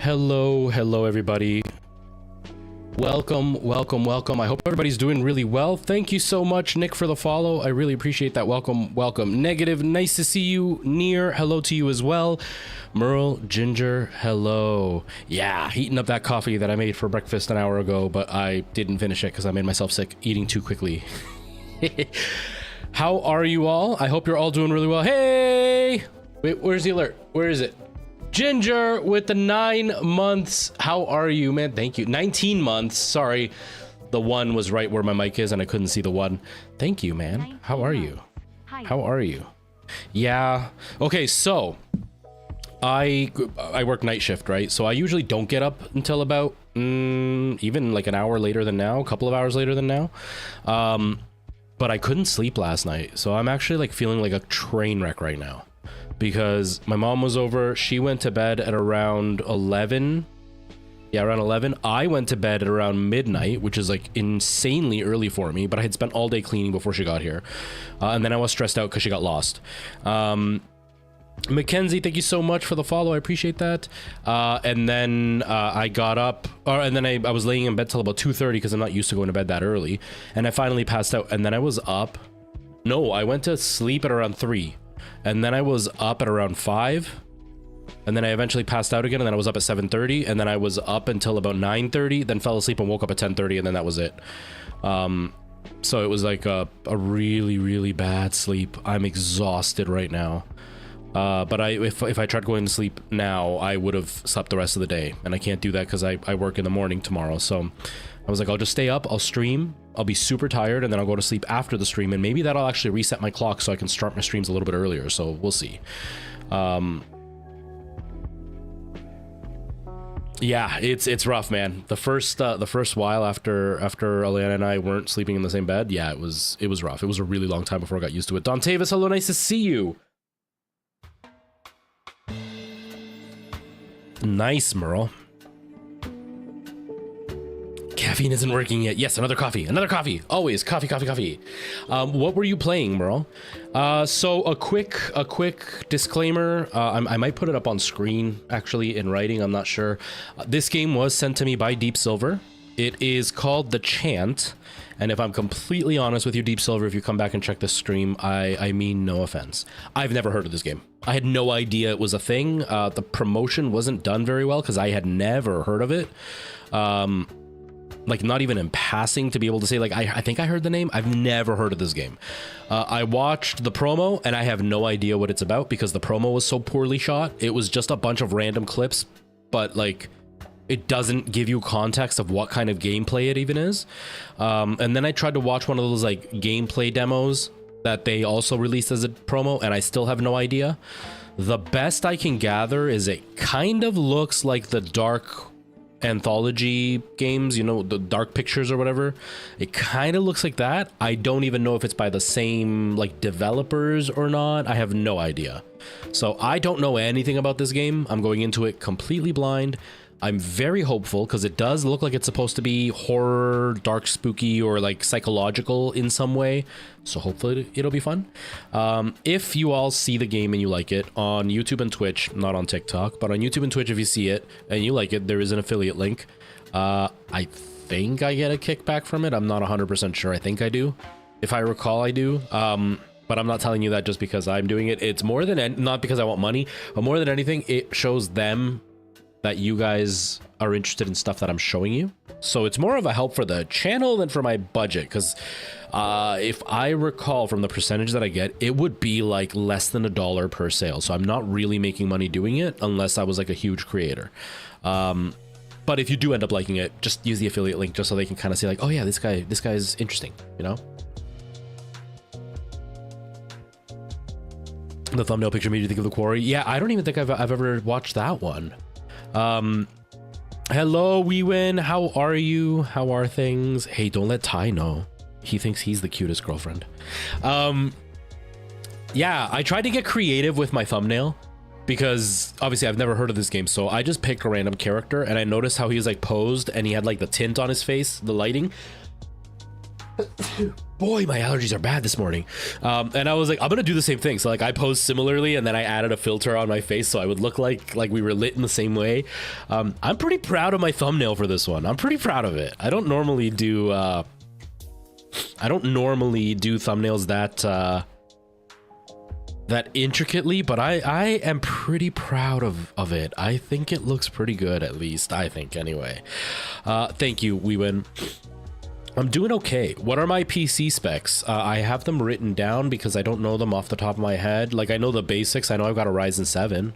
Hello everybody. Welcome. I hope everybody's doing really well. Thank you so much, Nick, for the follow. I really appreciate that. Welcome. Negative, nice to see you. Near, hello to you as well. Merle, Ginger, hello. Yeah, heating up that coffee that I made for breakfast an hour ago, but I didn't finish it because I made myself sick eating too quickly. How are you all? I hope you're all doing really well. Hey! Wait, where's the alert? Where is it? Ginger with the 9 months. How are you, man? Thank you. 19 months. Sorry. The 1 was right where my mic is and I couldn't see the 1. Thank you, man. How are you? How are you? Yeah. Okay, so I work night shift, right? So I usually don't get up until about even like an hour later than now, a couple of hours later than now. But I couldn't sleep last night. So I'm actually like feeling like a train wreck right now. Because my mom was over, she went to bed at around 11. Yeah, around 11. I went to bed at around midnight, which is like insanely early for me, but I had spent all day cleaning before she got here. And then I was stressed out because she got lost. Mackenzie, thank you so much for the follow. I appreciate that. And then I got up, and then I was laying in bed till about 2:30 because I'm not used to going to bed that early. And I finally passed out, and then I was up. No, I went to sleep at around 3. And then I was up at around 5, and then I eventually passed out again, and then I was up at 7:30, and then I was up until about 9:30, then fell asleep and woke up at 10:30, and then that was it. So it was like a really bad sleep. I'm exhausted right now. But if I tried going to sleep now, I would have slept the rest of the day, and I can't do that because I work in the morning tomorrow. So I was like, I'll just stay up, I'll stream, I'll be super tired, and then I'll go to sleep after the stream, and maybe that'll actually reset my clock so I can start my streams a little bit earlier. So we'll see. Yeah, it's rough, man. The first while after Alana and I weren't sleeping in the same bed, yeah, it was rough. It was a really long time before I got used to it. Don Tavis, hello, nice to see you. Nice, Merle. Caffeine isn't working yet. Yes, another coffee. Always coffee. What were you playing, Merle? So a quick disclaimer. I might put it up on screen, actually, in writing. I'm not sure. This game was sent to me by Deep Silver. It is called the Chant. And if I'm completely honest with you, Deep Silver, if you come back and check the stream, I mean no offense. I've never heard of this game. I had no idea it was a thing. The promotion wasn't done very well because I had never heard of it. Like not even in passing to be able to say like, I think I heard the name. I've never heard of this game. I watched the promo and I have no idea what it's about because the promo was so poorly shot. It was just a bunch of random clips, but like it doesn't give you context of what kind of gameplay it even is. And then I tried to watch one of those like gameplay demos that they also released as a promo, and I still have no idea. The best I can gather is it kind of looks like the Dark anthology games, you know, the Dark Pictures or whatever. It kind of looks like that. I don't even know if it's by the same like developers or not. I have no idea. So I don't know anything about this game. I'm going into it completely blind. I'm very hopeful because it does look like it's supposed to be horror, dark, spooky, or like psychological in some way. So hopefully it'll be fun. If you all see the game and you like it on YouTube and Twitch, not on TikTok, but on YouTube and Twitch, if you see it and you like it, there is an affiliate link. I think I get a kickback from it. I'm not 100% sure. I think I do. If I recall, I do. But I'm not telling you that just because I'm doing it. It's more than, not because I want money, but more than anything, it shows them that you guys are interested in stuff that I'm showing you. So it's more of a help for the channel than for my budget, because if I recall from the percentage that I get, it would be like less than $1 per sale. So I'm not really making money doing it unless I was like a huge creator. But if you do end up liking it, just use the affiliate link just so they can kind of see like, oh yeah, this guy's interesting, you know? The thumbnail picture made you think of The Quarry. Yeah, I don't even think I've ever watched that one. Hello, we win. How are you? How are things? Hey, don't let Ty know. He thinks he's the cutest girlfriend. Yeah, I tried to get creative with my thumbnail because obviously I've never heard of this game. So I just picked a random character and I noticed how he was like posed and he had like the tint on his face, the lighting. Boy, my allergies are bad this morning. And I was like, I'm gonna do the same thing. So like I posed similarly, and then I added a filter on my face so I would look like we were lit in the same way. I'm pretty proud of my thumbnail for this one. I'm pretty proud of it. I don't normally do thumbnails that intricately, but I am pretty proud of it. I think it looks pretty good, at least I think anyway. Thank you, we win. I'm doing okay. What are my PC specs? I have them written down because I don't know them off the top of my head. Like I know the basics. I know I've got a Ryzen 7.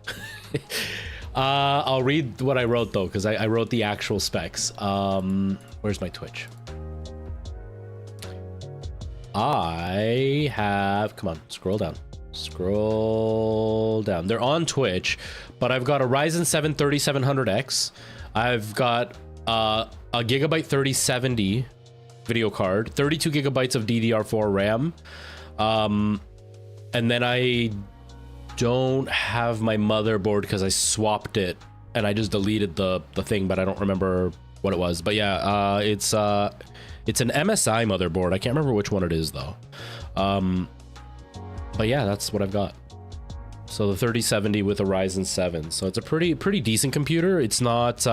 I'll read what I wrote though, because I wrote the actual specs. Where's my Twitch? I have, come on, scroll down. Scroll down. They're on Twitch, but I've got a Ryzen 7 3700X. I've got a Gigabyte 3070 video card, 32 gigabytes of DDR4 RAM. And then I don't have my motherboard because I swapped it and I just deleted the thing, but I don't remember what it was. But yeah, it's an MSI motherboard. I can't remember which one it is though. But yeah, that's what I've got. So the 3070 with a Ryzen 7. So it's a pretty decent computer. It's not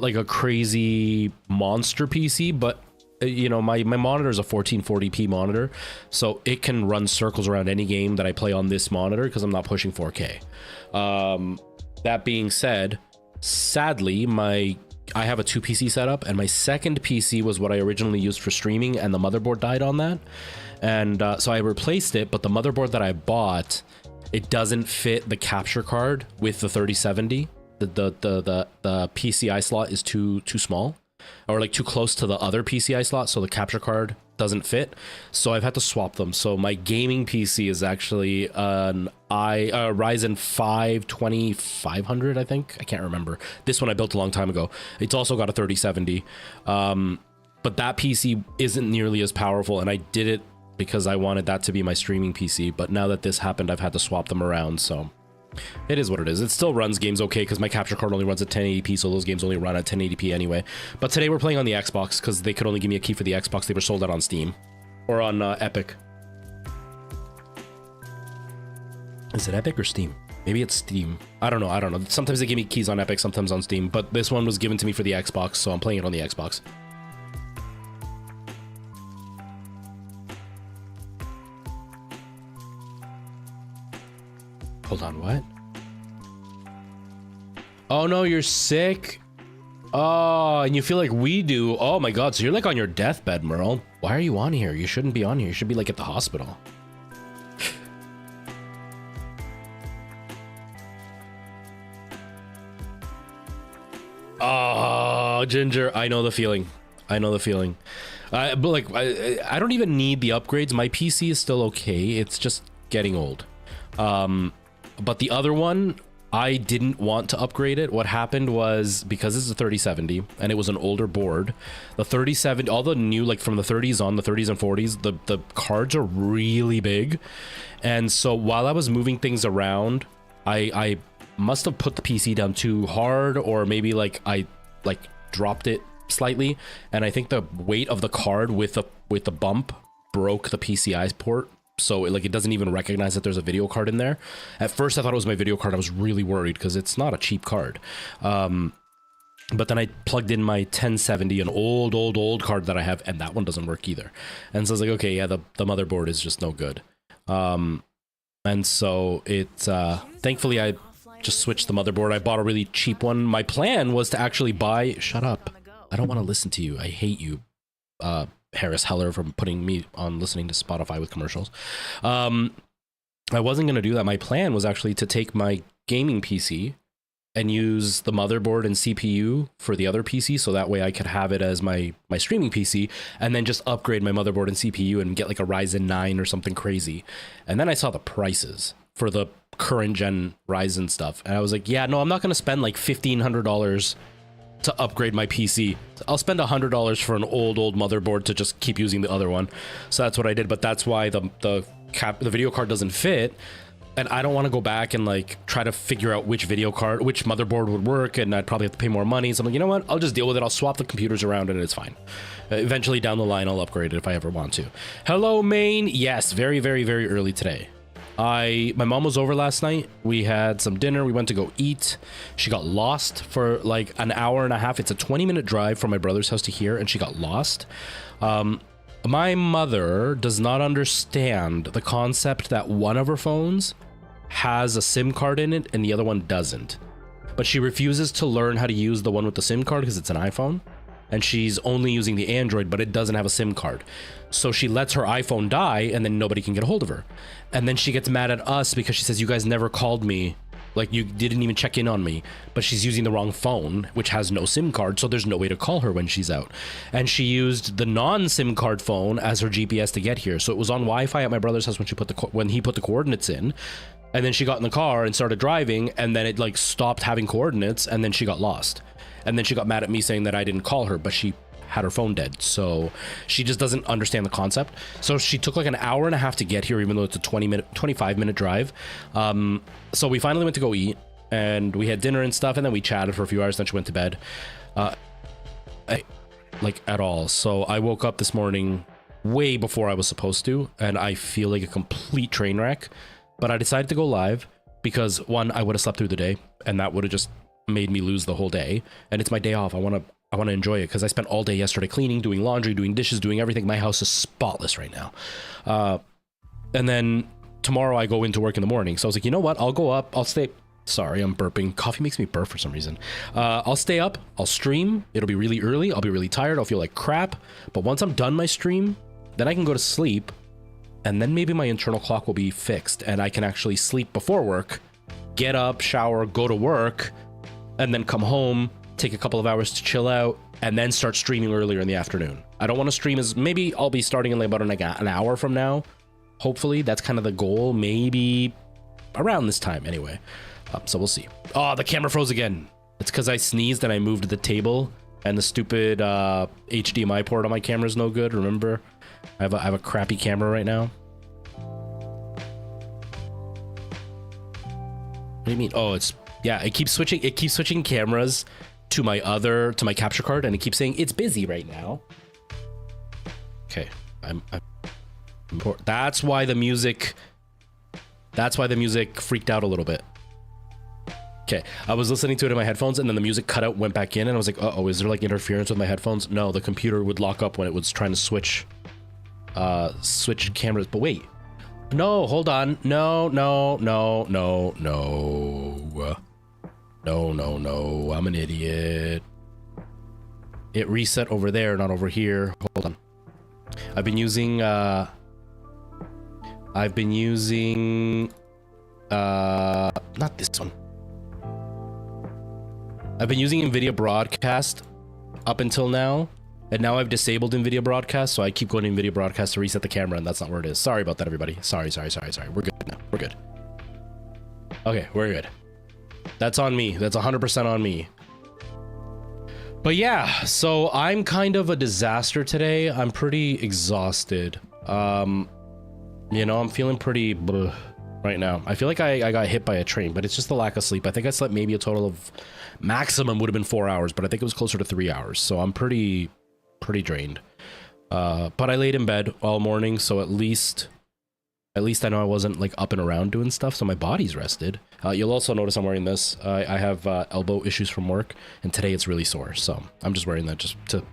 like a crazy monster PC, but you know, my monitor is a 1440p monitor, so it can run circles around any game that I play on this monitor because I'm not pushing 4K. That being said, sadly, I have a 2 PC setup, and my second PC was what I originally used for streaming, and the motherboard died on that. And so I replaced it, but the motherboard that I bought, it doesn't fit the capture card with the 3070. The PCI slot is too small, or like too close to the other PCI slot, so the capture card doesn't fit. So I've had to swap them. So my gaming PC is actually an Ryzen 5 2500, I think. I can't remember. This one I built a long time ago. It's also got a 3070, but that PC isn't nearly as powerful, and I did it because I wanted that to be my streaming PC. But now that this happened, I've had to swap them around. So it is what it is. It still runs games okay because my capture card only runs at 1080p, so those games only run at 1080p anyway. But today we're playing on the Xbox because they could only give me a key for the Xbox. They were sold out on Steam or on Epic. Is it Epic or Steam? Maybe it's Steam. I don't know. Sometimes they give me keys on Epic, sometimes on Steam, but this one was given to me for the Xbox, so I'm playing it on the Xbox. Hold on, what? Oh no, you're sick? Oh, and you feel like we do. Oh my god, so you're like on your deathbed, Merle. Why are you on here? You shouldn't be on here. You should be like at the hospital. Oh, Ginger, I know the feeling. I know the feeling. But like, I don't even need the upgrades. My PC is still okay. It's just getting old. But the other one, I didn't want to upgrade it. What happened was, because it's a 3070 and it was an older board, the 3070, all the new, like from the 30s on, the 30s and 40s, the cards are really big. And so while I was moving things around, I must have put the PC down too hard, or maybe like I dropped it slightly. And I think the weight of the card with the bump broke the PCI port. So it doesn't even recognize that there's a video card in there. At first I thought it was my video card. I was really worried because it's not a cheap card. But then I plugged in my 1070, an old card that I have, and that one doesn't work either. And so I was like, okay, yeah, the motherboard is just no good. And so thankfully I just switched the motherboard. I bought a really cheap one. My plan was to actually buy, shut up. I don't want to listen to you. I hate you. Harris Heller from putting me on listening to Spotify with commercials. I wasn't going to do that. My plan was actually to take my gaming PC and use the motherboard and CPU for the other PC, so that way I could have it as my streaming PC, and then just upgrade my motherboard and CPU and get like a Ryzen 9 or something crazy. And then I saw the prices for the current gen Ryzen stuff, and I was like, yeah, no, I'm not going to spend like $1,500 to upgrade my PC. I'll spend $100 for an old motherboard to just keep using the other one. So that's what I did. But that's why the video card doesn't fit. and I don't want to go back and like try to figure out which video card, which motherboard would work, and I'd probably have to pay more money. So I'm like, you know what? I'll just deal with it. I'll swap the computers around and it's fine. Eventually down the line, I'll upgrade it if I ever want to. Hello, Maine. Yes, very, very, very early today. My mom was over last night. We had some dinner. We went to go eat. She got lost for like an hour and a half. It's a 20-minute drive from my brother's house to here, and she got lost. My mother does not understand the concept that one of her phones has a SIM card in it and the other one doesn't. But she refuses to learn how to use the one with the SIM card because it's an iPhone. And she's only using the Android, but it doesn't have a SIM card. So she lets her iPhone die and then nobody can get a hold of her. And then she gets mad at us because she says, you guys never called me. Like, you didn't even check in on me. But she's using the wrong phone, which has no SIM card, so there's no way to call her when she's out. And she used the non-SIM card phone as her GPS to get here. So it was on Wi-Fi at my brother's house when he put the coordinates in. And then she got in the car and started driving, and then it like stopped having coordinates, and then she got lost. And then she got mad at me saying that I didn't call her, but she had her phone dead. So she just doesn't understand the concept. So she took like an hour and a half to get here, even though it's a 25-minute drive. So we finally went to go eat, and we had dinner and stuff, and then we chatted for a few hours, then she went to bed. Like at all. So I woke up this morning way before I was supposed to, and I feel like a complete train wreck. But I decided to go live because, one, I would have slept through the day, and that would have just made me lose the whole day. And it's my day off. I want to enjoy it because I spent all day yesterday cleaning, doing laundry, doing dishes, doing everything. My house is spotless right now. And then tomorrow I go into work in the morning. So I was like, you know what? I'll go up. I'll stay. Sorry, I'm burping. Coffee makes me burp for some reason. I'll stay up. I'll stream. It'll be really early. I'll be really tired. I'll feel like crap. But once I'm done my stream, then I can go to sleep. And then maybe my internal clock will be fixed and I can actually sleep before work, get up, shower, go to work, and then come home, take a couple of hours to chill out, and then start streaming earlier in the afternoon. I don't want to stream as maybe I'll be starting in like about an hour from now. Hopefully that's kind of the goal, maybe around this time anyway. So we'll see. Oh, the camera froze again. It's because I sneezed and I moved the table, and the stupid HDMI port on my camera is no good. Remember, I have a crappy camera right now. What do you mean? Oh, it's, yeah, it keeps switching cameras to my capture card, and it keeps saying it's busy right now. Okay, that's why the music freaked out a little bit. Okay, I was listening to it in my headphones, and then the music cut out, went back in, and I was like, uh-oh, is there like interference with my headphones? No, the computer would lock up when it was trying to switch cameras. But wait, no, hold on. No, I'm an idiot. It reset over there, not over here. Hold on. I've been using not this one. I've been using NVIDIA Broadcast up until now, and now I've disabled NVIDIA Broadcast, so I keep going to NVIDIA Broadcast to reset the camera, and that's not where it is. Sorry about that, everybody. Sorry. We're good now. We're good. Okay, we're good. That's on me. That's 100% on me. But yeah, so I'm kind of a disaster today. I'm pretty exhausted. You know, I'm feeling pretty bleh right now. I feel like I got hit by a train, but it's just the lack of sleep. I think I slept maybe a total of, maximum would have been 4 hours, but I think it was closer to 3 hours. So I'm pretty drained. But I laid in bed all morning, so at least I know I wasn't like up and around doing stuff, so my body's rested. You'll also notice I'm wearing this. I have elbow issues from work, and today it's really sore, so I'm just wearing that just to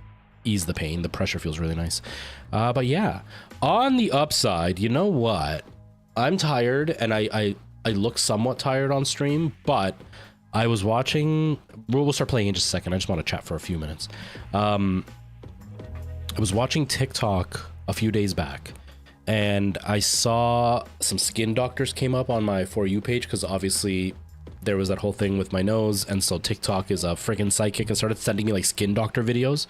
ease the pain. The pressure feels really nice. But yeah, on the upside, you know what? I'm tired, and I look somewhat tired on stream, but I was watching, we'll start playing in just a second. I just want to chat for a few minutes. I was watching TikTok a few days back, and I saw some skin doctors came up on my For You page, because obviously there was that whole thing with my nose, and so TikTok is a freaking psychic and started sending me like skin doctor videos.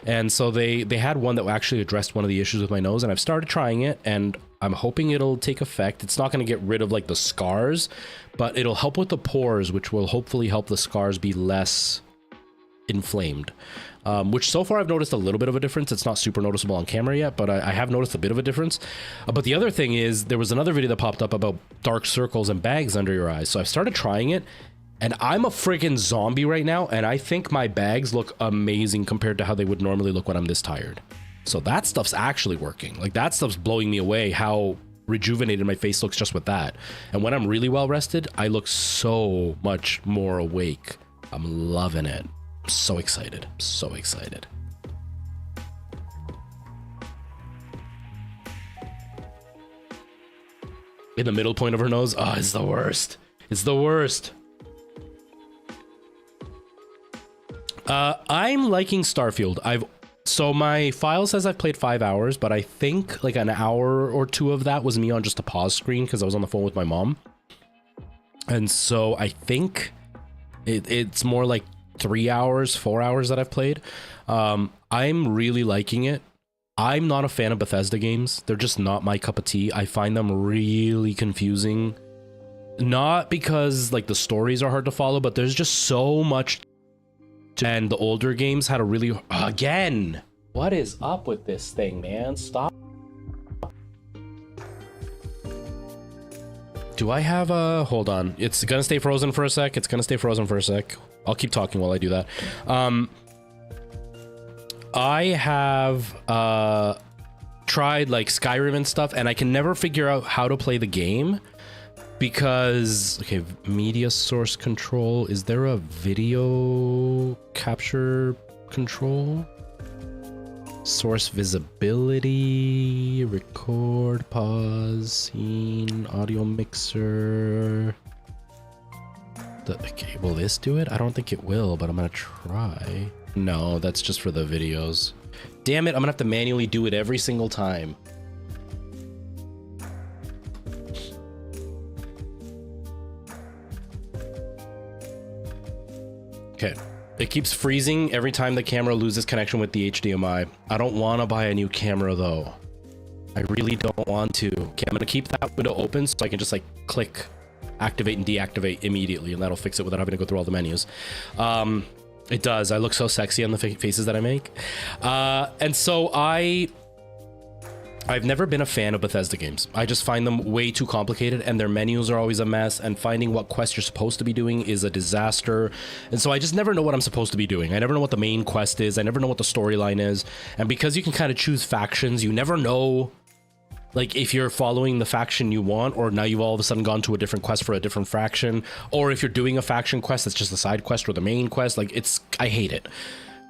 And so they had one that actually addressed one of the issues with my nose, and I've started trying it, and I'm hoping it'll take effect. It's not going to get rid of like the scars, but it'll help with the pores, which will hopefully help the scars be less inflamed, which so far I've noticed a little bit of a difference. It's not super noticeable on camera yet, but I have noticed a bit of a difference. But the other thing is there was another video that popped up about dark circles and bags under your eyes. So I've started trying it, and I'm a freaking zombie right now, and I think my bags look amazing compared to how they would normally look when I'm this tired. So that stuff's actually working. Like, that stuff's blowing me away, how rejuvenated my face looks just with that. And when I'm really well rested, I look so much more awake. I'm loving it. I'm so excited. So excited. In the middle point of her nose. Oh, it's the worst. It's the worst. I'm liking Starfield. So my file says I've played 5 hours, but I think like an hour or two of that was me on just a pause screen because I was on the phone with my mom. And so I think it's more like 3 hours, 4 hours that I've played. I'm really liking it. I'm not a fan of Bethesda games. They're just not my cup of tea. I find them really confusing. Not because like the stories are hard to follow, but there's just so much. And the older games had a really... Again! What is up with this thing, man? Stop. Do I have a... Hold on. It's gonna stay frozen for a sec. It's gonna stay frozen for a sec. I'll keep talking while I do that. I have tried like Skyrim and stuff, and I can never figure out how to play the game. Because, okay, media source control. Is there a video capture control? Source visibility, record, pause, scene, audio mixer. Okay, will this do it? I don't think it will, but I'm gonna try. No, that's just for the videos. Damn it, I'm gonna have to manually do it every single time. Okay, it keeps freezing every time the camera loses connection with the HDMI. I don't want to buy a new camera though. I really don't want to. Okay, I'm gonna keep that window open so I can just like click activate and deactivate immediately, and that'll fix it without having to go through all the menus. It does. I look so sexy on the faces that I make. And so I've never been a fan of Bethesda games. I just find them way too complicated, and their menus are always a mess, and finding what quest you're supposed to be doing is a disaster. And so I just never know what I'm supposed to be doing. I never know what the main quest is. I never know what the storyline is. And because you can kind of choose factions, you never know like if you're following the faction you want, or now you've all of a sudden gone to a different quest for a different faction, or if you're doing a faction quest that's just a side quest or the main quest. Like, I hate it.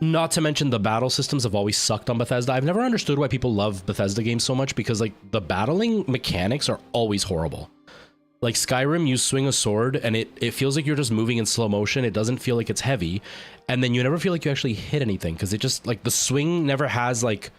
Not to mention the battle systems have always sucked on Bethesda. I've never understood why people love Bethesda games so much, because like the battling mechanics are always horrible. Like Skyrim, you swing a sword and it feels like you're just moving in slow motion. It doesn't feel like it's heavy. And then you never feel like you actually hit anything, because it just like the swing never has like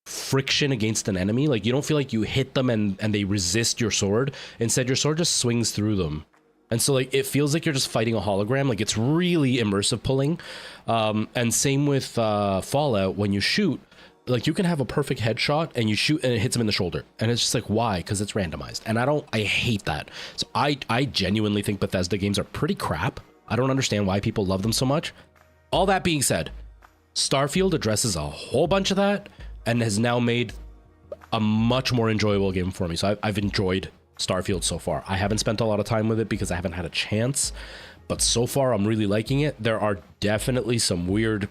friction against an enemy. Like you don't feel like you hit them and they resist your sword. Instead, your sword just swings through them. And so like it feels like you're just fighting a hologram. Like it's really immersive pulling. And same with Fallout. When you shoot, like you can have a perfect headshot and you shoot and it hits him in the shoulder, and it's just like, why? Because it's randomized, and I hate that. So I genuinely think Bethesda games are pretty crap. I don't understand why people love them so much. All that being said, Starfield addresses a whole bunch of that and has now made a much more enjoyable game for me. So I've enjoyed Starfield so far. I haven't spent a lot of time with it because I haven't had a chance, but so far I'm really liking it. There are definitely some weird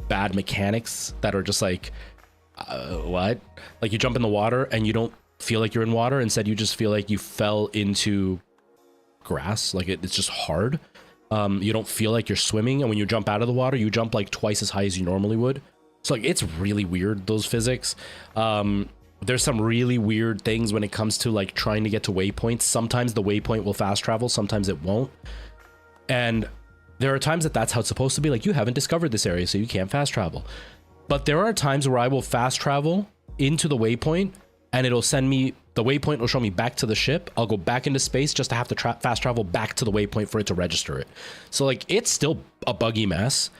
bad mechanics that are just like, what? Like you jump in the water and you don't feel like you're in water. Instead, you just feel like you fell into grass. Like it's just hard. You don't feel like you're swimming, and when you jump out of the water, you jump like twice as high as you normally would. So like it's really weird, those physics. There's some really weird things when it comes to like trying to get to waypoints. Sometimes the waypoint will fast travel, sometimes it won't. And there are times that that's how it's supposed to be. Like, you haven't discovered this area, so you can't fast travel. But there are times where I will fast travel into the waypoint, and it'll send me, the waypoint will show me back to the ship. I'll go back into space just to have to fast travel back to the waypoint for it to register it. So like, it's still a buggy mess,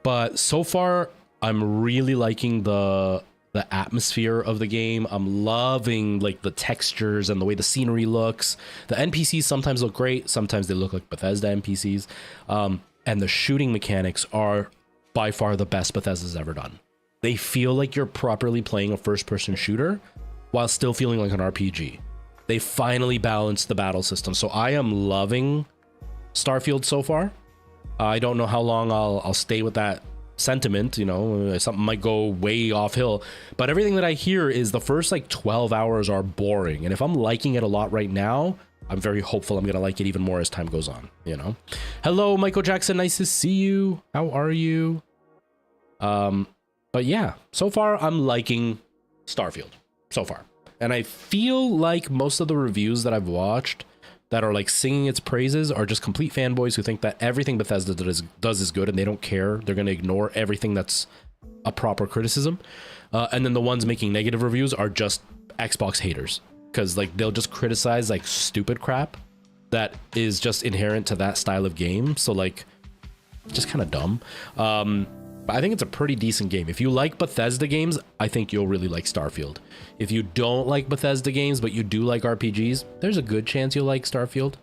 but so far I'm really liking the atmosphere of the game. I'm loving like the textures and the way the scenery looks. The NPCs sometimes look great, sometimes they look like Bethesda NPCs. and the shooting mechanics are by far the best Bethesda's ever done. They feel like you're properly playing a first-person shooter while still feeling like an RPG. They finally balanced the battle system. So I am loving Starfield so far. I don't know how long I'll stay with that sentiment, you know, something might go way off hill, but everything that I hear is the first like 12 hours are boring. And if I'm liking it a lot right now, I'm very hopeful I'm going to like it even more as time goes on, you know? Hello, Michael Jackson. Nice to see you. How are you? But yeah, so far I'm liking Starfield so far. And I feel like most of the reviews that I've watched that are like singing its praises are just complete fanboys who think that everything Bethesda does is good and they don't care. They're going to ignore everything that's a proper criticism. And then the ones making negative reviews are just Xbox haters, because like they'll just criticize like stupid crap that is just inherent to that style of game. So like just kind of dumb. But I think it's a pretty decent game. If you like Bethesda games, I think you'll really like Starfield. If you don't like Bethesda games, but you do like RPGs, there's a good chance you'll like Starfield.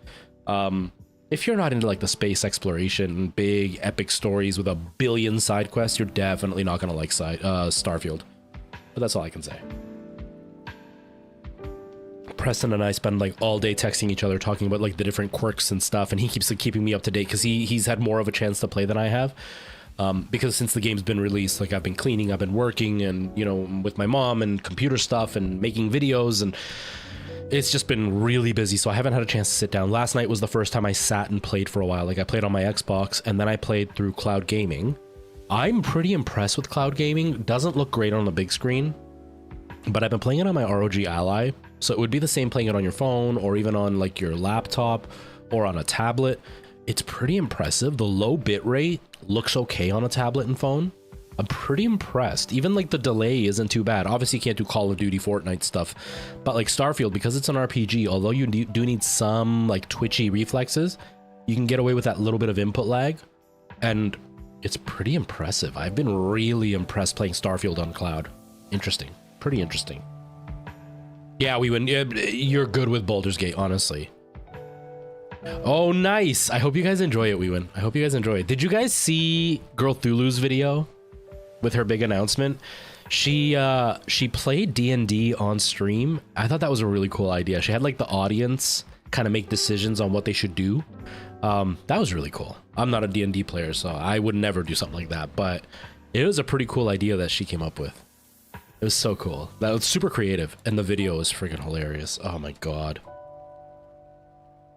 If you're not into like the space exploration, big epic stories with a billion side quests, you're definitely not going to like Starfield. But that's all I can say. Preston and I spend like all day texting each other, talking about like the different quirks and stuff, and he keeps like, keeping me up to date because he's had more of a chance to play than I have. Because since the game's been released, like I've been cleaning, I've been working, and you know, with my mom and computer stuff and making videos, and it's just been really busy. So I haven't had a chance to sit down. Last night was the first time I sat and played for a while. Like I played on my Xbox and then I played through cloud gaming. I'm pretty impressed with cloud gaming. Doesn't look great on the big screen, but I've been playing it on my ROG Ally. So it would be the same playing it on your phone or even on like your laptop or on a tablet. It's pretty impressive. The low bit rate looks okay on a tablet and phone. I'm pretty impressed. Even like the delay isn't too bad. Obviously you can't do Call of Duty, Fortnite stuff, but like Starfield, because it's an RPG, although you do need some like twitchy reflexes, you can get away with that little bit of input lag, and it's pretty impressive. I've been really impressed playing Starfield on cloud. Interesting. Pretty interesting. Yeah, you're good with Baldur's Gate, honestly. Oh, nice. I hope you guys enjoy it, Weewin. I hope you guys enjoy it. Did you guys see Girl Thulu's video with her big announcement? She played D&D on stream. I thought that was a really cool idea. She had like the audience kind of make decisions on what they should do. That was really cool. I'm not a D&D player, so I would never do something like that, but it was a pretty cool idea that she came up with. It was so cool. That was super creative, and the video was freaking hilarious. Oh my god.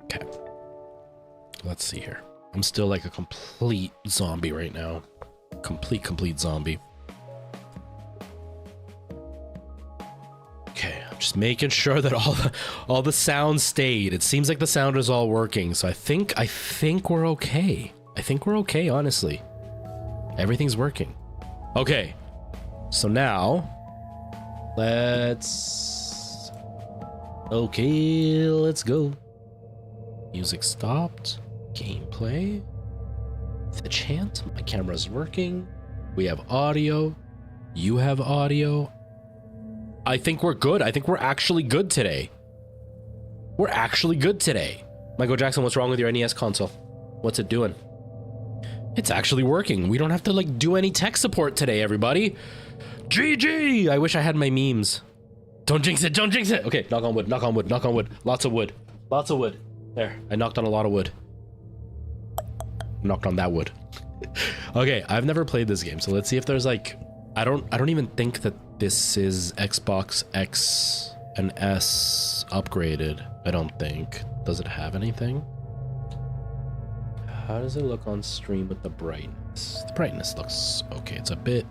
Okay. Let's see here. I'm still like a complete zombie right now. Complete zombie. Okay, I'm just making sure that all the sound stayed. It seems like the sound is all working, so I think we're okay. I think we're okay, honestly. Everything's working. Okay. So now let's go. Music stopped. Gameplay. The chant. My camera's working. We have audio. You have audio. I think we're good. I think we're actually good today. We're actually good today. Michael Jackson, what's wrong with your NES console? What's it doing? It's actually working. We don't have to like do any tech support today, everybody. GG! I wish I had my memes. Don't jinx it. Don't jinx it. Okay, knock on wood. Knock on wood. Knock on wood. Lots of wood. Lots of wood. There. I knocked on a lot of wood. Knocked on that wood. Okay, I've never played this game, so let's see if there's like I don't even think that this is Xbox X and S upgraded. I don't think. Does it have anything? How does it look on stream with the brightness? The brightness looks okay. It's a bit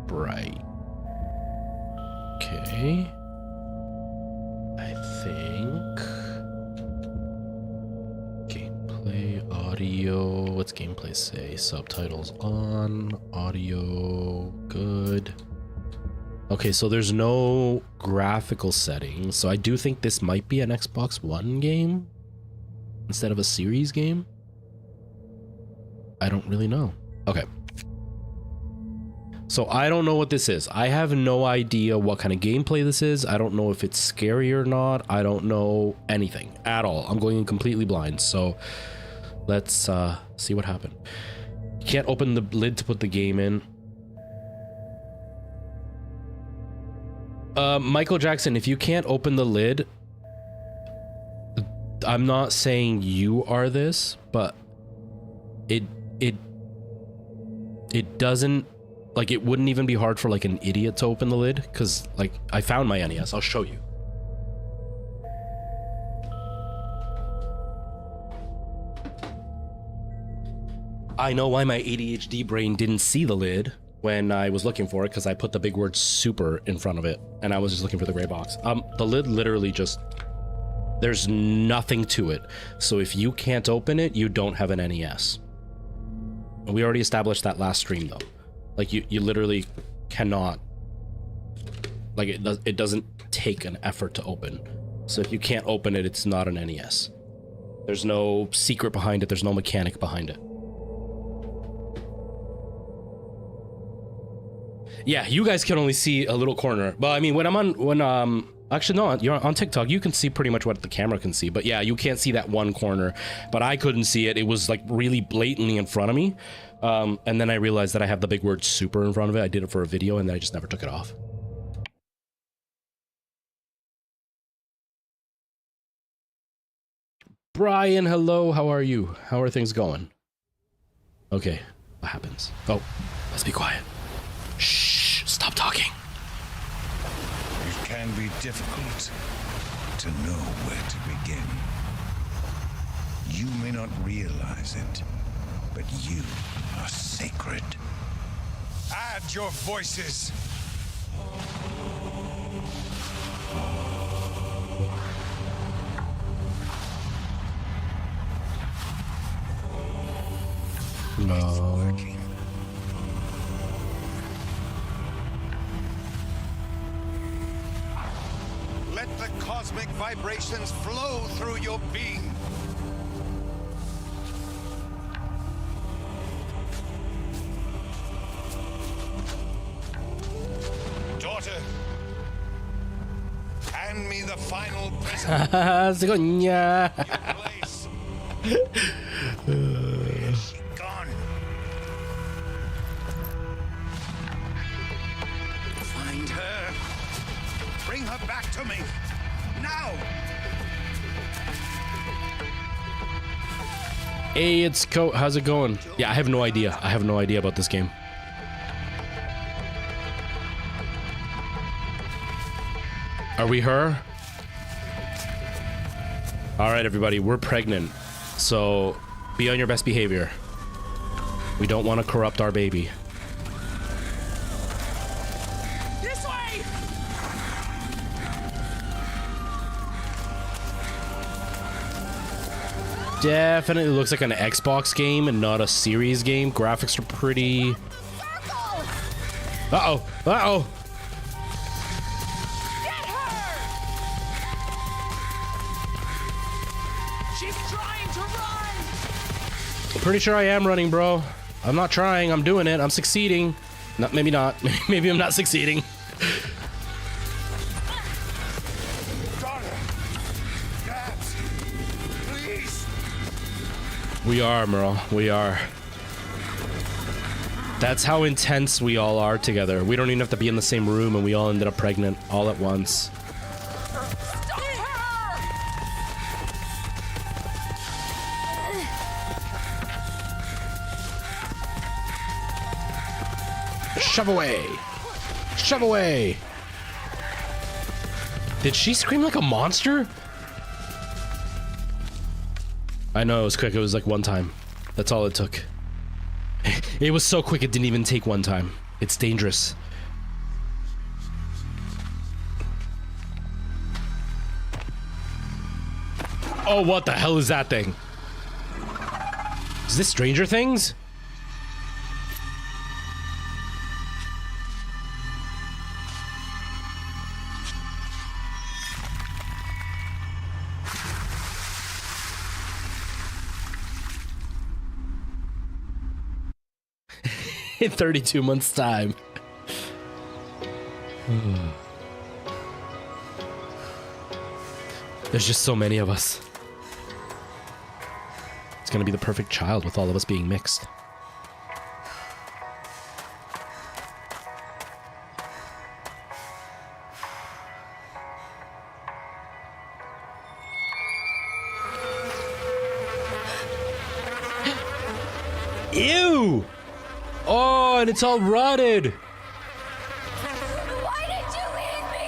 bright. Okay. I think gameplay, audio. What's gameplay say? Subtitles on, audio good. Okay, so there's no graphical settings. So I do think this might be an Xbox One game instead of a series game. I don't really know. Okay. So I don't know what this is. I have no idea what kind of gameplay this is. I don't know if it's scary or not. I don't know anything at all. I'm going in completely blind. So Let's see what happened. You can't open the lid to put the game in. Michael Jackson, if you can't open the lid, I'm not saying you are this, but it doesn't, like, it wouldn't even be hard for like an idiot to open the lid, because like I found my NES. I'll show you. I know why my ADHD brain didn't see the lid when I was looking for it, because I put the big word super in front of it and I was just looking for the gray box. The lid literally just, there's nothing to it. So if you can't open it, you don't have an NES. We already established that last stream though. Like you literally cannot, like it doesn't take an effort to open. So if you can't open it, it's not an NES. There's no secret behind it. There's no mechanic behind it. Yeah, you guys can only see a little corner. Well, I mean, when I'm on, actually no, you're on TikTok, you can see pretty much what the camera can see. But yeah, you can't see that one corner. But I couldn't see it. It was like really blatantly in front of me. And then I realized that I have the big word super in front of it. I did it for a video and then I just never took it off. Brian, hello, how are you? How are things going? Okay, what happens? Oh, let's be quiet. Shh, stop talking. It can be difficult to know where to begin. You may not realize it, but you are sacred. Add your voices. No. Let the cosmic vibrations flow through your being. Daughter, hand me the final present. Your place. Where's she gone? Find her. Bring her back to me. Now! Hey, it's Co. How's it going? Yeah, I have no idea. I have no idea about this game. Are we her? Alright, everybody, we're pregnant. So, be on your best behavior. We don't want to corrupt our baby. This way! Definitely looks like an Xbox game and not a series game. Graphics are pretty... Uh-oh! Uh-oh! Get her! She's trying to run! I'm pretty sure I am running, bro. I'm not trying. I'm doing it. I'm succeeding. Not, maybe not. Maybe I'm not succeeding. Daughter! Dad! Please! We are, Merle. We are. That's how intense we all are together. We don't even have to be in the same room and we all ended up pregnant all at once. Stop her! Shove away! Shove away! Did she scream like a monster? I know, it was quick. It was like one time. That's all it took. It was so quick it didn't even take one time. It's dangerous. Oh, what the hell is that thing? Is this Stranger Things? In 32 months' time. There's just so many of us. gonna be the perfect child with all of us being mixed. Ew! Oh, and it's all rotted. Why did you leave me?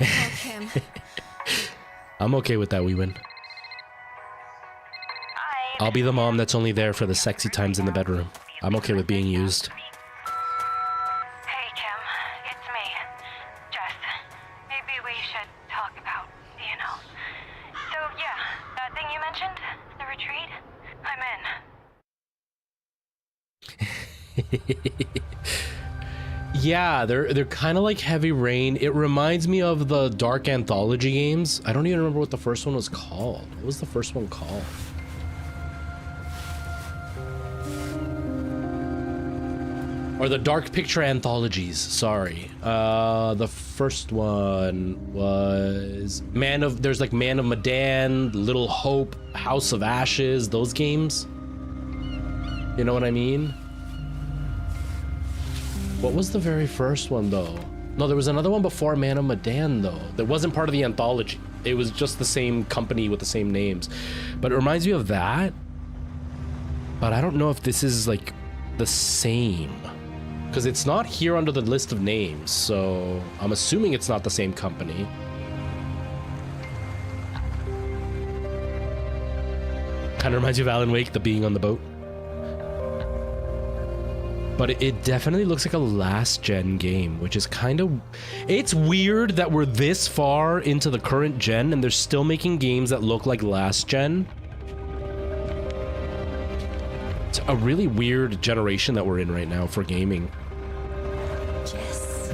Oh, Kim. I'm okay with that, we win. I'll be the mom that's only there for the sexy times in the bedroom. I'm okay with being used. Hey, Kim. It's me. Jess. Maybe we should talk about, So, yeah, that thing you mentioned, the retreat, I'm in. Yeah, they're kind of like Heavy Rain. It reminds me of the Dark Anthology games. I don't even remember what the first one was called. What was the first one called? Or the Dark Picture Anthologies, sorry. The first one was there's like Man of Medan, Little Hope, House of Ashes, those games. You know what I mean? What was the very first one though? No, there was another one before Man of Medan though. That wasn't part of the anthology. It was just the same company with the same names. But it reminds me of that. But I don't know if this is like the same. Because it's not here under the list of names, so I'm assuming it's not the same company. Kind of reminds you of Alan Wake, the being on the boat. But it definitely looks like a last gen game, which is kind of... It's weird that we're this far into the current gen and they're still making games that look like last gen. It's a really weird generation that we're in right now for gaming. Yes.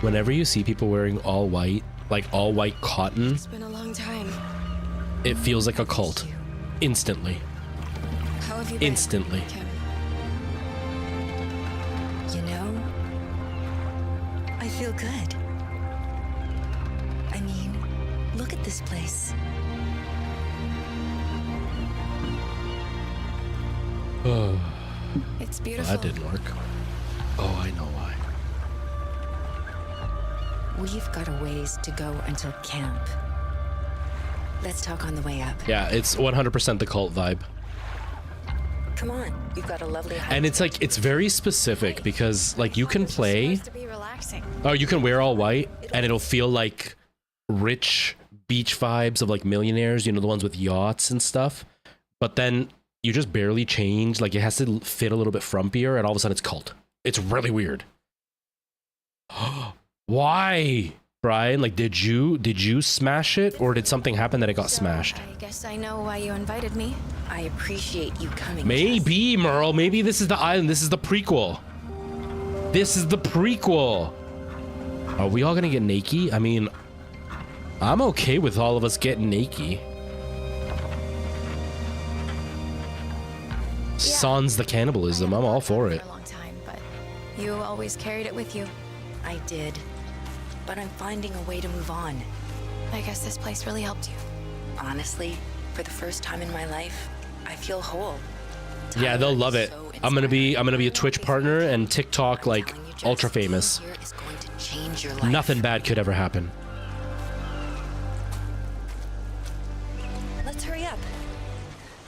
Whenever you see people wearing all white, like all white cotton, It's been a long time. it feels like a cult. Instantly. How have you been, Instantly. Kim? You know, I feel good. I mean, look at this place. Oh, It's well, beautiful. that didn't work. Oh, I know why. We've got a ways to go until camp. Let's talk on the way up. Yeah, it's 100% the cult vibe. Come on, you've got a lovely house. And it's like, it's very specific because like you can It's play, supposed to be relaxing. oh, you can wear all white and it'll feel like rich beach vibes of like millionaires, you know, the ones with yachts and stuff. But then you just barely change. Like it has to fit a little bit frumpier and all of a sudden it's cult. It's really weird. Why, Brian? Like, did you smash it or did something happen that it got So, smashed? I guess I know why you invited me. I appreciate you coming. Maybe, Merle. Maybe this is the island. This is the prequel. This is the prequel. Are we all gonna get naked? I mean, I'm okay with all of us getting naked. Sans the cannibalism. I'm all for it. For a long time, but you always carried it with you. I did, but I'm finding a way to move on. I guess this place really helped you. Honestly, for the first time in my life, I feel whole. Yeah, they'll Tyler love is it. so I'm gonna be inspiring. a Twitch partner and TikTok I'm like telling you, Jess, ultra being famous. here is going to change your life. Nothing bad could ever happen. Let's hurry up.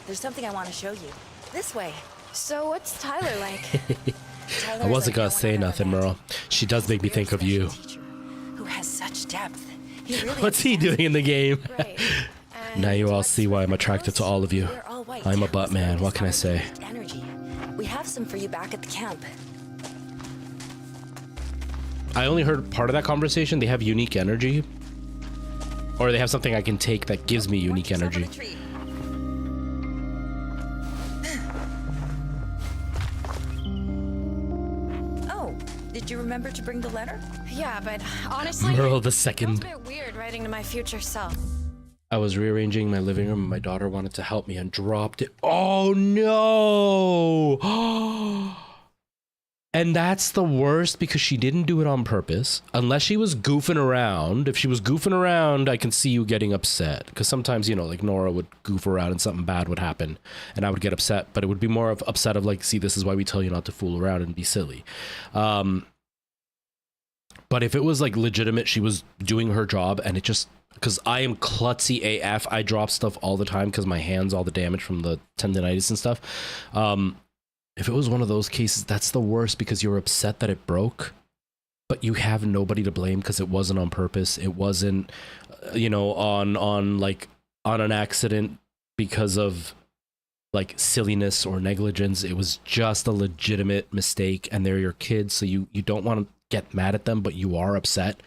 There's something I want to show you. This way. So what's Tyler like? Tyler I is wasn't like gonna no say one I've nothing, ever met. Merle. She does make me think of you. Teacher who has such depth. He really What's he doing in the game? Right. Now you all what's see why I'm with the attracted to clothes? all of you. We're all white. I'm a butt man. What can I say? Energy. We have some for you back at the camp. I only heard part of that conversation. They have unique energy. Or they have something I can take that gives me unique Work yourself energy. a treat. Oh, did you remember to bring the letter? Yeah, but honestly, Merle the it feels a second. bit weird writing to my future self. I was rearranging my living room and my daughter wanted to help me and dropped it. Oh no! And that's the worst because she didn't do it on purpose. Unless she was goofing around. If she was goofing around, I can see you getting upset. Because sometimes, you know, like Nora would goof around and something bad would happen. And I would get upset. But it would be more of upset of like, see, this is why we tell you not to fool around and be silly. But if it was like legitimate, she was doing her job and it just... Because I am klutzy AF. I drop stuff all the time because my hands, all the damage from the tendinitis and stuff. If it was one of those cases, that's the worst because you're upset that it broke, but you have nobody to blame because it wasn't on purpose. It wasn't, you know, on an accident because of like silliness or negligence. It was just a legitimate mistake and they're your kids. So you don't want to get mad at them, but you are upset.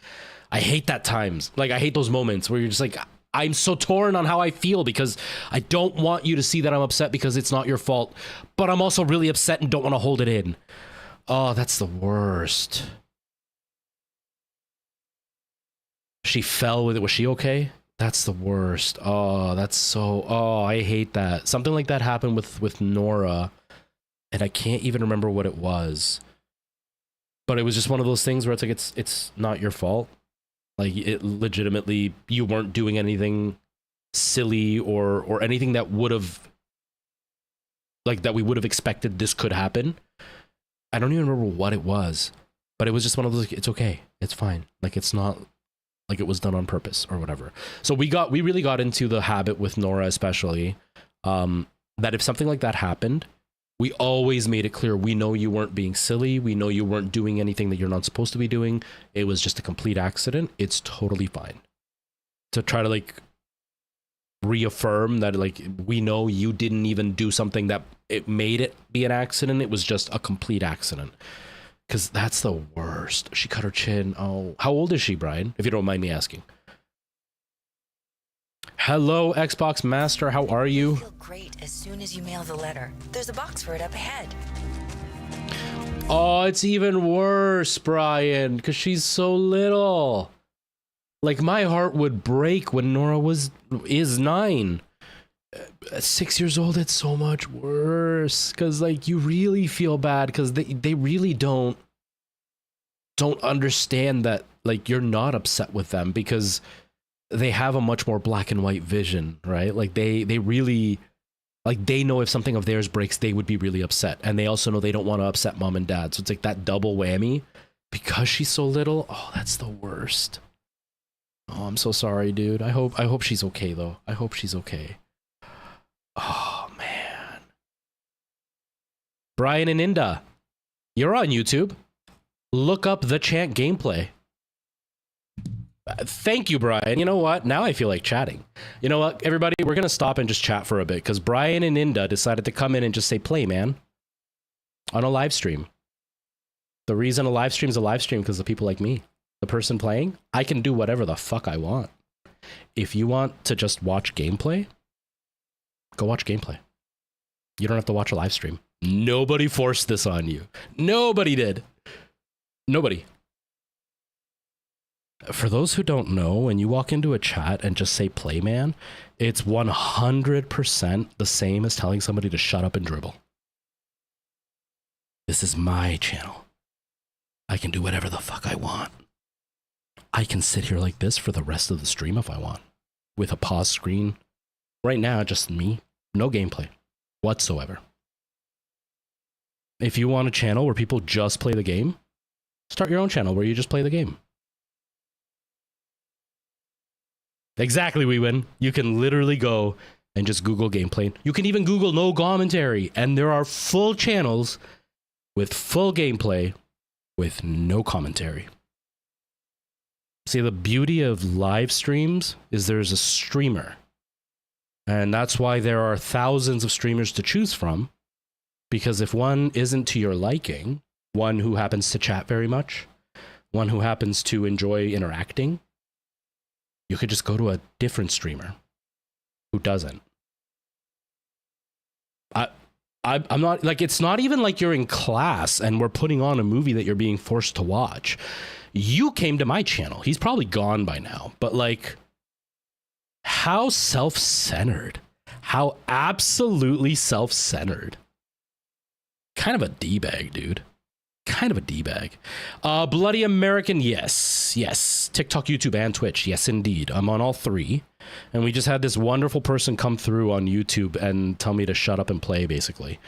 I hate that times. Like I hate those moments where you're just like, I'm so torn on how I feel because I don't want you to see that I'm upset because it's not your fault, but I'm also really upset and don't want to hold it in. Oh, that's the worst. She fell with it. Was she okay? That's the worst. Oh, that's so... Oh, I hate that. Something like that happened with Nora, and I can't even remember what it was. But it was just one of those things where it's like, it's not your fault. Like it legitimately, you weren't doing anything silly or anything that would have, like that we would have expected this could happen. I don't even remember what it was, but it was just one of those, it's okay, it's fine. Like it's not like it was done on purpose or whatever. So we really got into the habit with Nora especially, that if something like that happened, we always made it clear, we know you weren't being silly. We know you weren't doing anything that you're not supposed to be doing. It was just a complete accident. It's totally fine. To try to like reaffirm that like, we know you didn't even do something that it made it be an accident. It was just a complete accident. Because that's the worst. She cut her chin. Oh, how old is she, Brian? If you don't mind me asking. Hello, Xbox Master. How are you? Feel great as soon as you mail the letter. There's a box for it up ahead. Oh, it's even worse, Brian, because she's so little. Like my heart would break when Nora is 9. At 6 years old, it's so much worse because like you really feel bad because they really don't understand that like you're not upset with them because they have a much more black and white vision, right? Like they really, like they know if something of theirs breaks, they would be really upset. And they also know they don't want to upset mom and dad. So it's like that double whammy because she's so little. Oh, that's the worst. Oh, I'm so sorry, dude. I hope she's okay though. I hope she's okay. Oh man. Brian and Inda, you're on YouTube. Look up the Chant gameplay. Thank you, Brian. You know what? Now I feel like chatting. You know what, everybody? We're going to stop and just chat for a bit because Brian and Inda decided to come in and just say, play, man, on a live stream. The reason a live stream is a live stream because of people like me, the person playing, I can do whatever the fuck I want. If you want to just watch gameplay, go watch gameplay. You don't have to watch a live stream. Nobody forced this on you. Nobody did. Nobody. For those who don't know, when you walk into a chat and just say play, man, it's 100% the same as telling somebody to shut up and dribble. This is my channel. I can do whatever the fuck I want. I can sit here like this for the rest of the stream if I want, with a pause screen. Right now, just me, no gameplay whatsoever. If you want a channel where people just play the game, start your own channel where you just play the game. Exactly, we win. You can literally go and just Google gameplay. You can even Google no commentary, and there are full channels with full gameplay with no commentary. See, the beauty of live streams is there's a streamer. And that's why there are thousands of streamers to choose from. Because if one isn't to your liking, one who happens to chat very much, one who happens to enjoy interacting, you could just go to a different streamer who doesn't. I'm not, like, it's not even like you're in class and we're putting on a movie that you're being forced to watch. You came to my channel. He's probably gone by now, but like, how self-centered, how absolutely self-centered. Kind of a D-bag, dude. kind of a D-bag. Bloody American, yes. TikTok, YouTube, and Twitch, yes, indeed. I'm on all three. And we just had this wonderful person come through on YouTube and tell me to shut up and play, basically.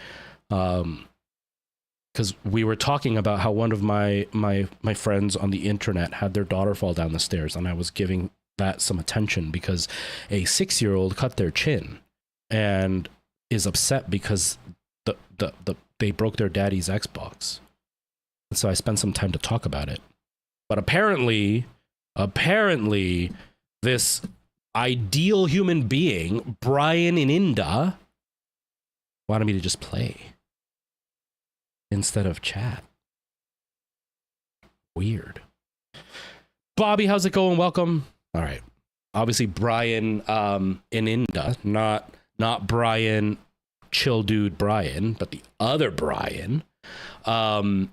Because we were talking about how one of my friends on the internet had their daughter fall down the stairs, and I was giving that some attention because a 6-year-old cut their chin and is upset because they broke their daddy's Xbox. And so I spent some time to talk about it. But apparently, this ideal human being, Brian in Inda, wanted me to just play instead of chat. Weird. Bobby, how's it going? Welcome. All right. Obviously, Brian in Inda, not Brian, chill dude Brian, but the other Brian. The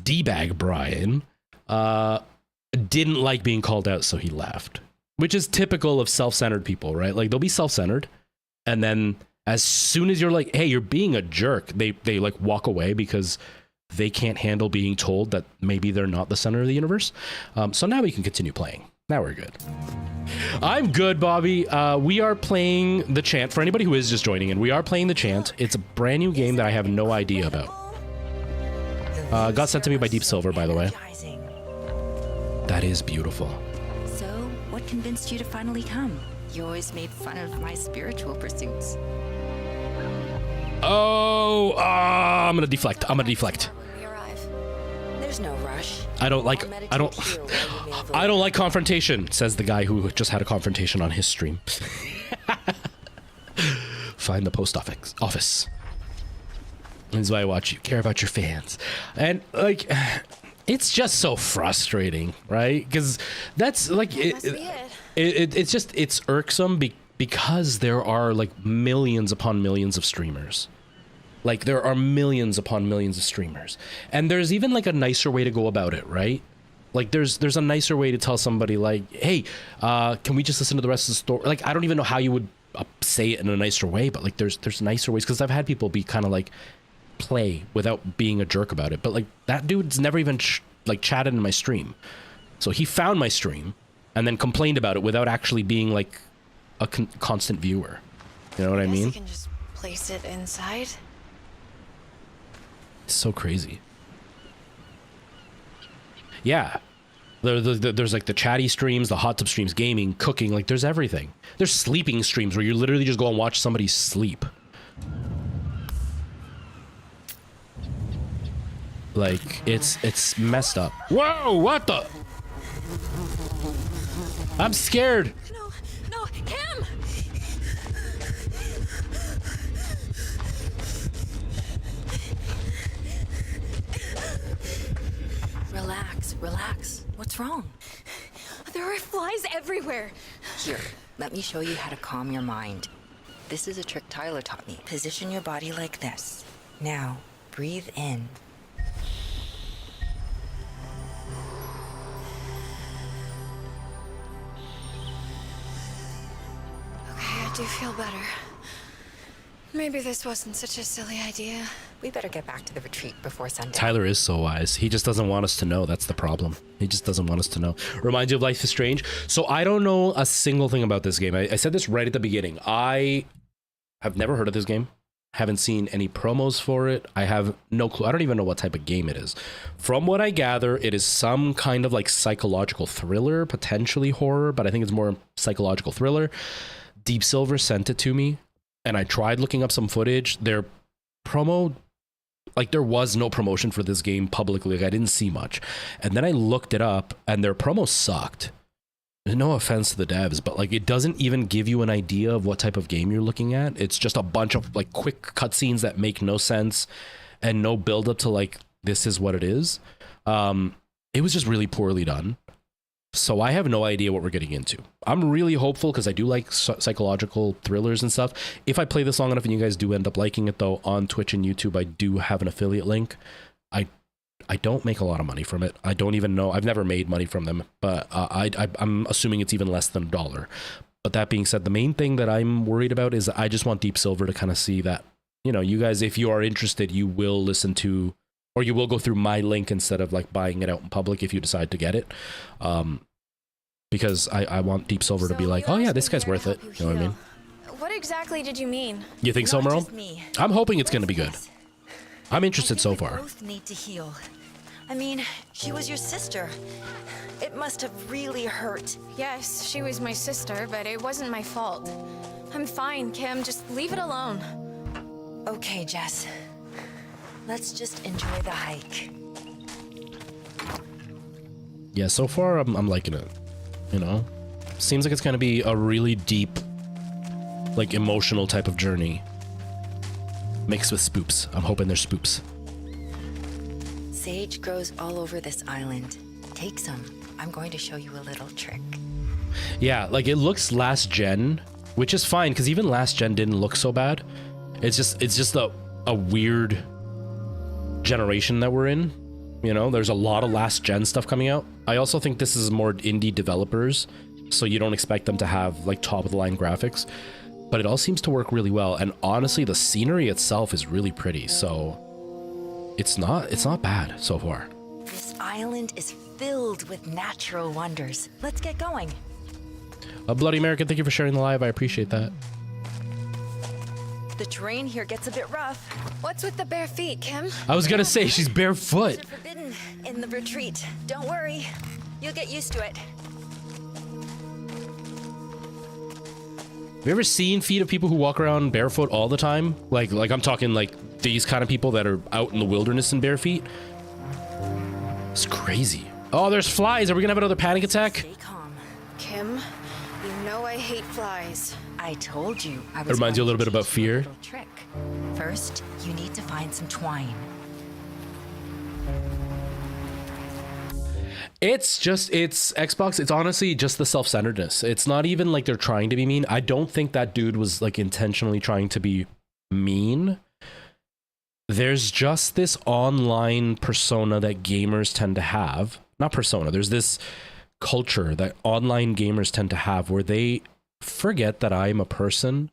D-bag Brian didn't like being called out, so he left. Which is typical of self-centered people, right? Like, they'll be self-centered, and then as soon as you're like, hey, you're being a jerk, they like walk away because they can't handle being told that maybe they're not the center of the universe. So now we can continue playing. Now we're good. I'm good, Bobby. We are playing the Chant. For anybody who is just joining in, we are playing the Chant. It's a brand new game that I have no idea about. Got sent to me by Deep Silver, by the way. That is beautiful. So, what convinced you to finally come? You always made fun of my spiritual pursuits. Oh, I'm gonna deflect. When we arrive. There's no rush. I don't like confrontation, says the guy who just had a confrontation on his stream. Find the post office. This is why I watch you. Care about your fans. And like, it's just so frustrating, right? Because that's like it's irksome because there are like millions upon millions of streamers. Like, there are millions upon millions of streamers, and there's even like a nicer way to go about it, right? Like, there's a nicer way to tell somebody like, hey, can we just listen to the rest of the story? Like, I don't even know how you would say it in a nicer way, but like there's nicer ways, because I've had people be kind of like play without being a jerk about it. But like, that dude's never even like chatted in my stream, so he found my stream and then complained about it without actually being like a constant viewer. You know what I mean? You can just place it inside. It's so crazy. Yeah. There's like the chatty streams, the hot tub streams, gaming, cooking, like there's everything. There's sleeping streams where you literally just go and watch somebody sleep. Like, it's messed up. Whoa, what the? I'm scared. No, Kim! Relax. What's wrong? There are flies everywhere. Here, let me show you how to calm your mind. This is a trick Tyler taught me. Position your body like this. Now, breathe in. Okay, I do feel better. Maybe this wasn't such a silly idea. We better get back to the retreat before sundown. Tyler is so wise. He just doesn't want us to know. That's the problem. He just doesn't want us to know. Reminds you of Life is Strange. So I don't know a single thing about this game. I said this right at the beginning. I have never heard of this game. Haven't seen any promos for it. I have no clue. I don't even know what type of game it is. From what I gather, it is some kind of like psychological thriller, potentially horror, but I think it's more psychological thriller. Deep Silver sent it to me, and I tried looking up some footage. Their promo, like, there was no promotion for this game publicly. Like, I didn't see much. And then I looked it up, and their promo sucked. No offense to the devs, but like, it doesn't even give you an idea of what type of game you're looking at. It's just a bunch of like quick cutscenes that make no sense and no build up to like, this is what it is. It was just really poorly done. So I have no idea what we're getting into. I'm really hopeful because I do like psychological thrillers and stuff. If I play this long enough and you guys do end up liking it though, on Twitch and YouTube, I do have an affiliate link. I don't make a lot of money from it. I don't even know. I've never made money from them, but I'm assuming it's even less than $1. But that being said, the main thing that I'm worried about is I just want Deep Silver to kind of see that you know, you guys, if you are interested, you will listen to, or you will go through my link instead of like buying it out in public if you decide to get it. Because I want Deep Silver to be like, oh yeah, this guy's worth it. You know what I mean? What exactly did you mean? You think so, Not Merle? just me. I'm hoping it's going to be good. Yes. I'm interested so We far. both need to heal. I mean, she was your sister. It must have really hurt. Yes, she was my sister, but it wasn't my fault. I'm fine, Kim. Just leave it alone. Okay, Jess. Let's just enjoy the hike. Yeah, so far I'm liking it. You know, seems like it's going to be a really deep, like emotional type of journey mixed with spoops. I'm hoping there's spoops. Sage grows all over this island. Take some. I'm going to show you a little trick. Yeah, like it looks last gen, which is fine because even last gen didn't look so bad. It's just a weird generation that we're in. You know, there's a lot of last gen stuff coming out. I also think this is more indie developers, so you don't expect them to have like top of the line graphics, but it all seems to work really well. And honestly, the scenery itself is really pretty, so it's not bad so far. This island is filled with natural wonders. Let's get going. Bloody American, thank you for sharing the live. I appreciate that. The terrain here gets a bit rough. What's with the bare feet, Kim? I was gonna say she's barefoot. They're forbidden in the retreat. Don't worry. You'll get used to it. Have you ever seen feet of people who walk around barefoot all the time? Like I'm talking like these kind of people that are out in the wilderness in bare feet. It's crazy. Oh, there's flies. Are we gonna have another panic attack? Stay calm. Kim, you know I hate flies. I told you I was. It reminds you a going little to bit about teach you a fear. little trick. First, you need to find some twine. It's Xbox. It's honestly just the self-centeredness. It's not even like they're trying to be mean. I don't think that dude was like intentionally trying to be mean. There's just this online persona that gamers tend to have. Not persona. There's this culture that online gamers tend to have where they forget that I'm a person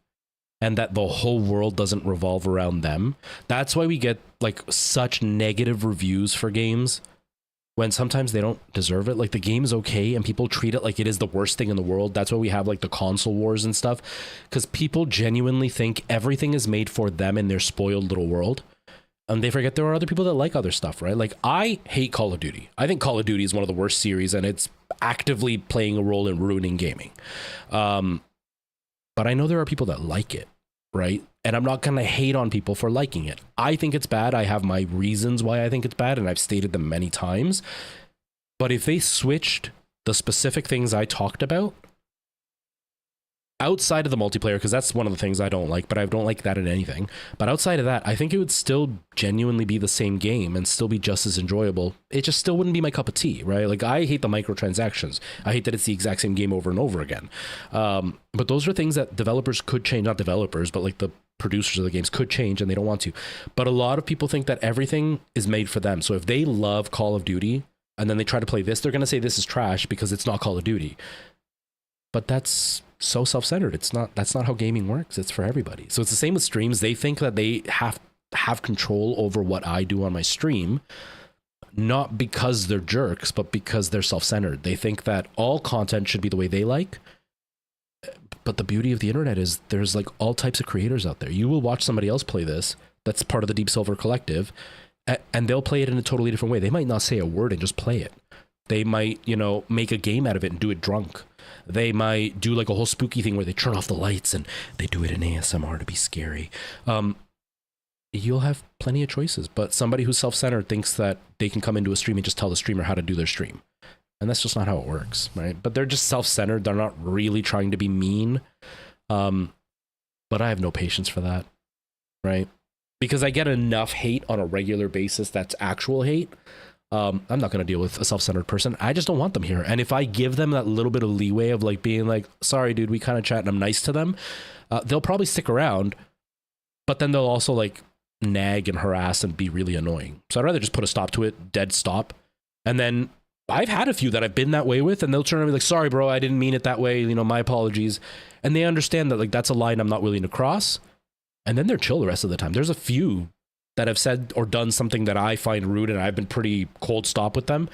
and that the whole world doesn't revolve around them. That's why we get like such negative reviews for games when sometimes they don't deserve it. Like the game's okay and people treat it like it is the worst thing in the world. That's why we have like the console wars and stuff, because people genuinely think everything is made for them in their spoiled little world. And they forget there are other people that like other stuff, right? Like I hate Call of Duty. I think Call of Duty is one of the worst series and it's actively playing a role in ruining gaming. But I know there are people that like it, right? And I'm not going to hate on people for liking it. I think it's bad. I have my reasons why I think it's bad, and I've stated them many times. But if they switched the specific things I talked about outside of the multiplayer, because that's one of the things I don't like, but I don't like that in anything. But outside of that, I think it would still genuinely be the same game and still be just as enjoyable. It just still wouldn't be my cup of tea, right? Like I hate the microtransactions. I hate that it's the exact same game over and over again. But those are things that developers could change, not developers, but like the producers of the games could change, and they don't want to. But a lot of people think that everything is made for them. So if they love Call of Duty and then they try to play this, they're going to say this is trash because it's not Call of Duty. But that's so self-centered. That's not how gaming works. It's for everybody. So it's the same with streams. They think that they have control over what I do on my stream, not because they're jerks, but because they're self-centered. They think that all content should be the way they like. But the beauty of the internet is there's like all types of creators out there. You will watch somebody else play this that's part of the Deep Silver Collective, and they'll play it in a totally different way. They might not say a word and just play it. They might, you know, make a game out of it and do it drunk. They might do like a whole spooky thing where they turn off the lights and they do it in ASMR to be scary. You'll have plenty of choices, but somebody who's self-centered thinks that they can come into a stream and just tell the streamer how to do their stream. And that's just not how it works, right? But they're just self-centered. They're not really trying to be mean. But I have no patience for that, right? Because I get enough hate on a regular basis that's actual hate. I'm not going to deal with a self-centered person. I just don't want them here. And if I give them that little bit of leeway of like being like, sorry, dude, we kind of chat and I'm nice to them, they'll probably stick around, but then they'll also like nag and harass and be really annoying. So I'd rather just put a stop to it, dead stop. And then I've had a few that I've been that way with, and they'll turn and be like, sorry, bro, I didn't mean it that way. You know, my apologies. And they understand that like that's a line I'm not willing to cross. And then they're chill the rest of the time. There's a few that have said or done something that I find rude, and I've been pretty cold stop with them,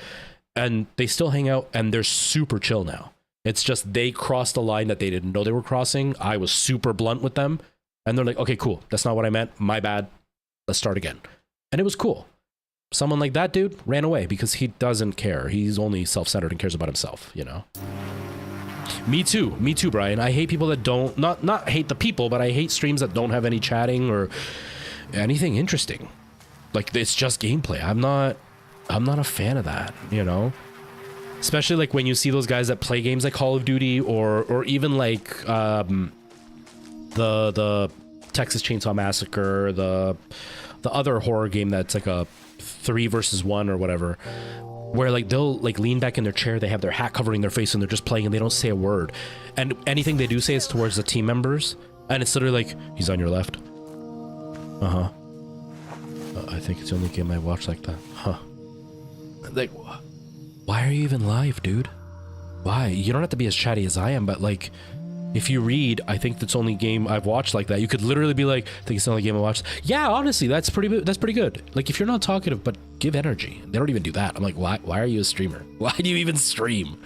and they still hang out and they're super chill now. It's just they crossed a line that they didn't know they were crossing. I was super blunt with them, and they're like, okay, cool. That's not what I meant. My bad. Let's start again. And it was cool. Someone like that dude ran away because he doesn't care. He's only self-centered and cares about himself, you know? Me too, Brian. I hate people that don't, not hate the people, but I hate streams that don't have any chatting or anything interesting. Like, it's just gameplay. I'm not a fan of that, you know? Especially like when you see those guys that play games like Call of Duty or even like the Texas Chainsaw Massacre, the other horror game that's like a 3 versus 1 or whatever, where like they'll like lean back in their chair, they have their hat covering their face and they're just playing and they don't say a word, and anything they do say is towards the team members, and it's literally like, he's on your left. I think it's the only game I watch like that. Like, why are you even live, dude? Why? You don't have to be as chatty as I am, but like, if you read, I think that's the only game I've watched like that. You could literally be like, I think it's the only game I watched. Yeah, honestly, that's pretty good. Like, if you're not talkative, but give energy. They don't even do that. I'm like, why are you a streamer? Why do you even stream?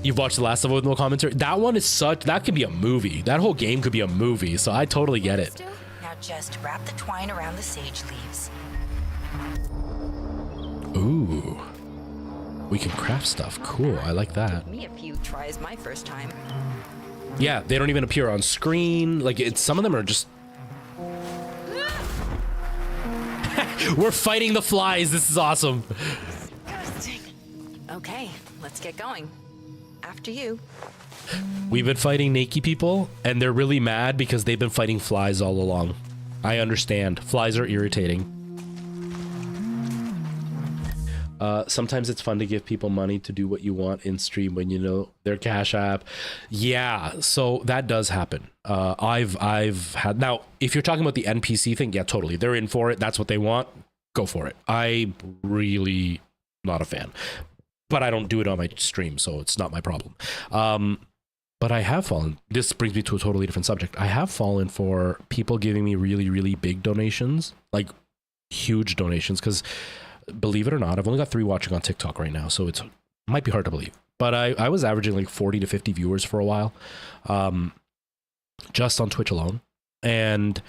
You've watched The Last of Us with no commentary? That one is that could be a movie. That whole game could be a movie, so I totally get it. Now just wrap the twine around the sage leaves. Ooh. We can craft stuff. Cool, I like that. Took me a few tries my first time. Yeah, they don't even appear on screen. Like, some of them are just... We're fighting the flies. This is awesome. Okay, let's get going. After you. We've been fighting Naked people, and they're really mad because they've been fighting flies all along. I understand. Flies are irritating. Sometimes it's fun to give people money to do what you want in stream when you know their Cash App. Yeah, so that does happen. I've had, now if you're talking about the NPC thing, yeah, totally. They're in for it. That's what they want. Go for it. I really not a fan, but I don't do it on my stream, so it's not my problem. But I have fallen. This brings me to a totally different subject. I have fallen for people giving me really, really big donations, like huge donations, because believe it or not, I've only got 3 watching on TikTok right now, so it might be hard to believe. But I was averaging like 40 to 50 viewers for a while, just on Twitch alone. And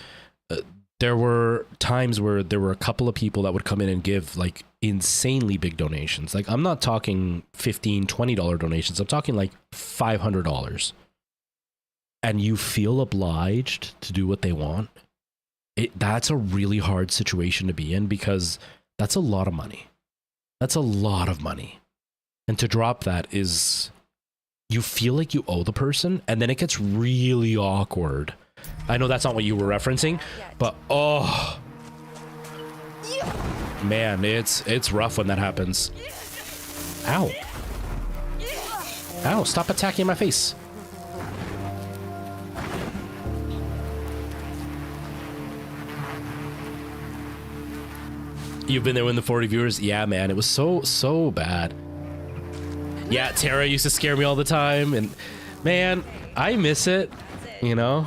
there were times where there were a couple of people that would come in and give like insanely big donations. Like, I'm not talking $15, $20 donations. I'm talking like $500. And you feel obliged to do what they want. That's a really hard situation to be in, because that's a lot of money. That's a lot of money. And to drop that is, you feel like you owe the person, and then it gets really awkward. I know that's not what you were referencing, but oh man, it's rough when that happens. Ow. Ow, stop attacking my face. You've been there when the 40 viewers? Yeah, man, it was so bad. Yeah, Tara used to scare me all the time, and man, I miss it, you know?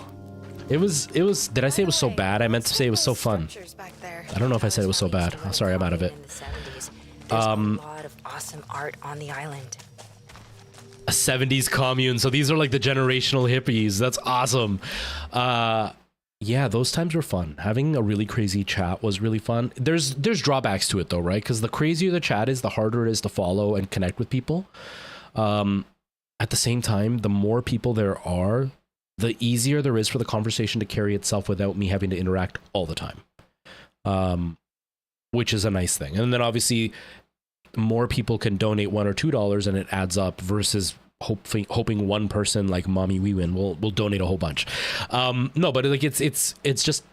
It was, did I say it was so bad? I meant to say it was so fun. I don't know if I said it was so bad. I'm sorry, I'm out of it. There's a lot of awesome art on the island. A 70s commune. So these are like the generational hippies. That's awesome. Yeah, those times were fun. Having a really crazy chat was really fun. There's drawbacks to it though, right? Because the crazier the chat is, the harder it is to follow and connect with people. At the same time, the more people there are, the easier there is for the conversation to carry itself without me having to interact all the time. Which is a nice thing. And then obviously more people can donate $1 or $2 and it adds up, versus hoping one person like Mommy Weewin will donate a whole bunch. No, but like it's just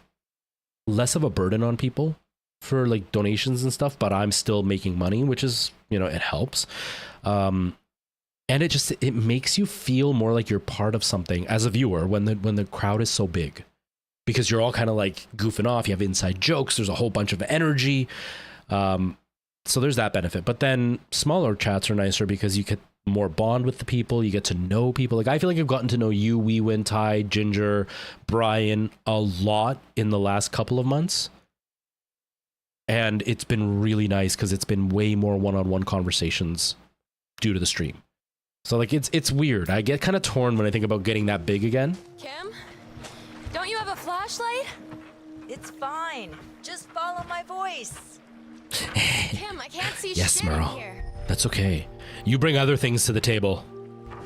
less of a burden on people for like donations and stuff, but I'm still making money, which is, you know, it helps. And it makes you feel more like you're part of something as a viewer when the crowd is so big, because you're all kind of like goofing off. You have inside jokes. There's a whole bunch of energy. So there's that benefit. But then smaller chats are nicer because you more bond with the people. You get to know people. Like, I feel like I've gotten to know you, Wee Win, Ty, Ginger, Brian a lot in the last couple of months. And it's been really nice because it's been way more one-on-one conversations due to the stream. So like it's weird. I get kind of torn when I think about getting that big again. Kim? Don't you have a flashlight? It's fine. Just follow my voice. Kim, I can't see Yes, shit in Merle. here. That's okay. You bring other things to the table.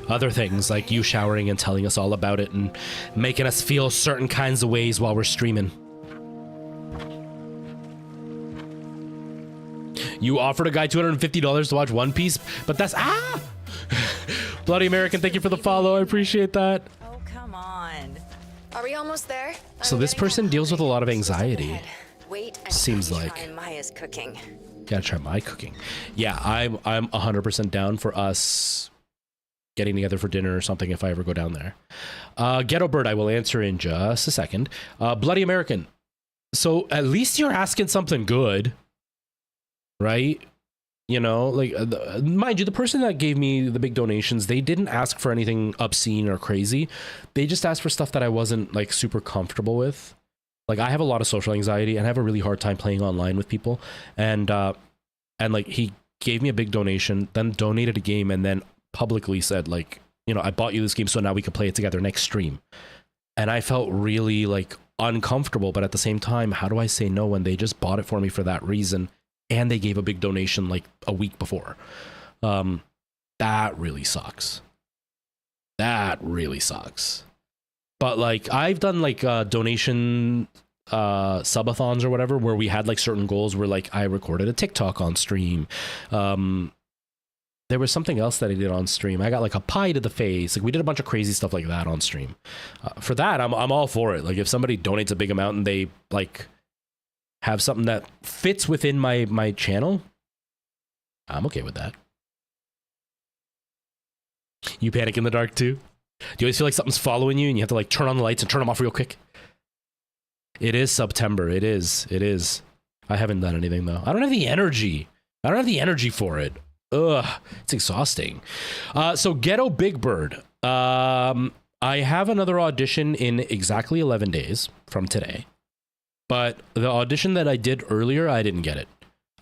Other things like you showering and telling us all about it and making us feel certain kinds of ways while we're streaming. You offered a guy $250 to watch One Piece, but that's Bloody American, thank you for the follow. I appreciate that. Oh, come on. Are we almost there? So this person deals with a lot of anxiety. Wait, Seems try like. Maya's cooking. Gotta try my cooking. Yeah, I'm 100% down for us getting together for dinner or something if I ever go down there. Ghetto Bird, I will answer in just a second. Bloody American. So at least you're asking something good, right? You know, like, mind you, the person that gave me the big donations, they didn't ask for anything obscene or crazy. They just asked for stuff that I wasn't like super comfortable with. Like, I have a lot of social anxiety and I have a really hard time playing online with people. And like, he gave me a big donation, then donated a game, and then publicly said, like, you know, I bought you this game so now we can play it together next stream. And I felt really like uncomfortable, but at the same time, how do I say no when they just bought it for me for that reason? And they gave a big donation like a week before. That really sucks. That really sucks. But like, I've done like donation subathons or whatever, where we had like certain goals where like I recorded a TikTok on stream. There was something else that I did on stream. I got like a pie to the face. Like, we did a bunch of crazy stuff like that on stream. For that, I'm all for it. Like, if somebody donates a big amount and they like have something that fits within my channel, I'm okay with that. You panic in the dark too? Do you always feel like something's following you and you have to like turn on the lights and turn them off real quick? It is September. It is. I haven't done anything though. I don't have the energy. I don't have the energy for it. Ugh, it's exhausting. So Ghetto Big Bird. I have another audition in exactly 11 days from today. But the audition that I did earlier, I didn't get it.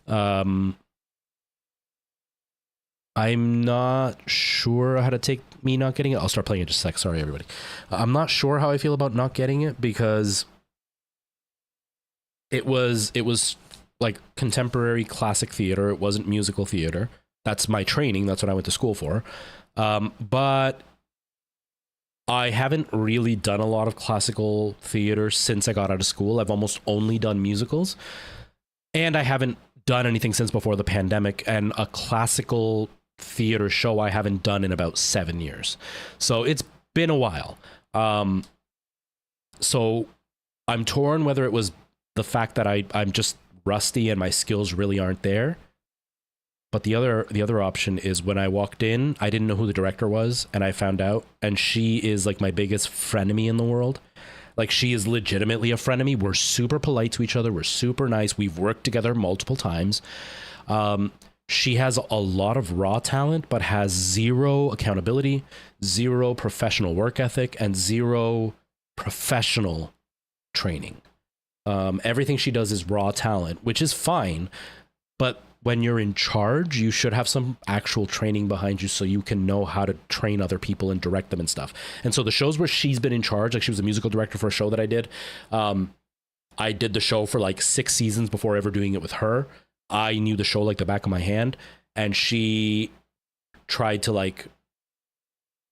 I'm not sure how to take me not getting it. I'll start playing it in just a sec. Sorry, everybody. I'm not sure how I feel about not getting it because it was like contemporary classic theater. It wasn't musical theater. That's my training. That's what I went to school for. But I haven't really done a lot of classical theater since I got out of school. I've almost only done musicals. And I haven't done anything since before the pandemic. And a classical theater show I haven't done in about 7 years. So it's been a while. So I'm torn whether it was the fact that I'm just rusty and my skills really aren't there. But the other option is when I walked in, I didn't know who the director was, and I found out, and she is like my biggest frenemy in the world. Like, she is legitimately a frenemy. We're super polite to each other. We're super nice. We've worked together multiple times. She has a lot of raw talent, but has zero accountability, zero professional work ethic, and zero professional training. Everything she does is raw talent, which is fine, but when you're in charge, you should have some actual training behind you so you can know how to train other people and direct them and stuff. And so the shows where she's been in charge, like she was a musical director for a show that I did. I did the show for like 6 seasons before ever doing it with her. I knew the show like the back of my hand, and she tried to like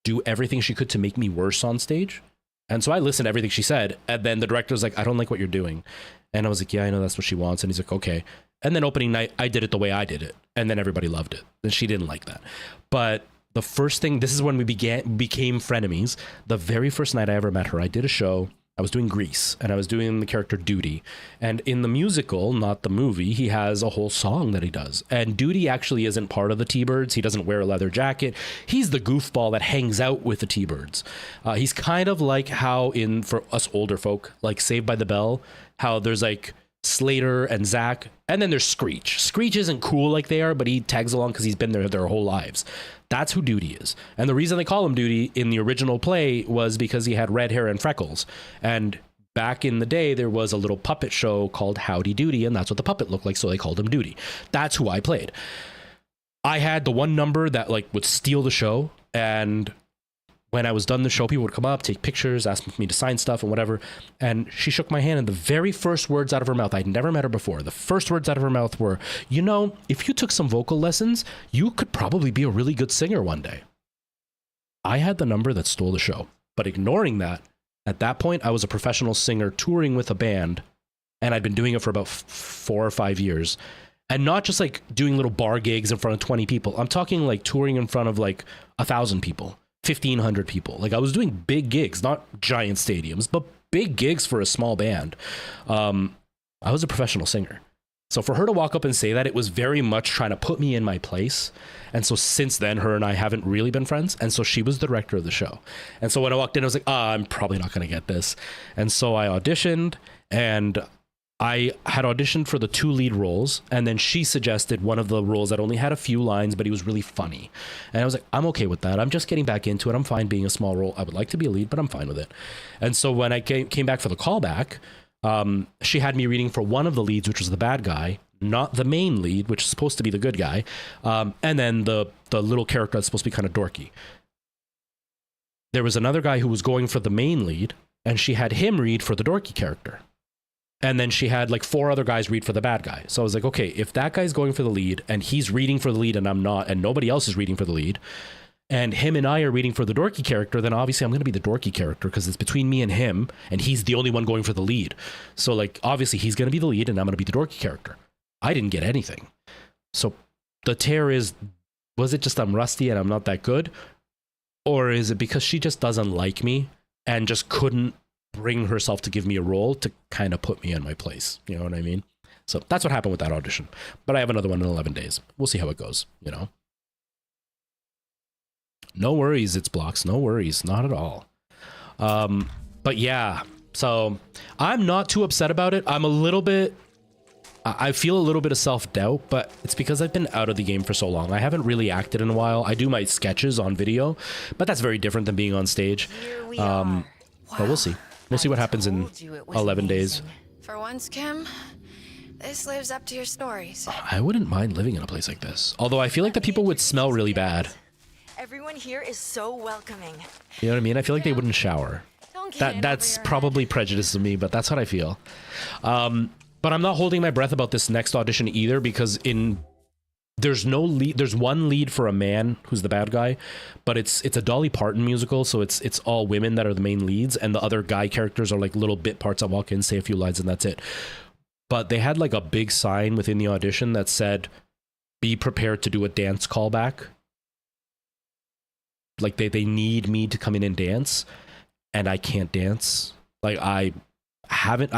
do everything she could to make me worse on stage. And so I listened to everything she said, and then the director was like, I don't like what you're doing. And I was like, yeah, I know that's what she wants. And he's like, okay. And then opening night, I did it the way I did it. And then everybody loved it. And she didn't like that. But the first thing, this is when we became frenemies. The very first night I ever met her, I did a show. I was doing Grease, and I was doing the character Duty. And in the musical, not the movie, he has a whole song that he does. And Duty actually isn't part of the T-Birds. He doesn't wear a leather jacket. He's the goofball that hangs out with the T-Birds. He's kind of like how for us older folk, like Saved by the Bell, how there's like Slater, and Zach. And then there's Screech. Screech isn't cool like they are, but he tags along because he's been there their whole lives. That's who Duty is. And the reason they call him Duty in the original play was because he had red hair and freckles. And back in the day, there was a little puppet show called Howdy Doody, and that's what the puppet looked like, so they called him Duty. That's who I played. I had the one number that like would steal the show, and when I was done the show, people would come up, take pictures, ask me to sign stuff and whatever. And she shook my hand, and the very first words out of her mouth, I'd never met her before. The first words out of her mouth were, you know, if you took some vocal lessons, you could probably be a really good singer one day. I had the number that stole the show. But ignoring that, at that point, I was a professional singer touring with a band, and I'd been doing it for about 4 or 5 years. And not just like doing little bar gigs in front of 20 people. I'm talking like touring in front of like 1,000 people. 1,500 people. Like I was doing big gigs, not giant stadiums, but big gigs for a small band. I was a professional singer. So for her to walk up and say that, it was very much trying to put me in my place. And so since then, her and I haven't really been friends. And so she was the director of the show. And so when I walked in, I was like, I'm probably not going to get this. And so I auditioned, and I had auditioned for the 2 lead roles, and then she suggested one of the roles that only had a few lines, but he was really funny. And I was like, I'm okay with that. I'm just getting back into it. I'm fine being a small role. I would like to be a lead, but I'm fine with it. And so when I came back for the callback, she had me reading for one of the leads, which was the bad guy, not the main lead, which is supposed to be the good guy. And then the little character that's supposed to be kind of dorky. There was another guy who was going for the main lead, and she had him read for the dorky character. And then she had like 4 other guys read for the bad guy. So I was like, okay, if that guy's going for the lead and he's reading for the lead and I'm not, and nobody else is reading for the lead, and him and I are reading for the dorky character, then obviously I'm going to be the dorky character because it's between me and him, and he's the only one going for the lead. So like, obviously he's going to be the lead and I'm going to be the dorky character. I didn't get anything. So the tear is, was it just I'm rusty and I'm not that good? Or is it because she just doesn't like me and just couldn't bring herself to give me a role to kind of put me in my place? You know what I mean? So that's what happened with that audition. But I have another one in 11 days. We'll see how it goes, you know? No worries, it's blocks. No worries, not at all. But yeah, so I'm not too upset about it. I'm a little bit, I feel a little bit of self-doubt, but it's because I've been out of the game for so long. I haven't really acted in a while. I do my sketches on video, but that's very different than being on stage. But we'll see. We'll see what happens in 11 days. For once, Kim, this lives up to your stories. I wouldn't mind living in a place like this. Although I feel like the people would smell really bad. Everyone here is so welcoming. You know what I mean? I feel like they wouldn't shower. That's probably prejudice of me, but that's what I feel. But I'm not holding my breath about this next audition either, because there's no lead. There's one lead for a man who's the bad guy, but it's a Dolly Parton musical, so it's all women that are the main leads, and the other guy characters are like little bit parts that walk in, say a few lines, and that's it. But they had like a big sign within the audition that said, "Be prepared to do a dance callback." Like they need me to come in and dance, and I can't dance. Like I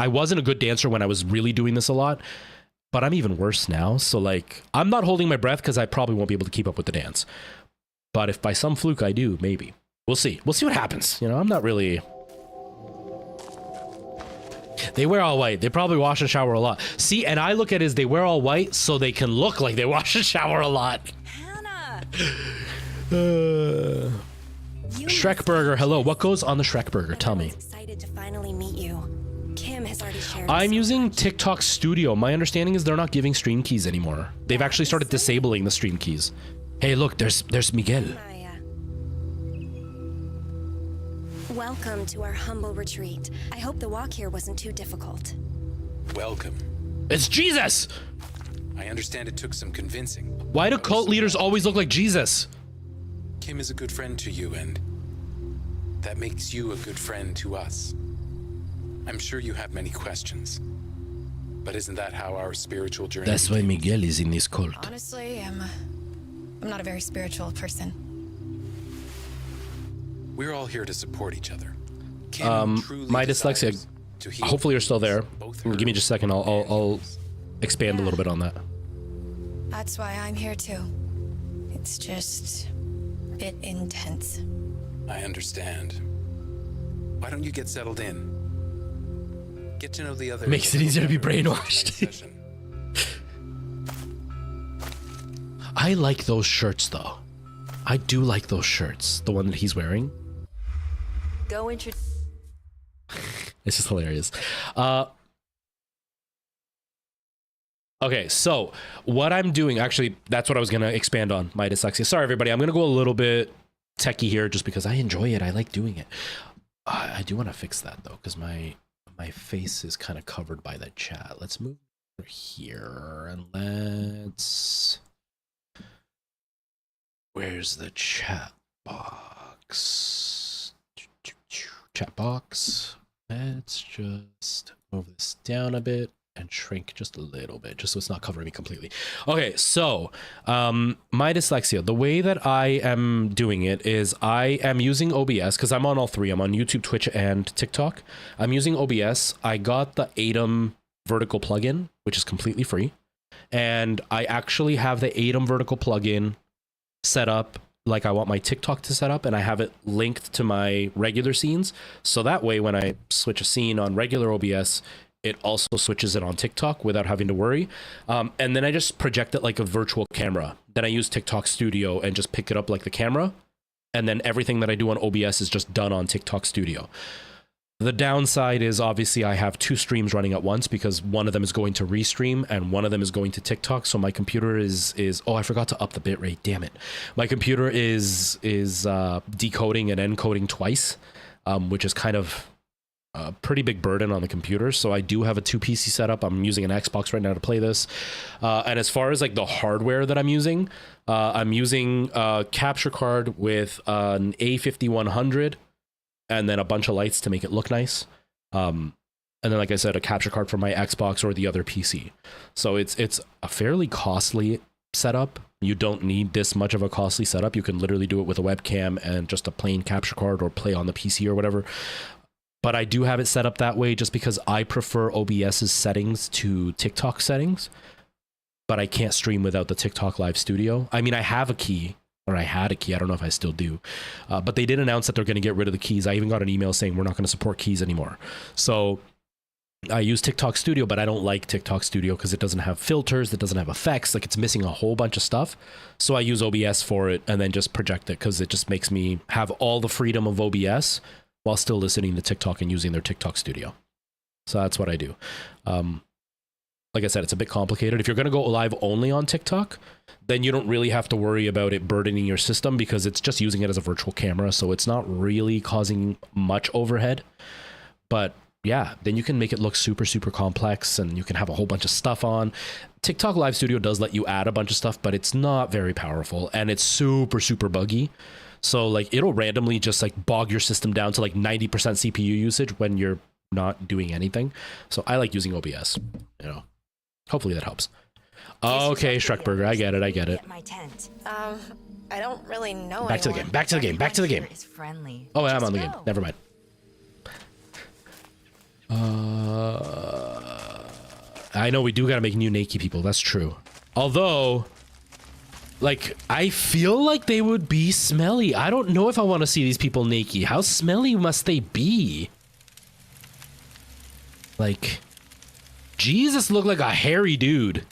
wasn't a good dancer when I was really doing this a lot. But I'm even worse now, so like, I'm not holding my breath because I probably won't be able to keep up with the dance. But if by some fluke I do, maybe. We'll see. We'll see what happens. You know, I'm not really... They wear all white. They probably wash and shower a lot. See, and I look at it as they wear all white so they can look like they wash and shower a lot. Hannah! Shrek Burger, hello. What goes on the Shrek Burger? Tell me. Excited to finally meet you. Kim has already shared. I'm using TikTok Studio. My understanding is they're not giving stream keys anymore. They've actually started disabling the stream keys. Hey, look, there's Miguel. Welcome to our humble retreat. I hope the walk here wasn't too difficult. Welcome. It's Jesus! I understand it took some convincing. Why do cult leaders always look like Jesus? Kim is a good friend to you, and that makes you a good friend to us. I'm sure you have many questions, but isn't that how our spiritual journey... That's why Miguel is in this cult. Honestly, I'm not a very spiritual person. We're all here to support each other. Kim truly my dyslexia, hopefully you're still there. Give me just a second, I'll expand a little bit on that. That's why I'm here too. It's just a bit intense. I understand. Why don't you get settled in? Get to know the others. Makes it easier to be brainwashed. Session. I like those shirts though. I do like those shirts. The one that he's wearing. Go introduce. It's just hilarious. Okay, so what I'm doing, actually, that's what I was going to expand on, my dyslexia. Sorry, everybody. I'm going to go a little bit techie here just because I enjoy it. I like doing it. I do want to fix that, though, because my face is kind of covered by that chat. Let's move over here and let's... Where's the chat box? Chat box. Let's just move this down a bit and shrink just a little bit, just so it's not covering me completely. Okay, so my dyslexia, the way that I am doing it is I am using OBS because I'm on all three. I'm on YouTube, Twitch, and TikTok. I'm using OBS. I got the Atom vertical plugin, which is completely free. And I actually have the Atom vertical plugin set up like I want my TikTok to set up, and I have it linked to my regular scenes. So that way, when I switch a scene on regular OBS, it also switches it on TikTok without having to worry. And then I just project it like a virtual camera. Then I use TikTok Studio and just pick it up like the camera. And then everything that I do on OBS is just done on TikTok Studio. The downside is obviously I have two streams running at once because one of them is going to restream and one of them is going to TikTok. So my computer is oh, I forgot to up the bitrate. Damn it. My computer is decoding and encoding twice, which is kind of a pretty big burden on the computer. So I do have a 2 PC setup. I'm using an Xbox right now to play this. And as far as like the hardware that I'm using a capture card with an A5100 and then a bunch of lights to make it look nice. And then, like I said, a capture card for my Xbox or the other PC. So it's a fairly costly setup. You don't need this much of a costly setup. You can literally do it with a webcam and just a plain capture card or play on the PC or whatever. But I do have it set up that way just because I prefer OBS's settings to TikTok settings. But I can't stream without the TikTok Live Studio. I mean, I have a key, or I had a key. I don't know if I still do. But they did announce that they're going to get rid of the keys. I even got an email saying we're not going to support keys anymore. So I use TikTok Studio, but I don't like TikTok Studio because it doesn't have filters. It doesn't have effects. Like, it's missing a whole bunch of stuff. So I use OBS for it and then just project it because it just makes me have all the freedom of OBS while still listening to TikTok and using their TikTok Studio. So that's what I do. Like I said, it's a bit complicated. If you're going to go live only on TikTok, then you don't really have to worry about it burdening your system because it's just using it as a virtual camera. So it's not really causing much overhead. But yeah, then you can make it look super, super complex and you can have a whole bunch of stuff on. TikTok Live Studio does let you add a bunch of stuff, but it's not very powerful and it's super, super buggy. So like it'll randomly just like bog your system down to like 90% CPU usage when you're not doing anything. So I like using OBS, you know. Hopefully that helps. Okay, Shrekburger, I get it. My tent. I don't really know Back to the game. Back to the game. Back to the game. Is friendly. Oh, I'm Just on the game. go. Never mind. I know we do gotta make new Naked people. That's true. Although, like, I feel like they would be smelly. I don't know if I want to see these people naked. How smelly must they be? Like, Jesus looked like a hairy dude.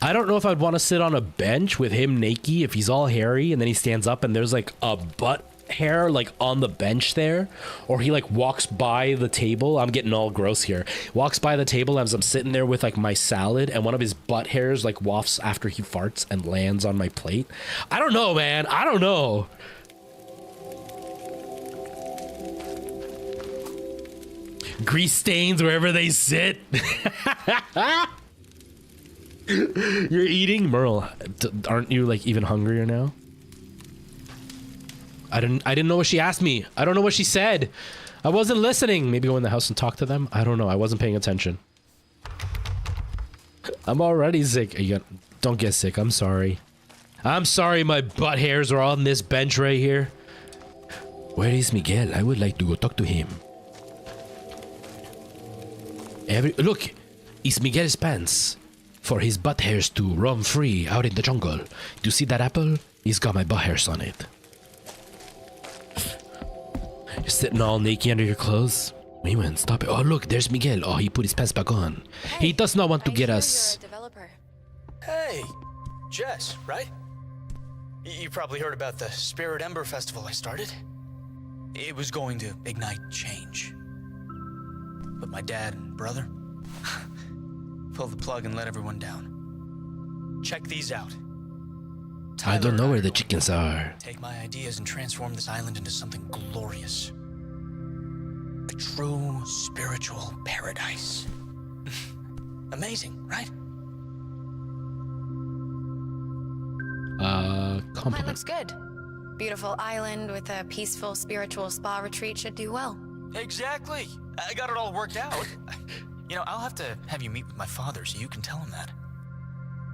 I don't know if I'd want to sit on a bench with him naked if he's all hairy and then he stands up and there's like a butt hair like on the bench there, or he like walks by the table. I'm getting all gross here. Walks by the table as I'm sitting there with like my salad and one of his butt hairs like wafts after he farts and lands on my plate. I don't know, man. I don't know. Grease stains wherever they sit. You're eating, Merle. Aren't you like even hungrier now? I didn't know what she asked me. I don't know what she said. I wasn't listening. Maybe go in the house and talk to them. I don't know. I wasn't paying attention. I'm already sick. Don't get sick. I'm sorry. I'm sorry my butt hairs are on this bench right here. Where is Miguel? I would like to go talk to him. Look, it's Miguel's pants for his butt hairs to roam free out in the jungle. Do you see that apple? He's got my butt hairs on it. You're sitting all naked under your clothes. Ewan, stop it. Oh, look, there's Miguel. Oh, he put his pants back on. He does not want to get us. You're a developer. Hey, Jess, right? You probably heard about the Spirit Ember Festival I started. It was going to ignite change. But my dad and brother pulled the plug and let everyone down. Check these out. I don't know where the Tyler chickens are. take my ideas and transform this island into something glorious. A true spiritual paradise. Amazing, right? Plan Compliment. looks good. Beautiful island with a peaceful spiritual spa retreat should do well. Exactly. I got it all worked out. You know, I'll have to have you meet with my father so you can tell him that.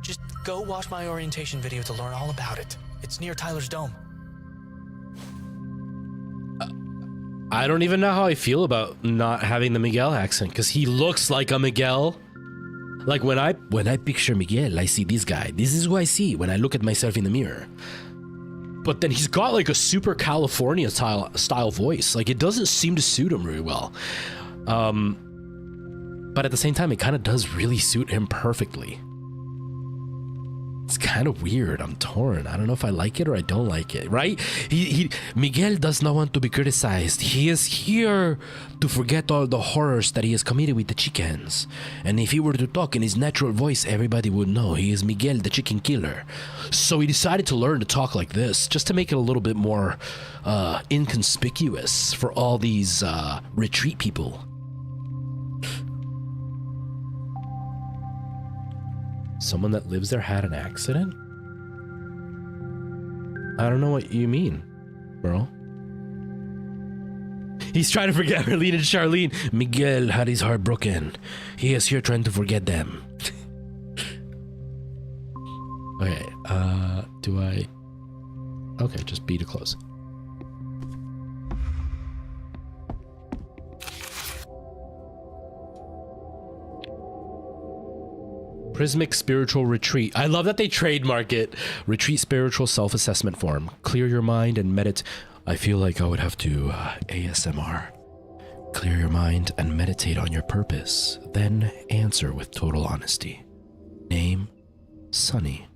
Just go watch my orientation video to learn all about it. It's near Tyler's Dome. I don't even know how I feel about not having the Miguel accent, because he looks like a Miguel. Like when I picture Miguel, I see this guy. This is who I see when I look at myself in the mirror. But then he's got like a super California style voice. Like it doesn't seem to suit him really well. But at the same time, it kind of does really suit him perfectly. It's kind of weird. I'm torn. I don't know if I like it or I don't like it, right? Miguel does not want to be criticized. He is here to forget all the horrors that he has committed with the chickens. And if he were to talk in his natural voice, everybody would know he is Miguel the chicken killer. So he decided to learn to talk like this, just to make it a little bit more inconspicuous for all these retreat people. Someone that lives there had an accident? I don't know what you mean, bro. He's trying to forget Arlene and Charlene. Miguel had his heart broken. He is here trying to forget them. Okay, do I... Okay, just B to close. Prismic Spiritual Retreat. I love that they trademark it. Retreat Spiritual Self-Assessment Form. Clear your mind and meditate. I feel like I would have to ASMR. Clear your mind and meditate on your purpose. Then answer with total honesty. Name, Sunny.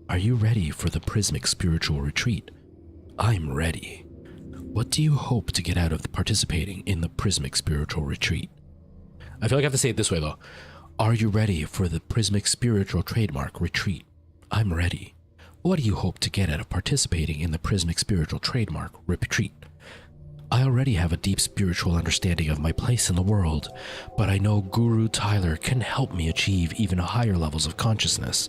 Are you ready for the Prismic Spiritual Retreat? I'm ready. What do you hope to get out of participating in the Prismic Spiritual Retreat? I feel like I have to say it this way though. Are you ready for the Prismic Spiritual Trademark Retreat? I'm ready. What do you hope to get out of participating in the Prismic Spiritual Trademark Retreat? I already have a deep spiritual understanding of my place in the world, but I know Guru Tyler can help me achieve even higher levels of consciousness.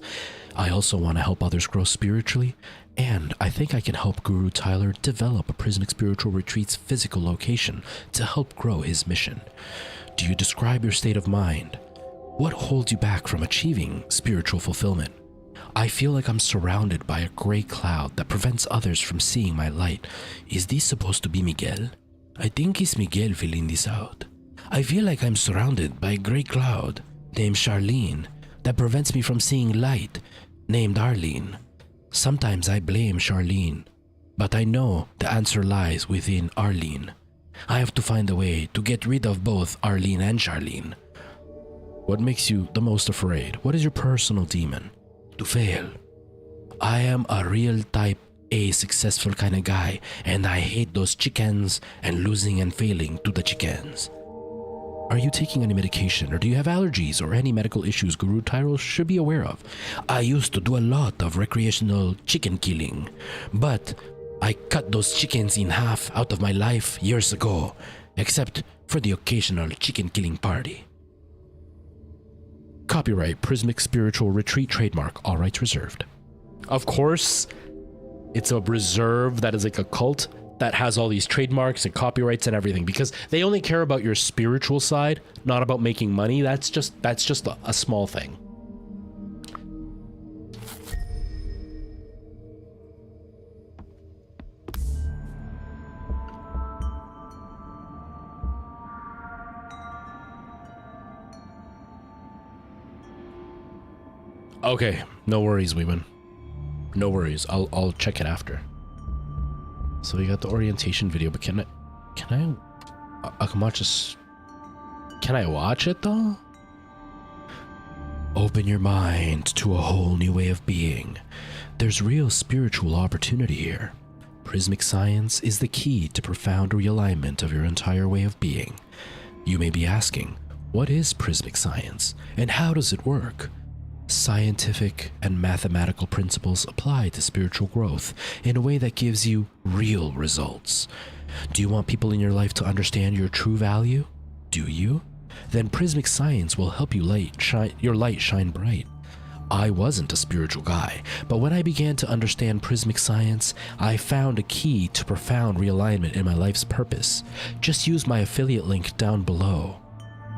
I also want to help others grow spiritually, and I think I can help Guru Tyler develop a Prismic Spiritual Retreat's physical location to help grow his mission. Do you describe your state of mind? What holds you back from achieving spiritual fulfillment? I feel like I'm surrounded by a gray cloud that prevents others from seeing my light. Is this supposed to be Miguel? I think it's Miguel filling this out. I feel like I'm surrounded by a gray cloud named Charlene that prevents me from seeing light named Arlene. Sometimes I blame Charlene, but I know the answer lies within Arlene. I have to find a way to get rid of both Arlene and Charlene. What makes you the most afraid? What is your personal demon? To fail. I am a real type A successful kind of guy, and I hate those chickens and losing and failing to the chickens. Are you taking any medication, or do you have allergies or any medical issues Guru Tyler should be aware of? I used to do a lot of recreational chicken killing, but I cut those chickens in half out of my life years ago, except for the occasional chicken killing party. Copyright Prismic Spiritual Retreat trademark, all rights reserved. Of course, it's a reserve that is like a cult that has all these trademarks and copyrights and everything, because they only care about your spiritual side, not about making money. That's just a small thing. Okay, no worries, Weeman. No worries. I'll check it after. So we got the orientation video, but can I can watch this Can I watch it though? Open your mind to a whole new way of being. There's real spiritual opportunity here. Prismic science is the key to profound realignment of your entire way of being. You may be asking, what is prismic science and how does it work? Scientific and mathematical principles apply to spiritual growth in a way that gives you real results. Do you want people in your life to understand your true value? Do you? Then prismic science will help you your light shine bright. I wasn't a spiritual guy, but when I began to understand prismic science, I found a key to profound realignment in my life's purpose. Just use my affiliate link down below,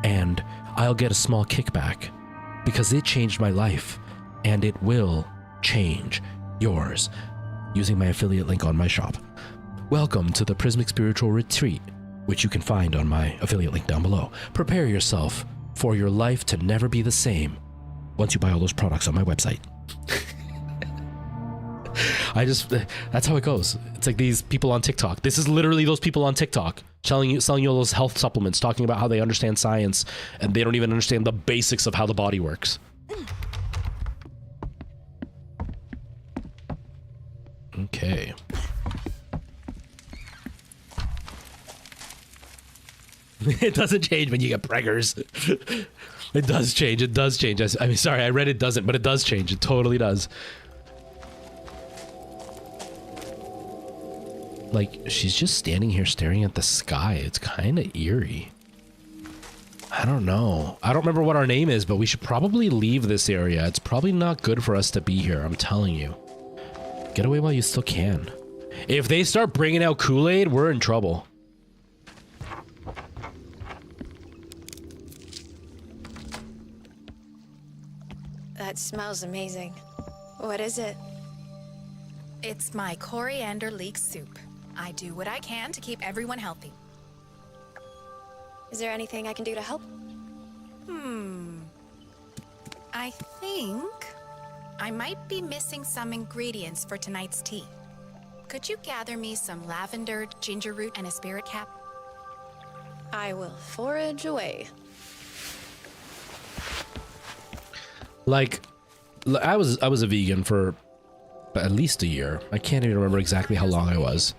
and I'll get a small kickback, because it changed my life, and it will change yours, using my affiliate link on my shop. Welcome to the Prismic Spiritual Retreat, which you can find on my affiliate link down below. Prepare yourself for your life to never be the same once you buy all those products on my website. That's how it goes. It's like these people on TikTok. This is literally those people on TikTok selling you all those health supplements, talking about how they understand science, and they don't even understand the basics of how the body works. Okay. It doesn't change when you get preggers. It does change. It does change. I mean, sorry, I read it doesn't, but it does change. It totally does. Like, she's just standing here staring at the sky. It's kind of eerie. I don't know. I don't remember what our name is, but we should probably leave this area. It's probably not good for us to be here. I'm telling you. Get away while you still can. If they start bringing out Kool-Aid, we're in trouble. That smells amazing. What is it? It's my coriander leek soup. I do what I can to keep everyone healthy. Is there anything I can do to help? I think I might be missing some ingredients for tonight's tea. Could you gather me some lavender, ginger root, and a spirit cap? I will forage away. Like, I was a vegan for at least a year. I can't even remember exactly how long I was.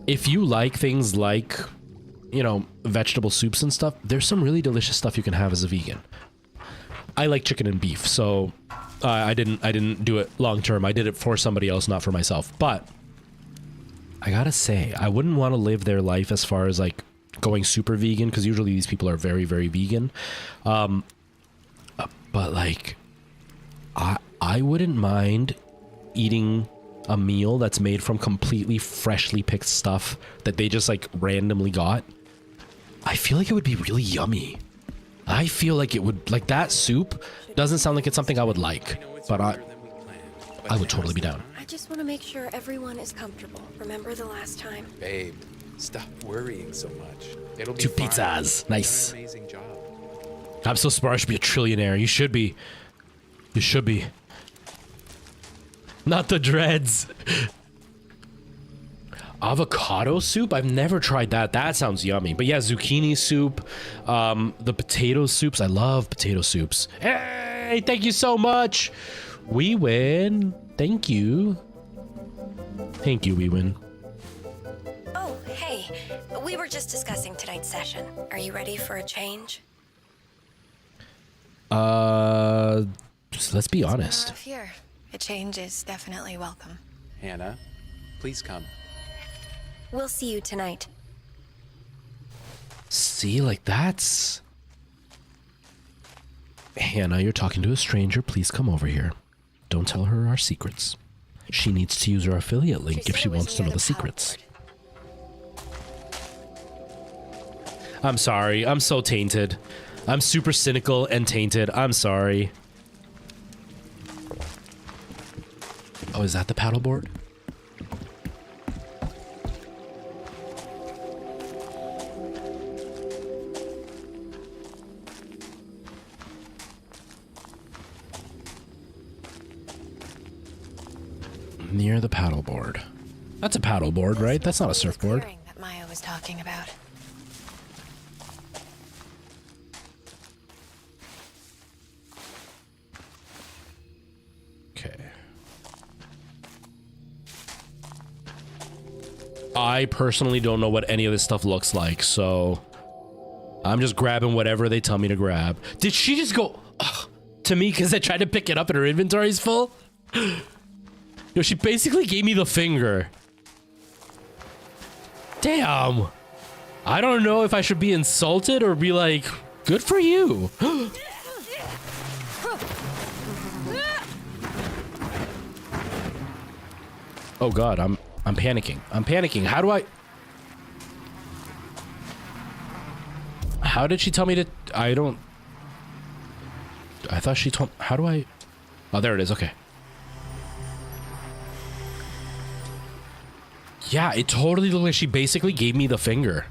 If you like things like, you know, vegetable soups and stuff, there's some really delicious stuff you can have as a vegan. I like chicken and beef, so I didn't do it long term. I did it for somebody else, not for myself. But I gotta say, I wouldn't want to live their life as far as like going super vegan, because usually these people are very, very vegan. But like, I wouldn't mind eating a meal that's made from completely freshly picked stuff that they just like randomly got. I feel like it would be really yummy. I feel like it would, like, that soup doesn't sound like it's something I would like, but I would totally be down. I just want to make sure everyone is comfortable. Remember the last time? Babe, stop worrying so much. It'll be 2 fine. pizzas. Nice. You've done an amazing job. I'm so smart. I should be a trillionaire. You should be. You should be. Not the dreads. Avocado soup? I've never tried that. That sounds yummy. But yeah, zucchini soup, the potato soups. I love potato soups. Hey, thank you so much. We win. Thank you. Thank you, we win. Oh, hey. We were just discussing tonight's session. Are you ready for a change? Let's be honest. Here, a change is definitely welcome. Hannah, please come. We'll see you tonight. See, like, that's... Hannah, you're talking to a stranger. Please come over here. Don't tell her our secrets. She needs to use her affiliate link if she wants to know the secrets. I'm sorry. I'm so tainted. I'm super cynical and tainted. I'm sorry. Oh, is that the paddleboard? Near the paddleboard. That's a paddleboard, right? That's not a surfboard. Clearing that Maya was talking about. I personally don't know what any of this stuff looks like, so I'm just grabbing whatever they tell me to grab. Did she just go to me because I tried to pick it up and her inventory's full? Yo, she basically gave me the finger. Damn. I don't know if I should be insulted or be like, good for you. Oh God, I'm panicking. I'm panicking. How do I? How did she tell me to? I thought she told. How do I? Oh, there it is. Okay. Yeah, it totally looked like she basically gave me the finger.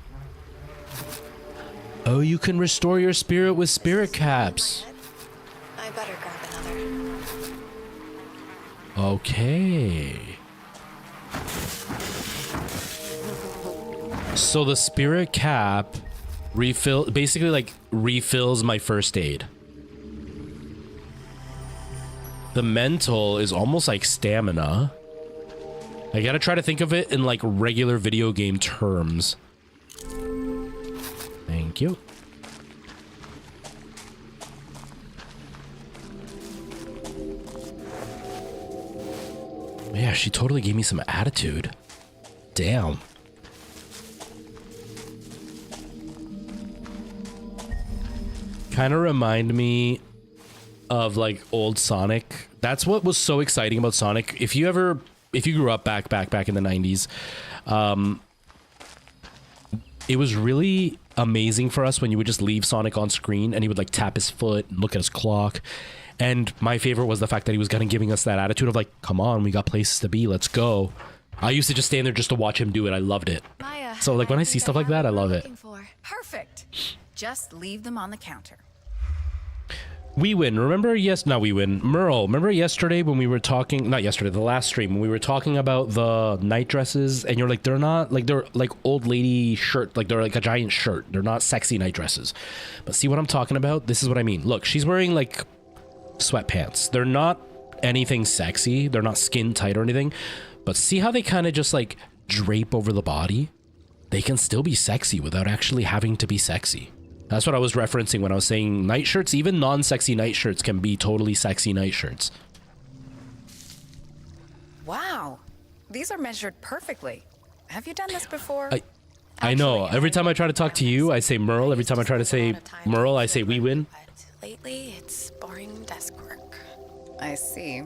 Oh, you can restore your spirit with spirit caps. I better grab another. Okay. So the spirit cap basically like refills my first aid. The mental is almost like stamina. I gotta try to think of it in like regular video game terms. Thank you. Yeah, she totally gave me some attitude. Damn. Kind of remind me of like old Sonic. That's what was so exciting about Sonic. If you grew up back in the 90s, it was really amazing for us when you would just leave Sonic on screen and he would like tap his foot and look at his clock. And my favorite was the fact that he was kind of giving us that attitude of like, come on, we got places to be, let's go. I used to just stand there just to watch him do it. I loved it. Maya, So like when I see stuff like that, I love it. Perfect. Just leave them on the counter. We win. Remember? Yes, not we win. Merle, remember yesterday when we were talking, not yesterday, the last stream, when we were talking about the night dresses and you're like, they're not, like they're like old lady shirt, like they're like a giant shirt. They're not sexy night dresses. But see what I'm talking about? This is what I mean. Look, she's wearing like sweatpants. They're not anything sexy. They're not skin tight or anything. But see how they kind of just like drape over the body? They can still be sexy without actually having to be sexy. That's what I was referencing when I was saying night shirts. Even non-sexy night shirts can be totally sexy night shirts. Wow. These are measured perfectly. Have you done this before? I know. Every time I try to talk to you, I say Merle. Every time I try to say Merle, I say we win. Lately, it's boring desk work. I see.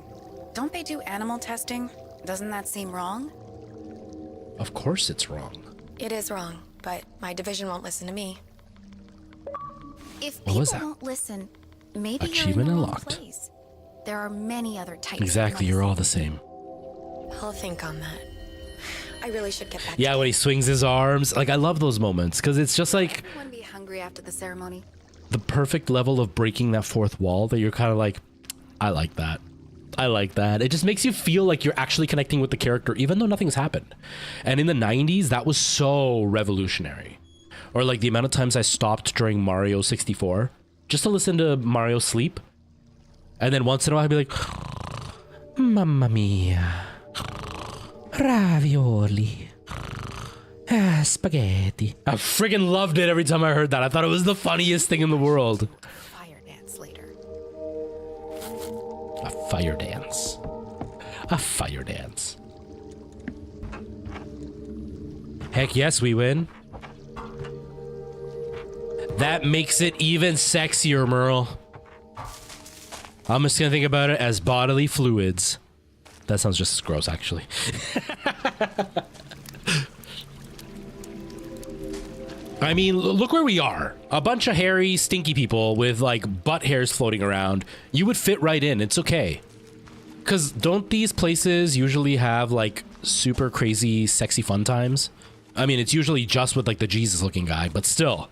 Don't they do animal testing? Doesn't that seem wrong? Of course it's wrong. It is wrong, but my division won't listen to me. If What people was that? won't listen, maybe Achievement you're in the wrong unlocked. place. There are many other types. Exactly, you're all the same. I'll think on that. I really should get back Yeah, when he swings his arms. Like, I love those moments because it's just like Everyone be hungry after the ceremony. the perfect level of breaking that fourth wall that you're kind of like, I like that. I like that. It just makes you feel like you're actually connecting with the character, even though nothing's happened. And in the 90s, that was so revolutionary. Or like the amount of times I stopped during Mario 64 just to listen to Mario sleep. And then once in a while I'd be like, Mamma mia. Ravioli. Spaghetti. I friggin' loved it every time I heard that. I thought it was the funniest thing in the world. Fire dance later. A fire dance. A fire dance. Heck yes, we win. That makes it even sexier, Merle. I'm just gonna think about it as bodily fluids. That sounds just as gross, actually. I mean, look where we are. A bunch of hairy, stinky people with, like, butt hairs floating around. You would fit right in. It's okay. Because don't these places usually have, like, super crazy, sexy fun times? I mean, it's usually just with, like, the Jesus-looking guy, but still.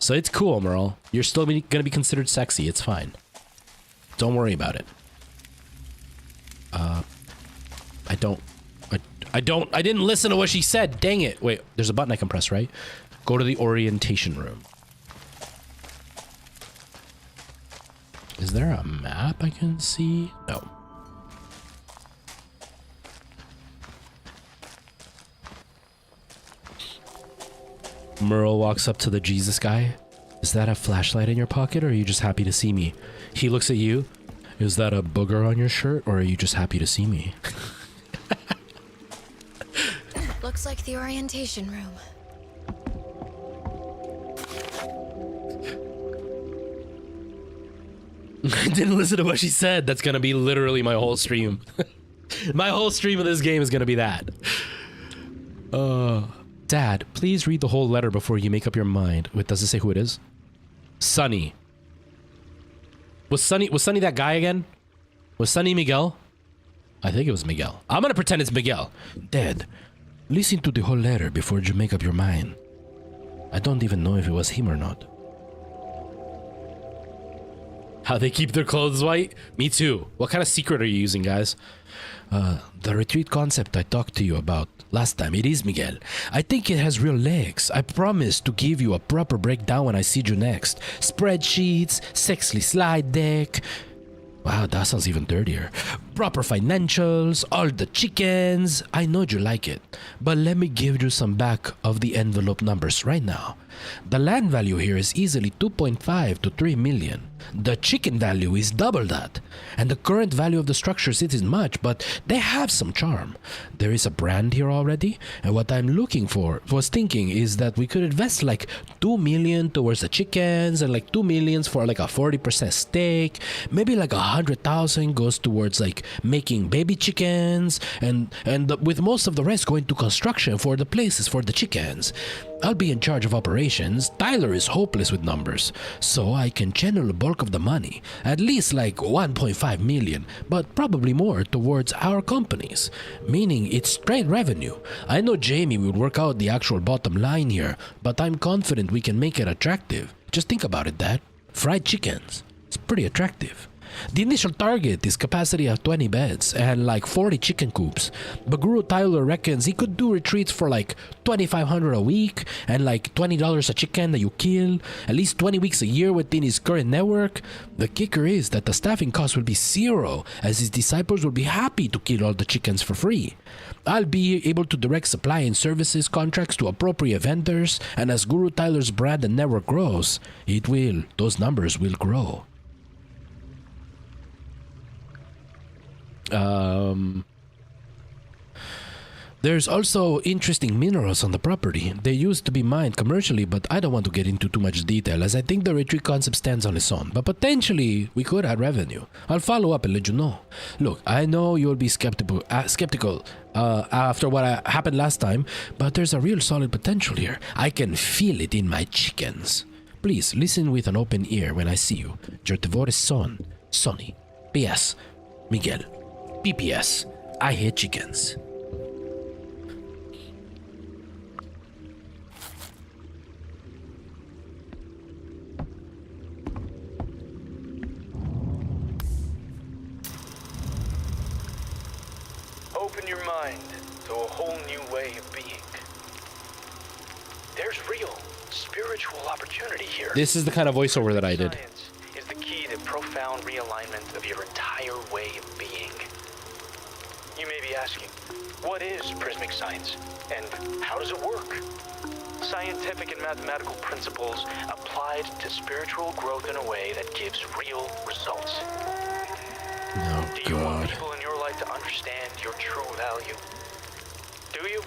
So it's cool, Merle. You're still going to be considered sexy. It's fine. Don't worry about it. I didn't listen to what she said. Dang it. Wait, there's a button I can press, right? Go to the orientation room. Is there a map I can see? No. Merle walks up to the Jesus guy. Is that a flashlight in your pocket, or are you just happy to see me? He looks at you. Is that a booger on your shirt, or are you just happy to see me? Looks like the orientation room. Didn't listen to what she said. That's gonna be literally my whole stream. My whole stream of this game is gonna be that. Dad, please read the whole letter before you make up your mind. Wait, does it say who it is? Sonny. Was Sonny that guy again? Was Sonny Miguel? I think it was Miguel. I'm gonna pretend it's Miguel. Dad, listen to the whole letter before you make up your mind. I don't even know if it was him or not. How they keep their clothes white? Me too. What kind of secret are you using, guys? The retreat concept I talked to you about last time, it is Miguel. I think it has real legs. I promise to give you a proper breakdown when I see you next. Spreadsheets, sexy slide deck. Wow, that sounds even dirtier. Proper financials, all the chickens. I know you like it, but let me give you some back of the envelope numbers right now. The land value here is easily 2.5 to 3 million. The chicken value is double that. And the current value of the structures isn't much, but they have some charm. There is a brand here already, and what I'm looking for, was thinking, is that we could invest like 2 million towards the chickens and like 2 million for like a 40% stake. Maybe like 100,000 goes towards like making baby chickens, and with most of the rest going to construction for the places for the chickens. I'll be in charge of operations. Tyler is hopeless with numbers, so I can channel the bulk of the money, at least like 1.5 million, but probably more towards our companies, meaning it's straight revenue. I know Jamie will work out the actual bottom line here, but I'm confident we can make it attractive. Just think about it, Dad. Fried chickens. It's pretty attractive. The initial target is capacity of 20 beds and like 40 chicken coops. But Guru Tyler reckons he could do retreats for like $2,500 a week and like $20 a chicken that you kill, at least 20 weeks a year within his current network. The kicker is that the staffing cost will be zero, as his disciples will be happy to kill all the chickens for free. I'll be able to direct supply and services contracts to appropriate vendors, and as Guru Tyler's brand and network grows, those numbers will grow. There's also interesting minerals on the property. They used to be mined commercially, but I don't want to get into too much detail, as I think the retreat concept stands on its own, but potentially we could add revenue. I'll follow up and let you know. Look, I know you'll be skeptical after what happened last time, but there's a real solid potential here. I can feel it in my chickens. Please listen with an open ear when I see you. Your devoted son, Sonny. P.S. Miguel. PPS. I hate chickens. Open your mind to a whole new way of being. There's real spiritual opportunity here. This is the kind of voiceover that I did. Science is the key to profound realignment of your entire way of being. You may be asking, what is prismic science, and how does it work? Scientific and mathematical principles applied to spiritual growth in a way that gives real results. Oh, Do you want God. people in your life to understand your true value? Do you?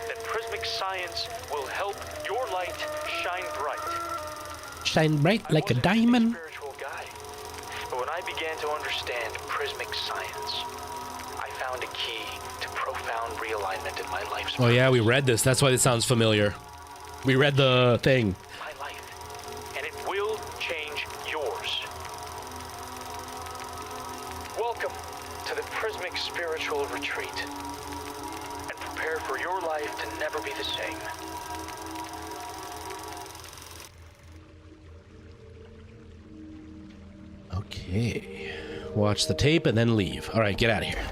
Then prismic science will help your light shine bright. Shine bright like a I wasn't diamond. spiritual guy, but when I began to understand prismic science, I found a key to profound realignment in my life's Oh yeah, we read this. That's why it sounds familiar. We read the thing. my life, and it will change yours. Welcome to the Prismic Spiritual Retreat, and prepare for your life to never be the same. Okay. Watch the tape and then leave. All right, get out of here.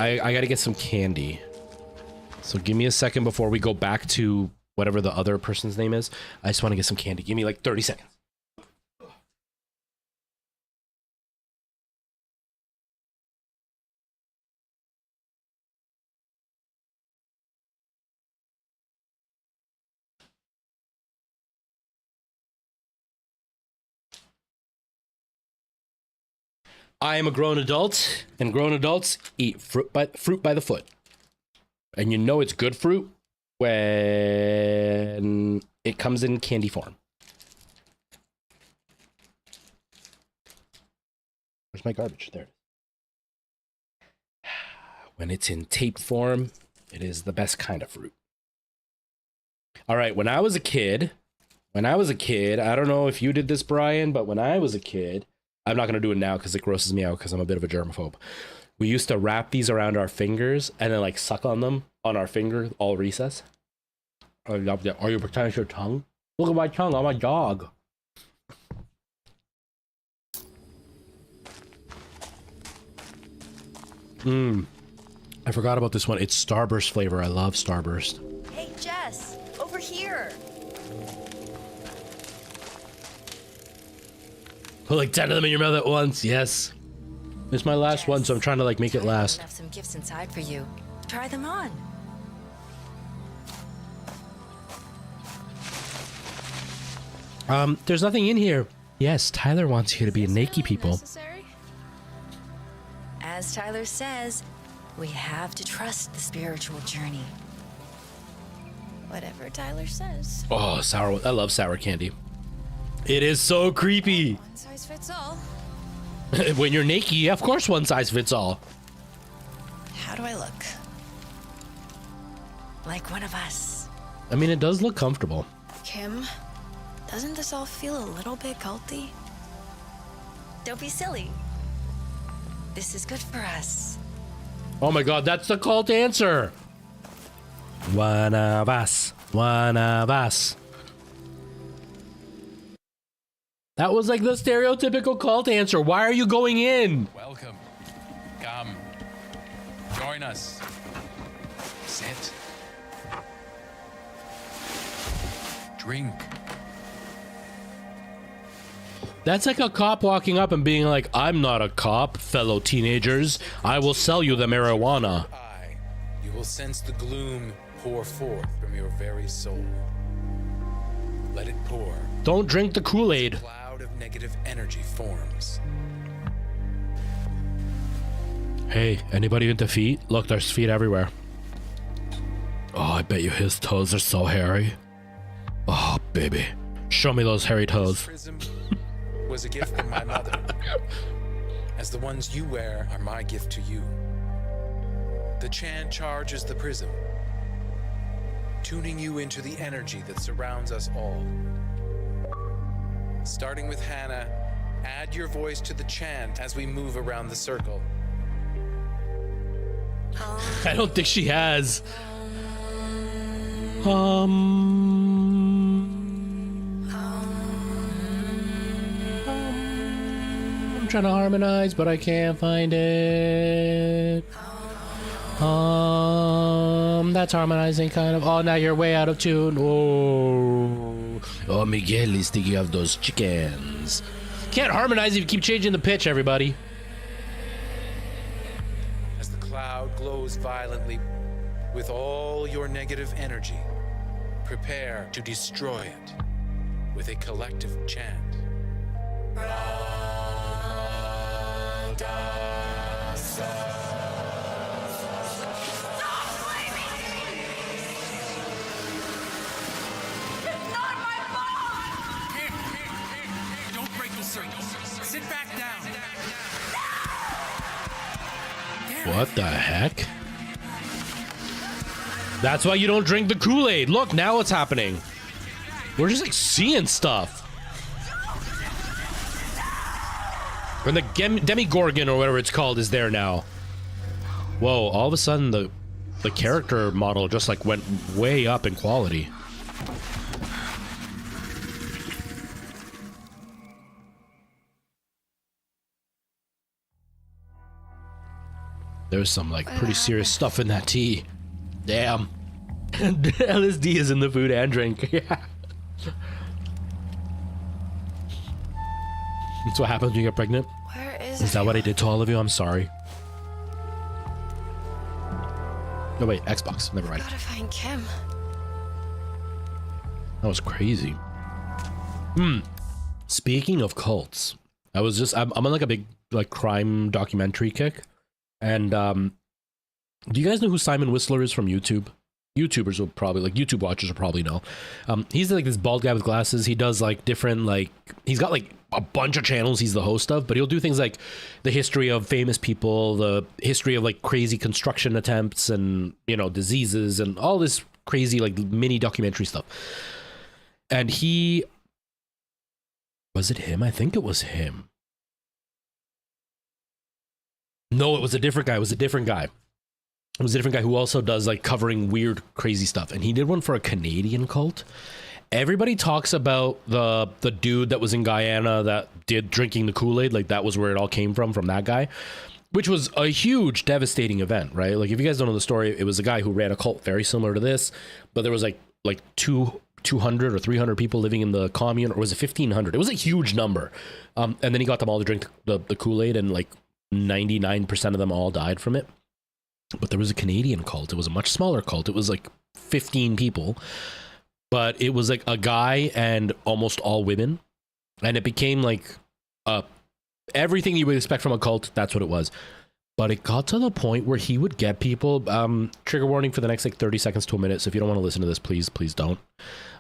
I gotta get some candy. So give me a second before we go back to whatever the other person's name is. I just want to get some candy. Give me like 30 seconds. I am a grown adult, and grown adults eat fruit by the foot. And you know it's good fruit when it comes in candy form. Where's my garbage? There. When it's in tape form, it is the best kind of fruit. All right, when I was a kid, I don't know if you did this, Brian, but when I was a kid, I'm not going to do it now because it grosses me out because I'm a bit of a germaphobe. We used to wrap these around our fingers and then like suck on them on our finger all recess. I love that. Are you pretending it's your tongue? Look at my tongue. I'm a dog. I forgot about this one. It's Starburst flavor. I love Starburst. Hey, Jess, over here. Put like 10 of them in your mouth at once. Yes. It's my last one, so I'm trying to like make it last. I have some gifts inside for you. Try them on. There's nothing in here. Yes, Tyler wants you to be a naked people. Necessary? As Tyler says, we have to trust the spiritual journey. Whatever Tyler says. Oh, sour. I love sour candy. It is so creepy. One size fits all. When you're naked, yeah, of course one size fits all. How do I look? Like one of us. I mean, it does look comfortable. Kim, doesn't this all feel a little bit culty? Don't be silly. This is good for us. Oh my god, that's the cult answer. One of us. One of us. That was like the stereotypical cult answer. Why are you going in? Welcome. Come. Join us. Sit. Drink. That's like a cop walking up and being like, I'm not a cop, fellow teenagers. I will sell you the marijuana. You will sense the gloom pour forth from your very soul. Let it pour. Don't drink the Kool-Aid. A cloud of negative energy forms. Hey, anybody into feet? Look, there's feet everywhere. Oh, I bet you his toes are so hairy. Oh, baby. Show me those hairy toes. Prism was a gift from my mother, as the ones you wear are my gift to you. The chant charges the prism, tuning you into the energy that surrounds us all. Starting with Hannah, add your voice to the chant as we move around the circle. I don't think she has. I'm trying to harmonize, but I can't find it. That's harmonizing kind of. Oh, now you're way out of tune. Oh, Miguel is thinking of those chickens. Can't harmonize if you keep changing the pitch, everybody. As the cloud glows violently with all your negative energy, prepare to destroy it with a collective chant. Don't break the circle. Sit back down. What the heck? That's why you don't drink the Kool-Aid. Look, now what's happening? We're just like seeing stuff. And the Demigorgon or whatever it's called is there now. Whoa, all of a sudden the character model just like went way up in quality. There's some like pretty serious stuff in that tea. Damn. LSD is in the food and drink. Yeah. That's what happens when you get pregnant. Where is Is that what I did to all of you? I'm sorry. No, wait, Xbox. Never mind. Gotta find Kim. That was crazy. Speaking of cults, I'm on like a big like crime documentary kick. And do you guys know who Simon Whistler is from YouTube? YouTubers will probably, like YouTube watchers will probably know. He's like this bald guy with glasses. He does like different, like, he's got like a bunch of channels he's the host of, but he'll do things like the history of famous people, the history of like crazy construction attempts and, you know, diseases and all this crazy like mini documentary stuff. And he, was it him? I think it was him. No, it was a different guy. It was a different guy. It was a different guy who also does like covering weird, crazy stuff. And he did one for a Canadian cult. Everybody talks about the dude that was in Guyana that did drinking the Kool-Aid. Like that was where it all came from that guy, which was a huge, devastating event, right? Like if you guys don't know the story, it was a guy who ran a cult very similar to this, but there was like 200 or 300 people living in the commune, or was it 1,500? It was a huge number. And then he got them all to drink the Kool-Aid, and like 99% of them all died from it. But there was a Canadian cult. It was a much smaller cult. It was like 15 people, but it was like a guy and almost all women. And it became like everything you would expect from a cult. That's what it was. But it got to the point where he would get people, trigger warning for the next like 30 seconds to a minute. So if you don't want to listen to this, please don't.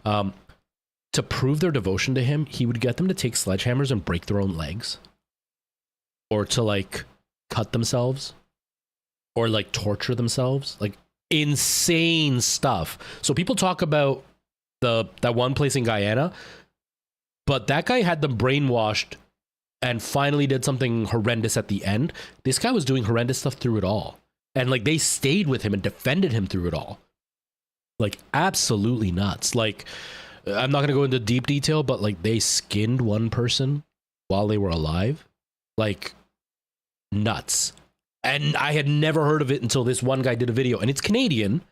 To prove their devotion to him, he would get them to take sledgehammers and break their own legs, or to like cut themselves, or like torture themselves, like insane stuff. So people talk about that one place in Guyana, but that guy had them brainwashed and finally did something horrendous at the end. This guy was doing horrendous stuff through it all. And like they stayed with him and defended him through it all. Like absolutely nuts. Like I'm not going to go into deep detail, but like they skinned one person while they were alive. Like nuts. And I had never heard of it until this one guy did a video, and it's Canadian.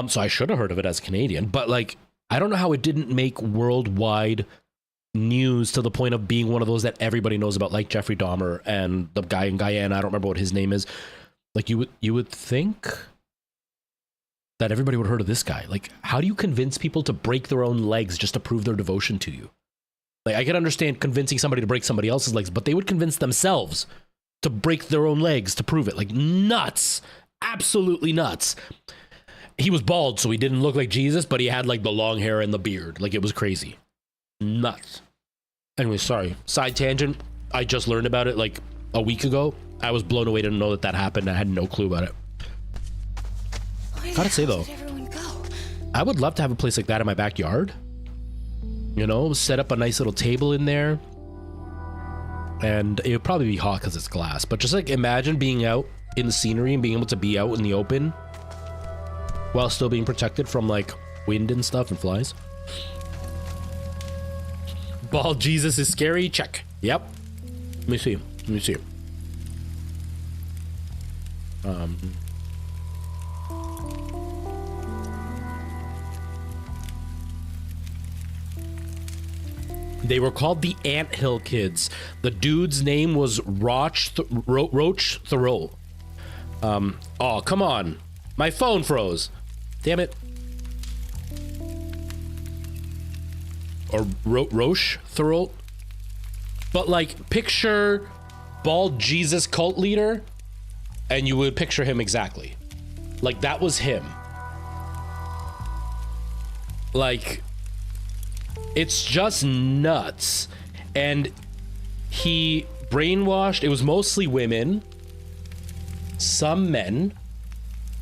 So I should have heard of it as Canadian, but like, I don't know how it didn't make worldwide news to the point of being one of those that everybody knows about, like Jeffrey Dahmer and the guy in Guyana. I don't remember what his name is. Like you would think that everybody would have heard of this guy. Like, how do you convince people to break their own legs just to prove their devotion to you? Like, I can understand convincing somebody to break somebody else's legs, but they would convince themselves to break their own legs to prove it. Like nuts. Absolutely nuts. He was bald, so he didn't look like Jesus, but he had like the long hair and the beard. Like it was crazy. Nuts. Anyway, sorry. Side tangent. I just learned about it like a week ago. I was blown away to know that happened. I had no clue about it. Gotta say though, I would love to have a place like that in my backyard. You know, set up a nice little table in there. And it would probably be hot because it's glass, but just like imagine being out in the scenery and being able to be out in the open while still being protected from like wind and stuff and flies. Bald Jesus is scary. Check. Yep. Let me see. They were called the Anthill Kids. The dude's name was Roach Thoreau. Oh, come on. My phone froze. Damn it. Or Roche Thoreau. But like, picture bald Jesus cult leader, and you would picture him exactly. Like, that was him. Like, it's just nuts. And he brainwashed, it was mostly women, some men.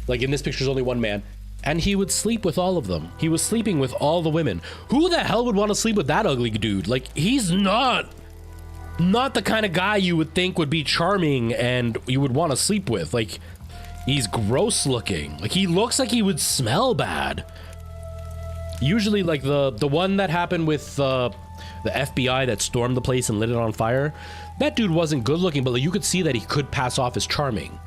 Like in this picture, there's only one man. And he would sleep with all of them. He was sleeping with all the women. Who the hell would want to sleep with that ugly dude? Like, he's not the kind of guy you would think would be charming and you would want to sleep with. Like, he's gross looking. Like, he looks like he would smell bad. Usually, like the one that happened with the FBI that stormed the place and lit it on fire, that dude wasn't good looking, but like, you could see that he could pass off as charming.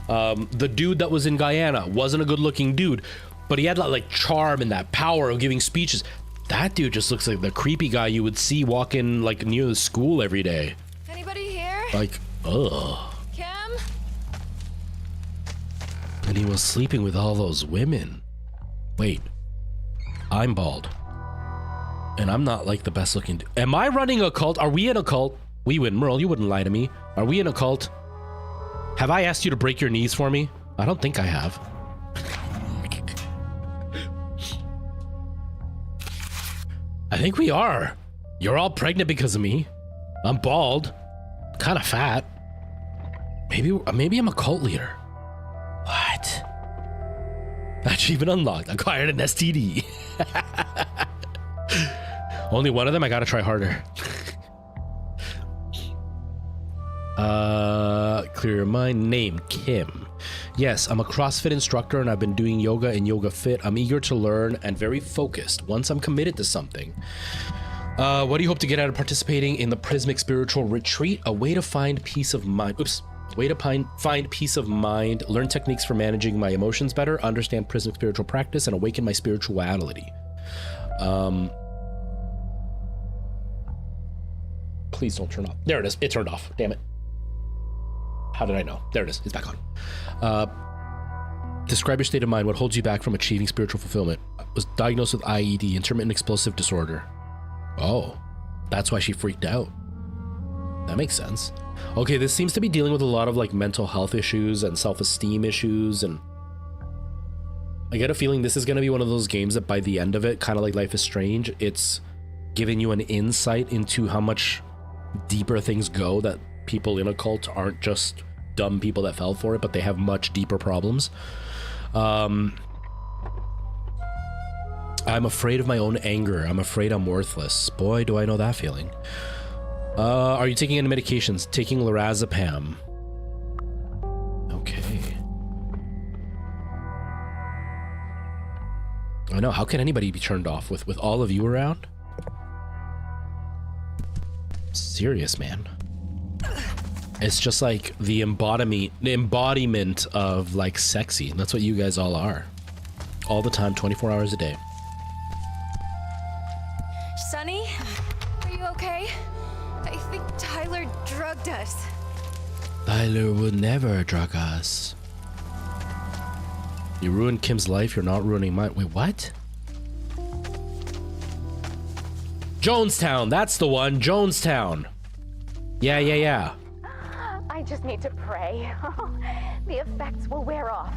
The dude that was in Guyana wasn't a good looking dude, but he had like charm and that power of giving speeches. That dude just looks like the creepy guy you would see walking like near the school every day. Anybody here? Like, ugh. Kim? And he was sleeping with all those women. Wait, I'm bald. And I'm not like the best looking. Am I running a cult? Are we in a cult? We wouldn't. Merle, you wouldn't lie to me. Are we in a cult? Have I asked you to break your knees for me? I don't think I have. I think we are. You're all pregnant because of me. I'm bald. Kind of fat. Maybe I'm a cult leader. What? Achievement unlocked. Acquired an STD. Only one of them? I gotta try harder. Clear your mind. Name, Kim. Yes, I'm a CrossFit instructor and I've been doing yoga and yoga fit. I'm eager to learn and very focused once I'm committed to something. What do you hope to get out of participating in the Prismic Spiritual Retreat? A way to find peace of mind. Oops. Way to find peace of mind, learn techniques for managing my emotions better, understand Prismic spiritual practice, and awaken my spirituality. Please don't turn off. There it is. It turned off. Damn it. How did I know? There it is. It's back on. Describe your state of mind. What holds you back from achieving spiritual fulfillment? I was diagnosed with IED, intermittent explosive disorder. Oh, that's why she freaked out. That makes sense. Okay, this seems to be dealing with a lot of like mental health issues and self-esteem issues, and I get a feeling this is going to be one of those games that by the end of it, kind of like Life is Strange, it's giving you an insight into how much deeper things go, that people in a cult aren't just dumb people that fell for it, but they have much deeper problems. I'm afraid of my own anger. I'm afraid I'm worthless. Boy, do I know that feeling. Are you taking any medications? Taking lorazepam. Okay. I know, how can anybody be turned off with all of you around? Serious, man. It's just like the embodiment of like sexy. That's what you guys all are. All the time, 24 hours a day. Sonny, are you okay? I think Tyler drugged us. Tyler would never drug us. You ruined Kim's life, you're not ruining mine. Wait, what? Jonestown, that's the one. Jonestown. Yeah. I just need to pray. The effects will wear off.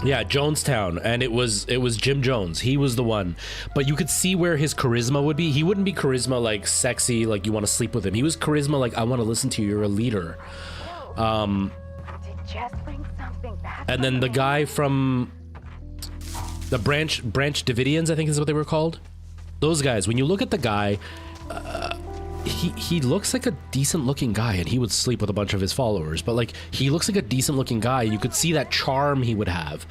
Yeah, Jonestown, and it was Jim Jones. He was the one, but you could see where his charisma would be. He wouldn't be charisma like sexy, like you want to sleep with him. He was charisma like I want to listen to you. You're a leader. Did Jess bring something back? And then the guy from the Branch Davidians, I think is what they were called. Those guys. When you look at the guy, he looks like a decent looking guy, and he would sleep with a bunch of his followers, but like he looks like a decent looking guy. You could see that charm he would have.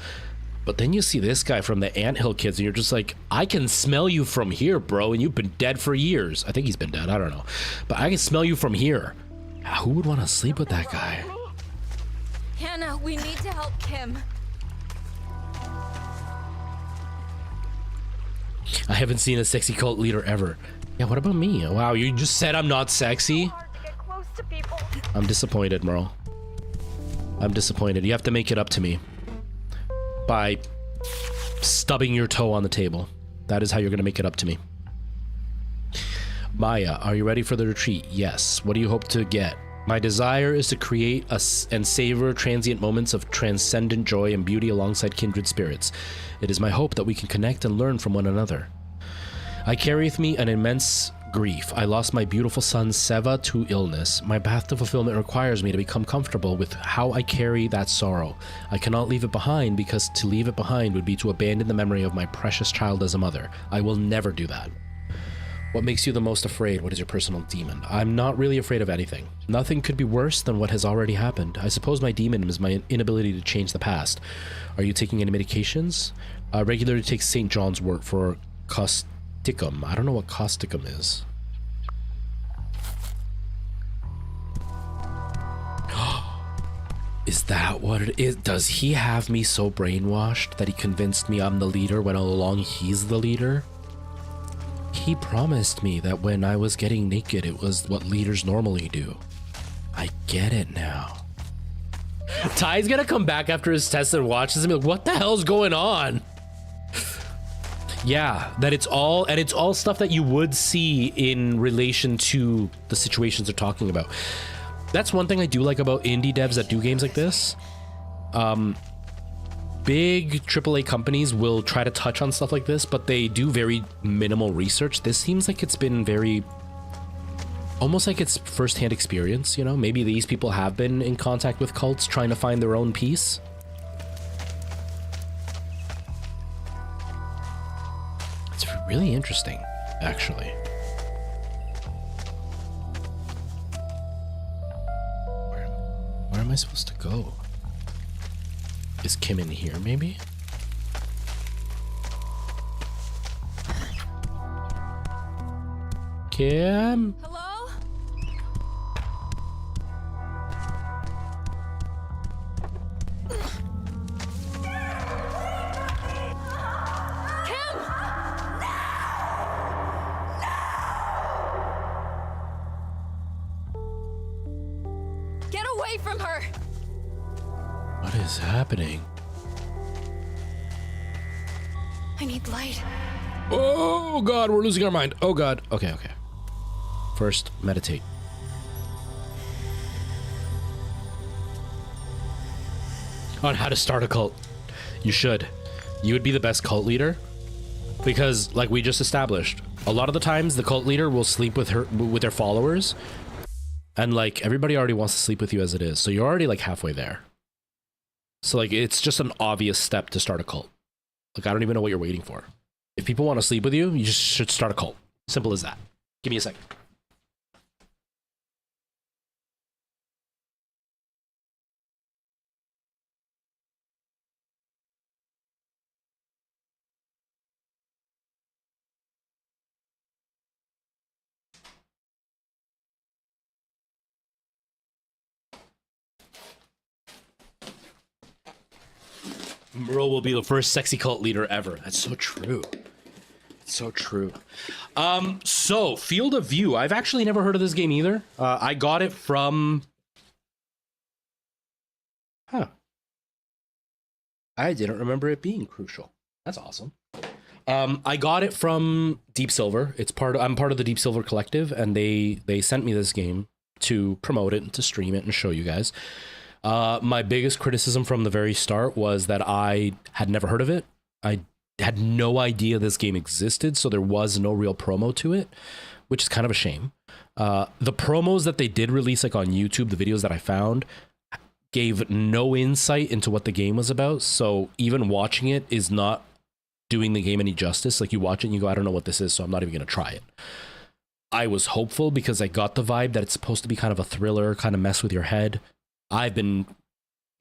But then you see this guy from the Anthill Kids and you're just like, I can smell you from here, bro, and you've been dead for years. I think he's been dead, I don't know, but I can smell you from here. Who would want to sleep with that guy? Hannah, we need to help Kim. I haven't seen a sexy cult leader ever. Yeah, what about me? Wow, you just said I'm not sexy? I'm disappointed, Merle. I'm disappointed. You have to make it up to me by stubbing your toe on the table. That is how you're going to make it up to me. Maya, are you ready for the retreat? Yes. What do you hope to get? My desire is to create and savor transient moments of transcendent joy and beauty alongside kindred spirits. It is my hope that we can connect and learn from one another. I carry with me an immense grief. I lost my beautiful son, Seva, to illness. My path to fulfillment requires me to become comfortable with how I carry that sorrow. I cannot leave it behind, because to leave it behind would be to abandon the memory of my precious child as a mother. I will never do that. What makes you the most afraid? What is your personal demon? I'm not really afraid of anything. Nothing could be worse than what has already happened. I suppose my demon is my inability to change the past. Are you taking any medications? I regularly take St. John's wort for causticum. I don't know what causticum is. Is that what it is? Does he have me so brainwashed that he convinced me I'm the leader when all along he's the leader? He promised me that when I was getting naked, it was what leaders normally do. I get it now. Ty's gonna come back after his test and watch this and be like, what the hell's going on? Yeah, that it's all stuff that you would see in relation to the situations they're talking about. That's one thing I do like about indie devs that do games like this. Big AAA companies will try to touch on stuff like this, but they do very minimal research. This seems like it's been very, almost like it's firsthand experience, you know? Maybe these people have been in contact with cults trying to find their own peace. It's really interesting, actually. Where am I supposed to go? Is Kim in here, maybe? Kim? Hello? Kim! Get away from her! What is happening? I need light. Oh god, we're losing our mind. Oh god. Okay, okay. First, meditate. On how to start a cult. You should. You would be the best cult leader. Because, like we just established, a lot of the times the cult leader will sleep with their followers. And like everybody already wants to sleep with you as it is. So you're already like halfway there. So like it's just an obvious step to start a cult. Like I don't even know what you're waiting for. If people want to sleep with you, you just should start a cult. Simple as that. Give me a second. Merle will be the first sexy cult leader ever. That's so true. It's so true. So Field of View. I've actually never heard of this game either. I got it from... Huh. I didn't remember it being Crucial. That's awesome. I got it from Deep Silver. I'm part of the Deep Silver Collective, and they sent me this game to promote it and to stream it and show you guys. My biggest criticism from the very start was that I had never heard of it. I had no idea this game existed, so there was no real promo to it, which is kind of a shame. The promos that they did release, like on YouTube, the videos that I found, gave no insight into what the game was about, so even watching it is not doing the game any justice. Like you watch it and you go, I don't know what this is, so I'm not even going to try it. I was hopeful because I got the vibe that it's supposed to be kind of a thriller, kind of mess with your head. I've been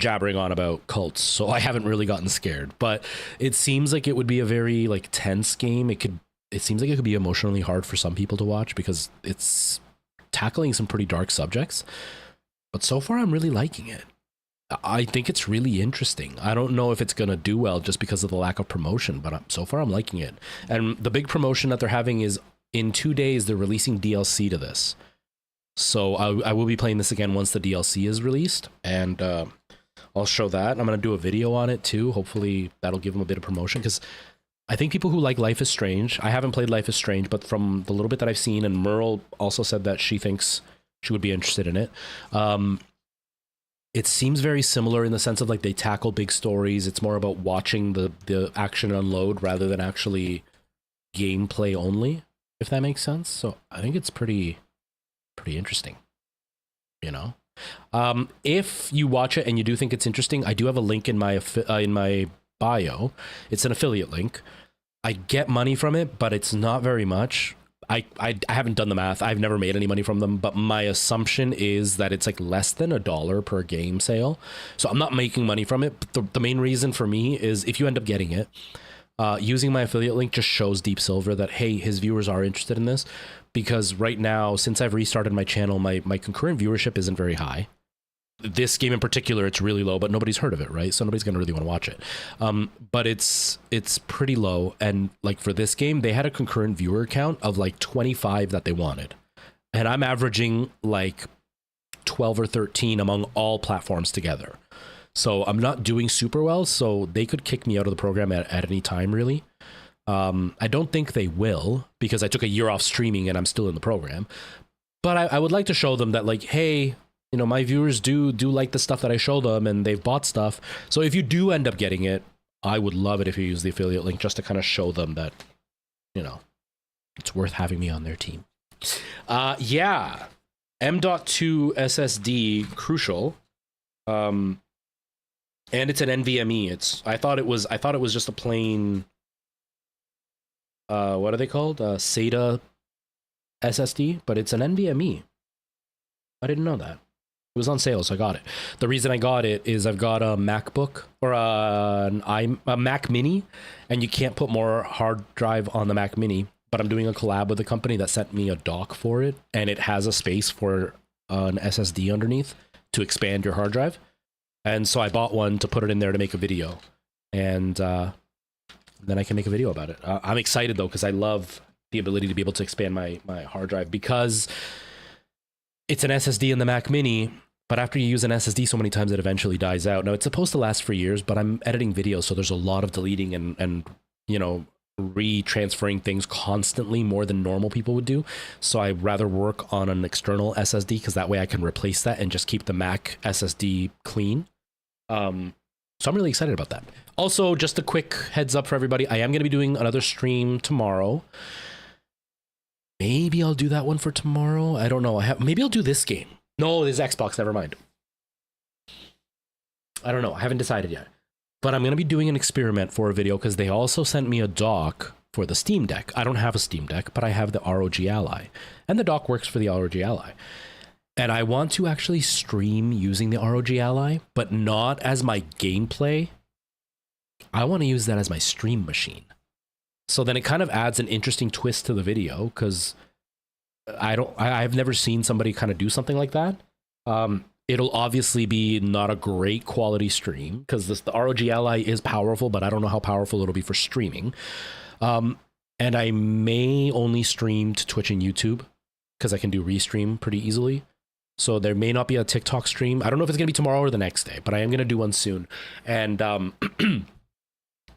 jabbering on about cults, so I haven't really gotten scared, but it seems like it would be a very like tense game. It seems like it could be emotionally hard for some people to watch because it's tackling some pretty dark subjects, but so far I'm really liking it. I think it's really interesting. I don't know if it's going to do well just because of the lack of promotion, but so far I'm liking it. And the big promotion that they're having is in 2 days, they're releasing DLC to this. So I will be playing this again once the DLC is released, and I'll show that. I'm going to do a video on it too. Hopefully that'll give them a bit of promotion, because I think people who like Life is Strange, I haven't played Life is Strange, but from the little bit that I've seen, and Merle also said that she thinks she would be interested in it. It seems very similar in the sense of like they tackle big stories. It's more about watching the action unload rather than actually gameplay only, if that makes sense. So I think it's pretty interesting, you know. If you watch it and you do think it's interesting, I do have a link in my bio. It's an affiliate link. I get money from it, but it's not very much. I haven't done the math. I've never made any money from them, but my assumption is that it's like less than $1 per game sale. So I'm not making money from it. But the main reason for me is if you end up getting it, using my affiliate link just shows Deep Silver that, hey, his viewers are interested in this. Because right now, since I've restarted my channel, my concurrent viewership isn't very high. This game in particular, it's really low, but nobody's heard of it, right? So nobody's gonna really want to watch it. But it's pretty low, and like for this game, they had a concurrent viewer count of like 25 that they wanted, and I'm averaging like 12 or 13 among all platforms together. So I'm not doing super well. So they could kick me out of the program at any time, really. I don't think they will because I took a year off streaming and I'm still in the program. But I would like to show them that, like, hey, you know, my viewers do like the stuff that I show them and they've bought stuff. So if you do end up getting it, I would love it if you use the affiliate link just to kind of show them that, you know, it's worth having me on their team. Yeah. M.2 SSD crucial. And it's an NVMe. I thought it was just a plain what are they called? SATA SSD, but it's an NVMe. I didn't know that. It was on sale, so I got it. The reason I got it is I've got a MacBook or a Mac Mini, and you can't put more hard drive on the Mac Mini. But I'm doing a collab with a company that sent me a dock for it, and it has a space for an SSD underneath to expand your hard drive. And so I bought one to put it in there to make a video, and then I can make a video about it. I'm excited though, because I love the ability to be able to expand my hard drive, because it's an SSD in the Mac Mini, but after you use an SSD so many times, it eventually dies out. Now, it's supposed to last for years, but I'm editing videos, so there's a lot of deleting and you know, retransferring things constantly more than normal people would do. So I'd rather work on an external SSD, because that way I can replace that and just keep the Mac SSD clean. So I'm really excited about that. Also, just a quick heads up for everybody, I am going to be doing another stream tomorrow. Maybe I'll do that one for tomorrow. I don't know. Maybe I'll do this game. No, this is Xbox. Never mind. I don't know. I haven't decided yet. But I'm going to be doing an experiment for a video, because they also sent me a dock for the Steam Deck. I don't have a Steam Deck, but I have the ROG Ally. And the dock works for the ROG Ally. And I want to actually stream using the ROG Ally, but not as my gameplay. I want to use that as my stream machine. So then it kind of adds an interesting twist to the video, because I've never seen somebody kind of do something like that. It'll obviously be not a great quality stream, because the ROG Ally is powerful, but I don't know how powerful it'll be for streaming. And I may only stream to Twitch and YouTube, because I can do restream pretty easily. So there may not be a TikTok stream. I don't know if it's going to be tomorrow or the next day, but I am going to do one soon. And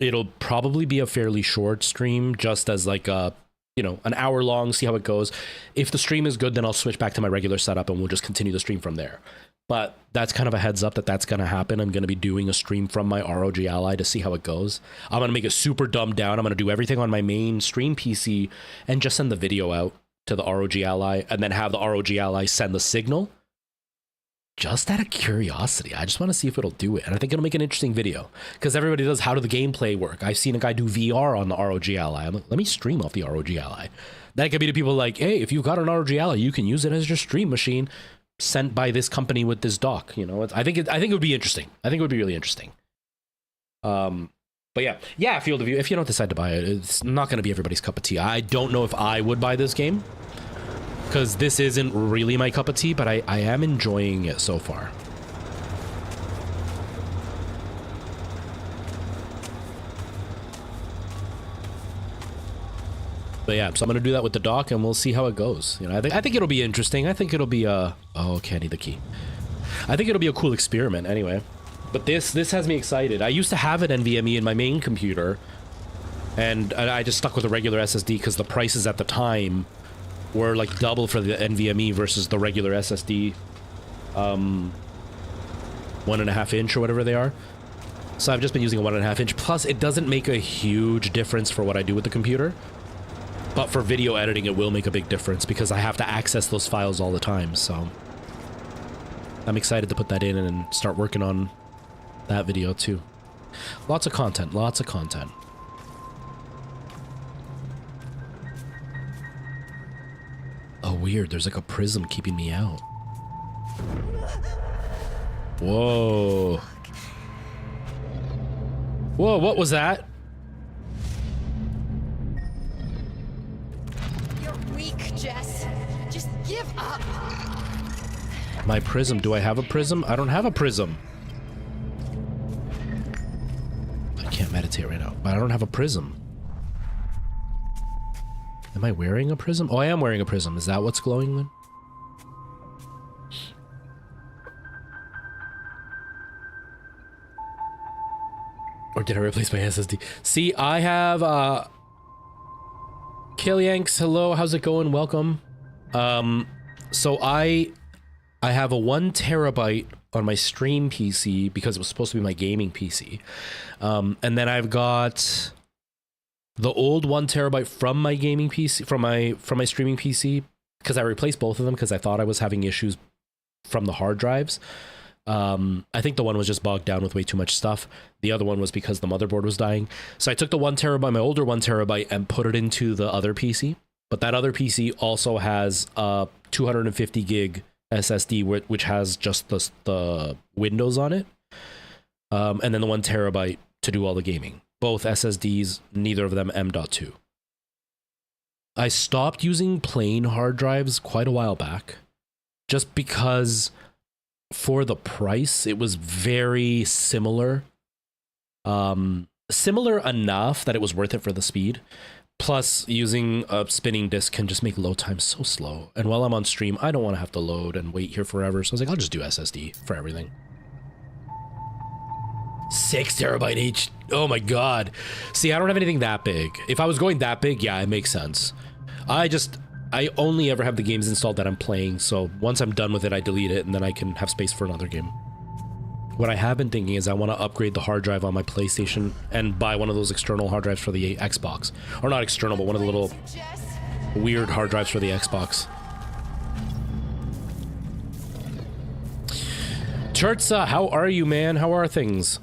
it'll probably be a fairly short stream, just as like a, you know, an hour long, see how it goes. If the stream is good, then I'll switch back to my regular setup and we'll just continue the stream from there. But that's kind of a heads up that that's going to happen. I'm going to be doing a stream from my ROG Ally to see how it goes. I'm going to make it super dumbed down. I'm going to do everything on my main stream PC and just send the video out to the ROG Ally, and then have the ROG Ally send the signal. Just out of curiosity, I just want to see if it'll do it. And I think it'll make an interesting video, because everybody does, how do the gameplay work? I've seen a guy do VR on the ROG Ally. I'm like, let me stream off the ROG Ally. That could be to people like, hey, if you've got an ROG Ally, you can use it as your stream machine sent by this company with this dock. You know, I think it would be interesting. I think it would be really interesting. But yeah, Field of View, if you don't decide to buy it, it's not going to be everybody's cup of tea. I don't know if I would buy this game, because this isn't really my cup of tea, but I am enjoying it so far. But yeah, so I'm gonna do that with the dock, and we'll see how it goes. You know, I think it'll be interesting. I think it'll be a okay, I need the key. I think it'll be a cool experiment anyway. But this has me excited. I used to have an NVMe in my main computer, and I just stuck with a regular SSD because the prices at the time were like double for the NVMe versus the regular SSD, 1.5 inch or whatever they are. So I've just been using a 1.5 inch. Plus, it doesn't make a huge difference for what I do with the computer, but for video editing, it will make a big difference because I have to access those files all the time. So I'm excited to put that in and start working on that video too. Lots of content, lots of content. Oh, weird. There's like a prism keeping me out. Whoa. Whoa, what was that? You're weak, Jess. Just give up. My prism. Do I have a prism? I don't have a prism. I can't meditate right now, but I don't have a prism. Am I wearing a prism? Oh, I am wearing a prism. Is that what's glowing then? Or did I replace my SSD? See, I have Kilianks, hello, how's it going? Welcome. So I have a 1 terabyte on my stream PC because it was supposed to be my gaming PC. And then I've got the old 1 terabyte from my gaming PC, from my streaming PC, because I replaced both of them because I thought I was having issues from the hard drives. I think the one was just bogged down with way too much stuff. The other one was because the motherboard was dying. So I took the 1 terabyte, my older 1 terabyte, and put it into the other PC. But that other PC also has a 250 gig SSD, which has just the Windows on it. And then the 1 terabyte to do all the gaming. Both SSDs, neither of them M.2. I stopped using plain hard drives quite a while back, just because for the price, it was very similar. Similar enough that it was worth it for the speed. Plus, using a spinning disk can just make load time so slow. And while I'm on stream, I don't want to have to load and wait here forever. So I was like, I'll just do SSD for everything. 6 terabyte each. Oh my god. See, I don't have anything that big. If I was going that big, yeah, it makes sense. I only ever have the games installed that I'm playing, so once I'm done with it, I delete it, and then I can have space for another game. What I have been thinking is I want to upgrade the hard drive on my PlayStation and buy one of those external hard drives for the Xbox. Or not external, but one of the little weird hard drives for the Xbox. Chertza, how are you, man? How are things?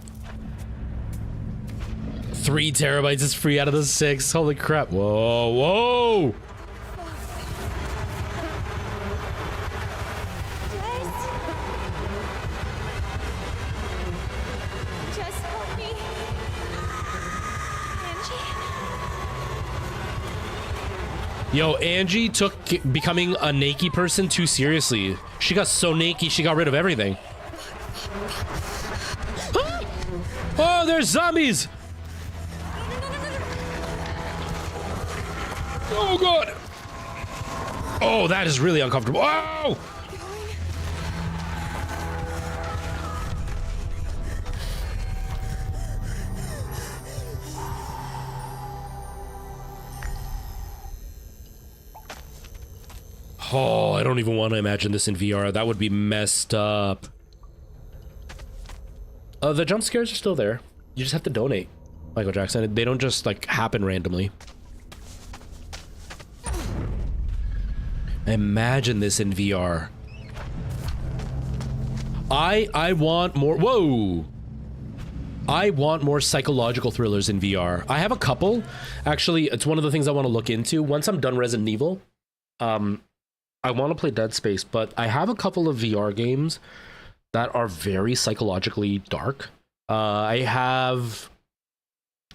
3 terabytes is free out of the 6. Holy crap. Whoa, whoa! Yo, Angie took becoming a naked person too seriously. She got so naked, she got rid of everything. Oh, there's zombies! Oh, God! Oh, that is really uncomfortable. Oh! Oh, I don't even want to imagine this in VR. That would be messed up. The jump scares are still there. You just have to donate, Michael Jackson. They don't just, like, happen randomly. Imagine this in VR. I want more. Whoa! I want more psychological thrillers in VR. I have a couple. Actually, it's one of the things I want to look into. Once I'm done Resident Evil, I want to play Dead Space, but I have a couple of VR games that are very psychologically dark. I have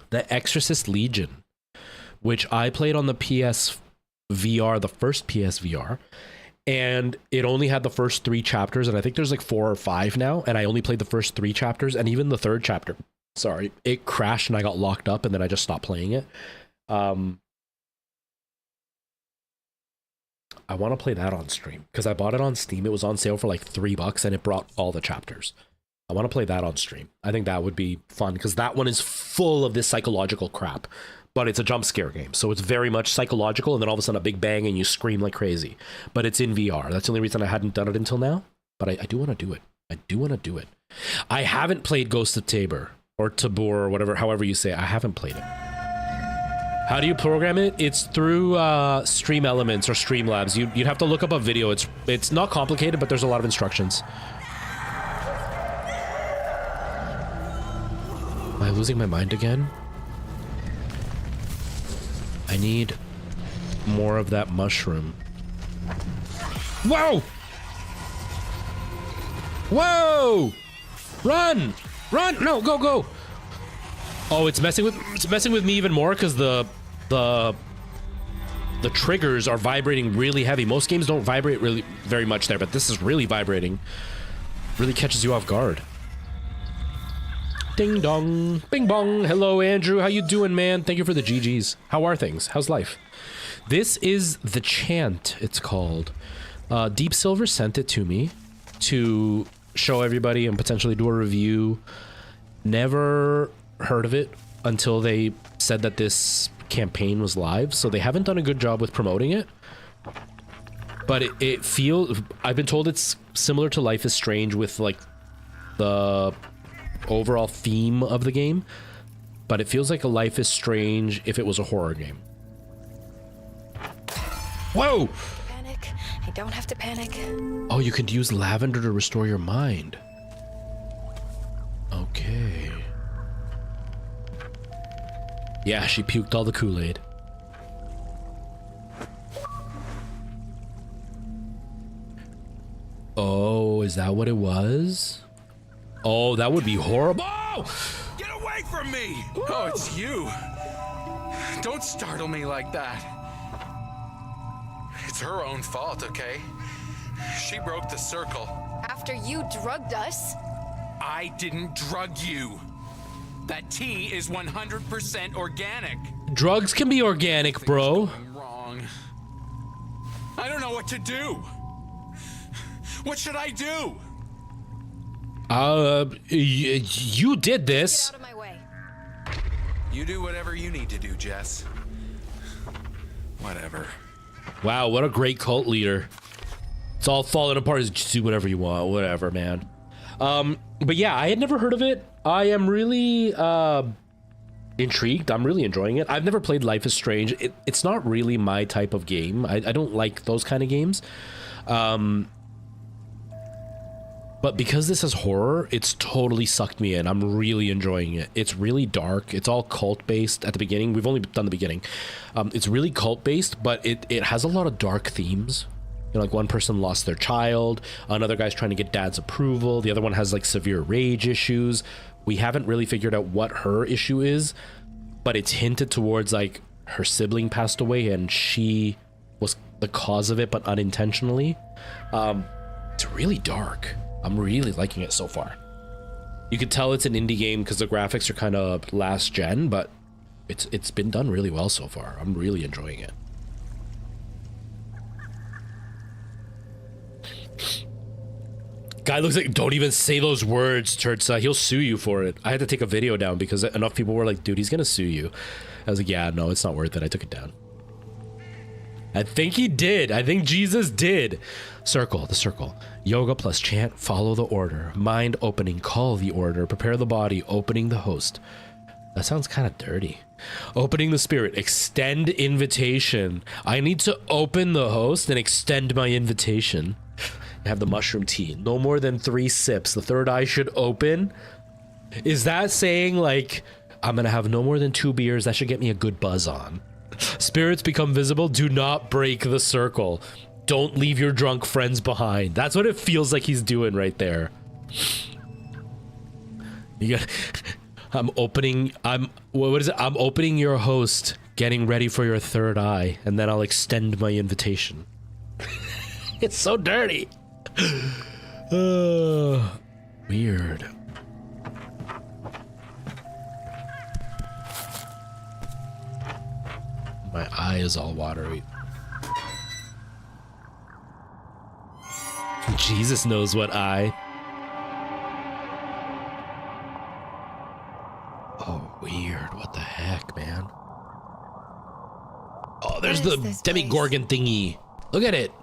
The Exorcist Legion, which I played on the PS VR, the first PS VR, and it only had the first 3 chapters, and I think there's like 4 or 5 now, and I only played the first 3 chapters, and even the 3rd chapter, sorry, it crashed and I got locked up, and then I just stopped playing it. I want to play that on stream because I bought it on Steam. It was on sale for like $3 and it brought all the chapters. I want to play that on stream. I think that would be fun because that one is full of this psychological crap, but it's a jump scare game. So it's very much psychological, and then all of a sudden a big bang and you scream like crazy, but it's in VR. That's the only reason I hadn't done it until now, but I do want to do it. I do want to do it. I haven't played Ghost of Tabor or Tabor or whatever, however you say it. I haven't played it. How do you program it? It's through Stream Elements or Streamlabs. You'd have to look up a video. It's not complicated, but there's a lot of instructions. Am I losing my mind again? I need more of that mushroom. Whoa! Whoa! Run! Run! No, go, go! Oh, it's messing with me even more because the triggers are vibrating really heavy. Most games don't vibrate really very much there, but this is really vibrating. Really catches you off guard. Ding dong, bing bong. Hello, Andrew. How you doing, man? Thank you for the GGs. How are things? How's life? This is the Chant, it's called. Deep Silver sent it to me to show everybody and potentially do a review. Never heard of it until they said that this campaign was live, so they haven't done a good job with promoting it. But it feels... I've been told it's similar to Life is Strange with, like, the overall theme of the game. But it feels like a Life is Strange if it was a horror game. Whoa! Panic. I don't have to panic. Oh, you can use lavender to restore your mind. Okay. Yeah, she puked all the Kool-Aid. Oh, is that what it was? Oh, that would be horrible. Get away from me! Oh, it's you. Don't startle me like that. It's her own fault, okay? She broke the circle. After you drugged us. I didn't drug you. That tea is 100% organic. Drugs can be organic, bro. Going wrong. I don't know what to do. What should I do? You did this. Get out of my way. You do whatever you need to do, Jess. Whatever. Wow, what a great cult leader. It's all falling apart. Just do whatever you want. Whatever, man. But yeah, I had never heard of it. I am really intrigued. I'm really enjoying it. I've never played Life is Strange. It's not really my type of game. I don't like those kind of games. But because this is horror, it's totally sucked me in. I'm really enjoying it. It's really dark. It's all cult-based at the beginning. We've only done the beginning. It's really cult-based, but it has a lot of dark themes. You know, like one person lost their child, another guy's trying to get dad's approval, the other one has like severe rage issues. We haven't really figured out what her issue is, but it's hinted towards like her sibling passed away and she was the cause of it, but unintentionally. It's really dark. I'm really liking it so far. You could tell it's an indie game because the graphics are kind of last gen, but it's been done really well so far. I'm really enjoying it. Guy looks like, don't even say those words, Turtsa. He'll sue you for it. I had to take a video down because enough people were like, dude, he's gonna sue you. I was like, yeah, no, it's not worth it. I took it down. I think he did. I think Jesus did. Circle, the circle. Yoga plus chant, follow the order. Mind opening, call the order. Prepare the body, opening the host. That sounds kind of dirty. Opening the spirit, extend invitation. I need to open the host and extend my invitation. Have the mushroom tea. No more than 3 sips. The third eye should open. Is that saying like, I'm gonna have no more than 2 beers? That should get me a good buzz on. Spirits become visible. Do not break the circle. Don't leave your drunk friends behind. That's what it feels like he's doing right there. You got, what is it? I'm opening your host, getting ready for your third eye, and then I'll extend my invitation. It's so dirty. Weird. My eye is all watery. Jesus knows what eye. Oh, weird. What the heck, man? Oh, there's the Demigorgon thingy. Look at it.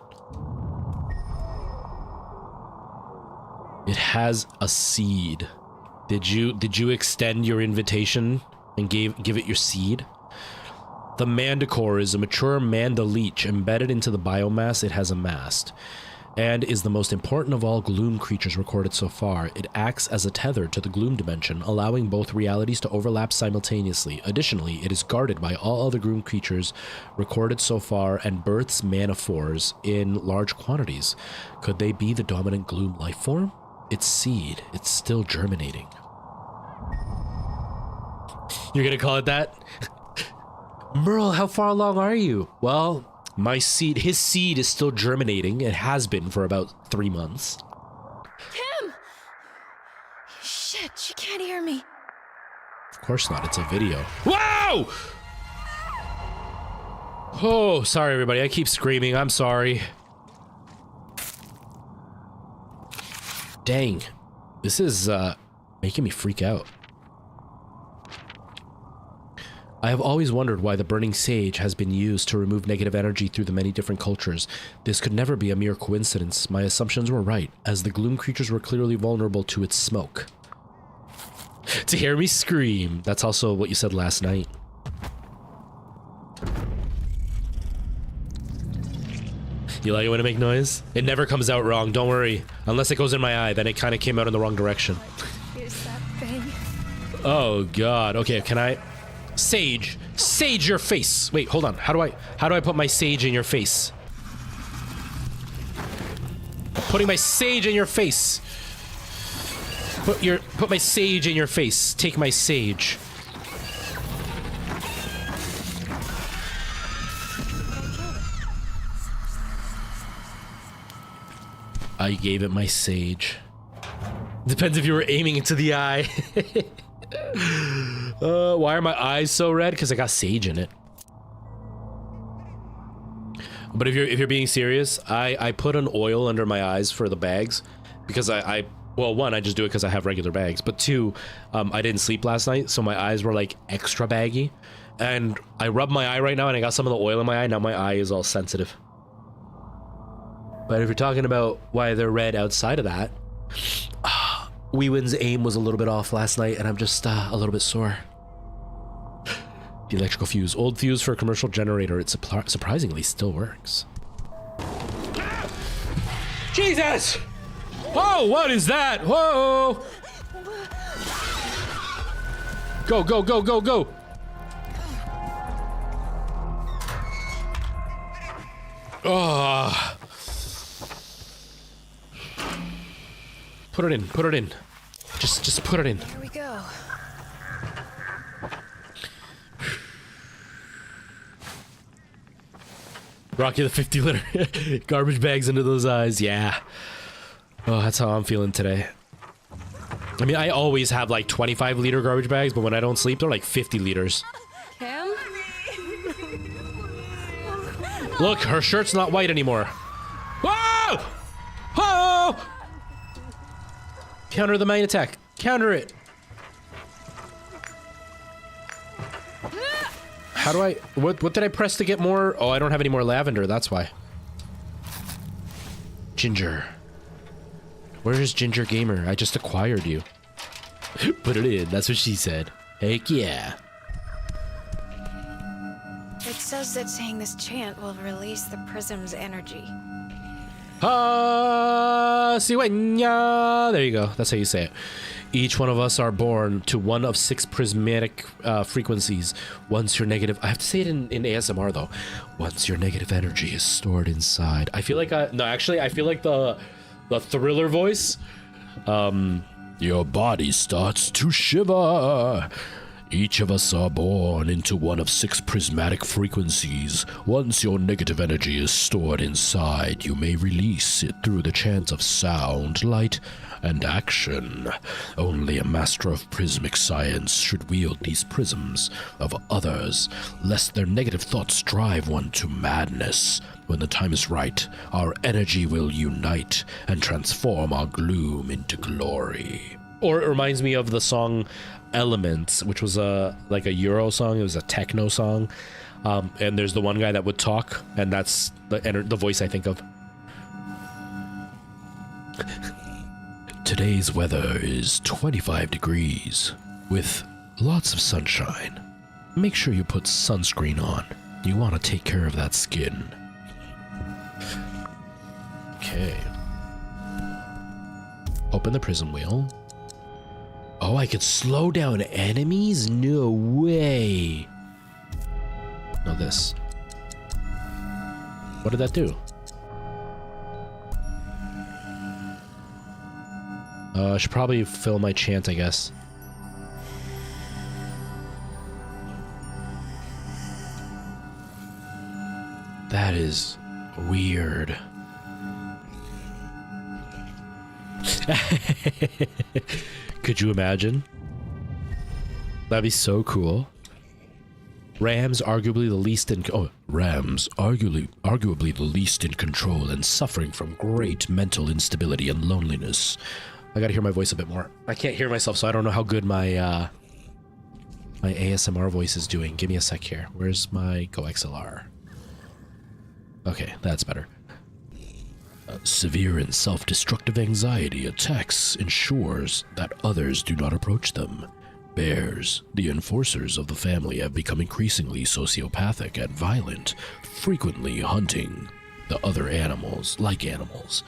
It has a seed. Did you extend your invitation and give it your seed? The Manticore is a mature Manda leech embedded into the biomass it has amassed, and is the most important of all gloom creatures recorded so far. It acts as a tether to the gloom dimension, allowing both realities to overlap simultaneously. Additionally, it is guarded by all other gloom creatures recorded so far and births manaphors in large quantities. Could they be the dominant gloom life form? Its seed, it's still germinating. You're gonna call it that? Merle, how far along are you? Well, his seed is still germinating. It has been for about 3 months. Kim! Shit, she can't hear me. Of course not, it's a video. Whoa! Oh, sorry everybody, I keep screaming, I'm sorry. Dang, this is making me freak out. I have always wondered why the burning sage has been used to remove negative energy through the many different cultures. This could never be a mere coincidence. My assumptions were right, as the gloom creatures were clearly vulnerable to its smoke. To hear me scream. That's also what you said last night. You like it when I make noise? It never comes out wrong, don't worry. Unless it goes in my eye, then it kind of came out in the wrong direction. Here's that thing. Oh god. Okay, can I... Sage. Sage your face. Wait, hold on. How do I put my sage in your face? Putting my sage in your face. Put my sage in your face. Take my sage. I gave it my sage. Depends if you were aiming into the eye. Why are my eyes so red? Because I got sage in it. But if you're being serious, I put an oil under my eyes for the bags because well, one, I just do it because I have regular bags, but two, I didn't sleep last night, so my eyes were like extra baggy, and I rub my eye right now and I got some of the oil in my eye. Now my eye is all sensitive. But if you're talking about why they're red outside of that, Weewin's aim was a little bit off last night, and I'm just a little bit sore. The electrical fuse. Old fuse for a commercial generator. It surprisingly still works. Jesus! Whoa, what is that? Whoa! Go, go, go, go, go! Oh. Put it in, put it in. Just put it in. Here we go. Rocky the 50-liter garbage bags into those eyes. Yeah. Oh, that's how I'm feeling today. I mean, I always have like 25-liter garbage bags, but when I don't sleep, they're like 50 liters. Cam? Look, her shirt's not white anymore. Whoa! Whoa! Counter the main attack. Counter it. How do I... What did I press to get more? Oh, I don't have any more lavender. That's why. Ginger. Where is Ginger Gamer? I just acquired you. Put it in. That's what she said. Heck yeah. It says that saying this chant will release the prism's energy. There you go. That's how you say it. Each one of us are born to one of 6 prismatic frequencies. Once your negative... I have to say it in ASMR, though. Once your negative energy is stored inside. I feel like... no, actually, I feel like the Thriller voice. Your body starts to shiver. Each of us are born into one of 6 prismatic frequencies. Once your negative energy is stored inside, you may release it through the chant of sound, light, and action. Only a master of prismic science should wield these prisms of others, lest their negative thoughts drive one to madness. When the time is right, our energy will unite and transform our gloom into glory. Or it reminds me of the song Elements, which was like a Euro song. It was a techno song, and there's the one guy that would talk, and that's the voice I think of. Today's weather is 25 degrees with lots of sunshine. Make sure you put sunscreen on. You want to take care of that skin. Okay. Open the prism wheel. Oh, I could slow down enemies? No way. No, this. What did that do? I should probably fill my chant, I guess. That is weird. Could you imagine? That'd be so cool. Rams arguably the least in arguably the least in control and suffering from great mental instability and loneliness. I gotta hear my voice a bit more. I can't hear myself, so I don't know how good my my ASMR voice is doing. Give me a sec here. Where's my Go XLR? Okay, that's better. Severe and self-destructive anxiety attacks ensures that others do not approach them. Bears, the enforcers of the family, have become increasingly sociopathic and violent, frequently hunting the other animals, like animals.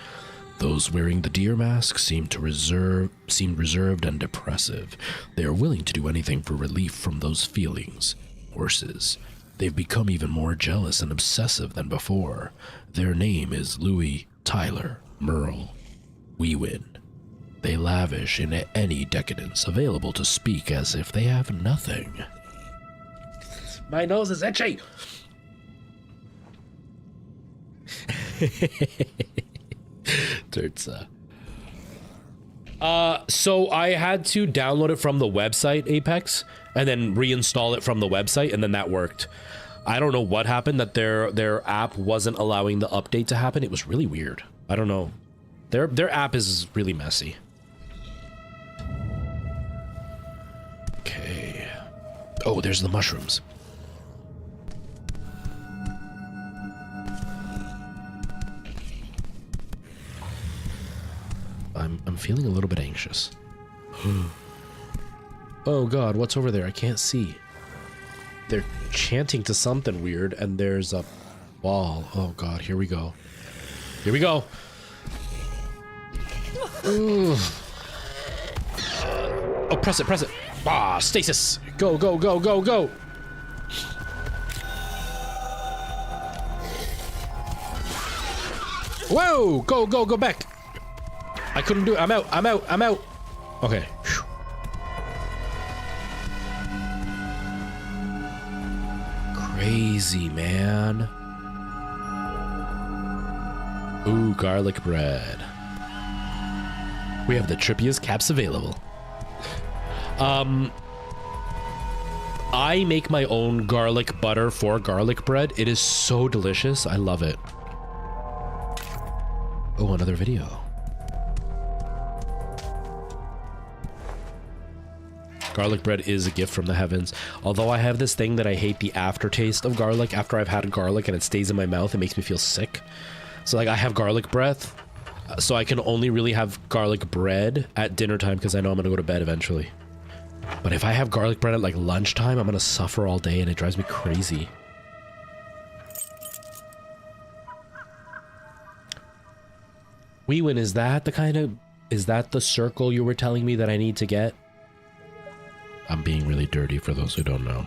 Those wearing the deer mask seem reserved and depressive. They are willing to do anything for relief from those feelings. Horses. They've become even more jealous and obsessive than before. Their name is Louis, Tyler, Merle. We win. They lavish in any decadence available to speak as if they have nothing. My nose is itchy! Turtsa. So I had to download it from the website, Apex, and then reinstall it from the website, and then that worked. I don't know what happened, that their app wasn't allowing the update to happen. It was really weird. I don't know. Their app is really messy. Okay. Oh, there's the mushrooms. I'm feeling a little bit anxious. Oh god, what's over there? I can't see. They're chanting to something weird, and there's a wall. Oh god, here we go. Here we go. Ooh. Oh, press it, press it. Ah, stasis. Go, go, go, go, go. Whoa, go, go, go back. I couldn't do it. I'm out, I'm out, I'm out. Okay. Whew. Crazy, man. Ooh, garlic bread. We have the trippiest caps available. I make my own garlic butter for garlic bread. It is so delicious. I love it. Oh, another video. Garlic bread is a gift from the heavens. Although I have this thing that I hate the aftertaste of garlic. After I've had garlic and it stays in my mouth, it makes me feel sick. So like I have garlic breath. So I can only really have garlic bread at dinner time because I know I'm going to go to bed eventually. But if I have garlic bread at like lunchtime, I'm going to suffer all day and it drives me crazy. Weewin, is that the circle you were telling me that I need to get? I'm being really dirty for those who don't know.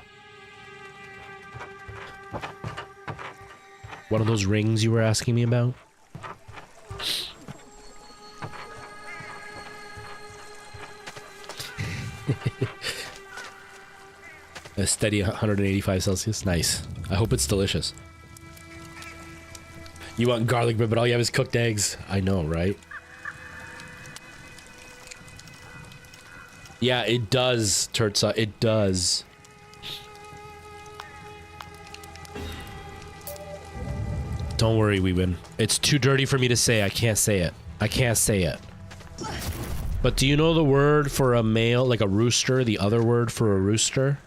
One of those rings you were asking me about? A steady 185 Celsius. Nice. I hope it's delicious. You want garlic bread, but all you have is cooked eggs. I know, right? Yeah, it does, Turtsa. It does. Don't worry, we win. It's too dirty for me to say. I can't say it. I can't say it. But do you know the word for a male, like a rooster? The other word for a rooster?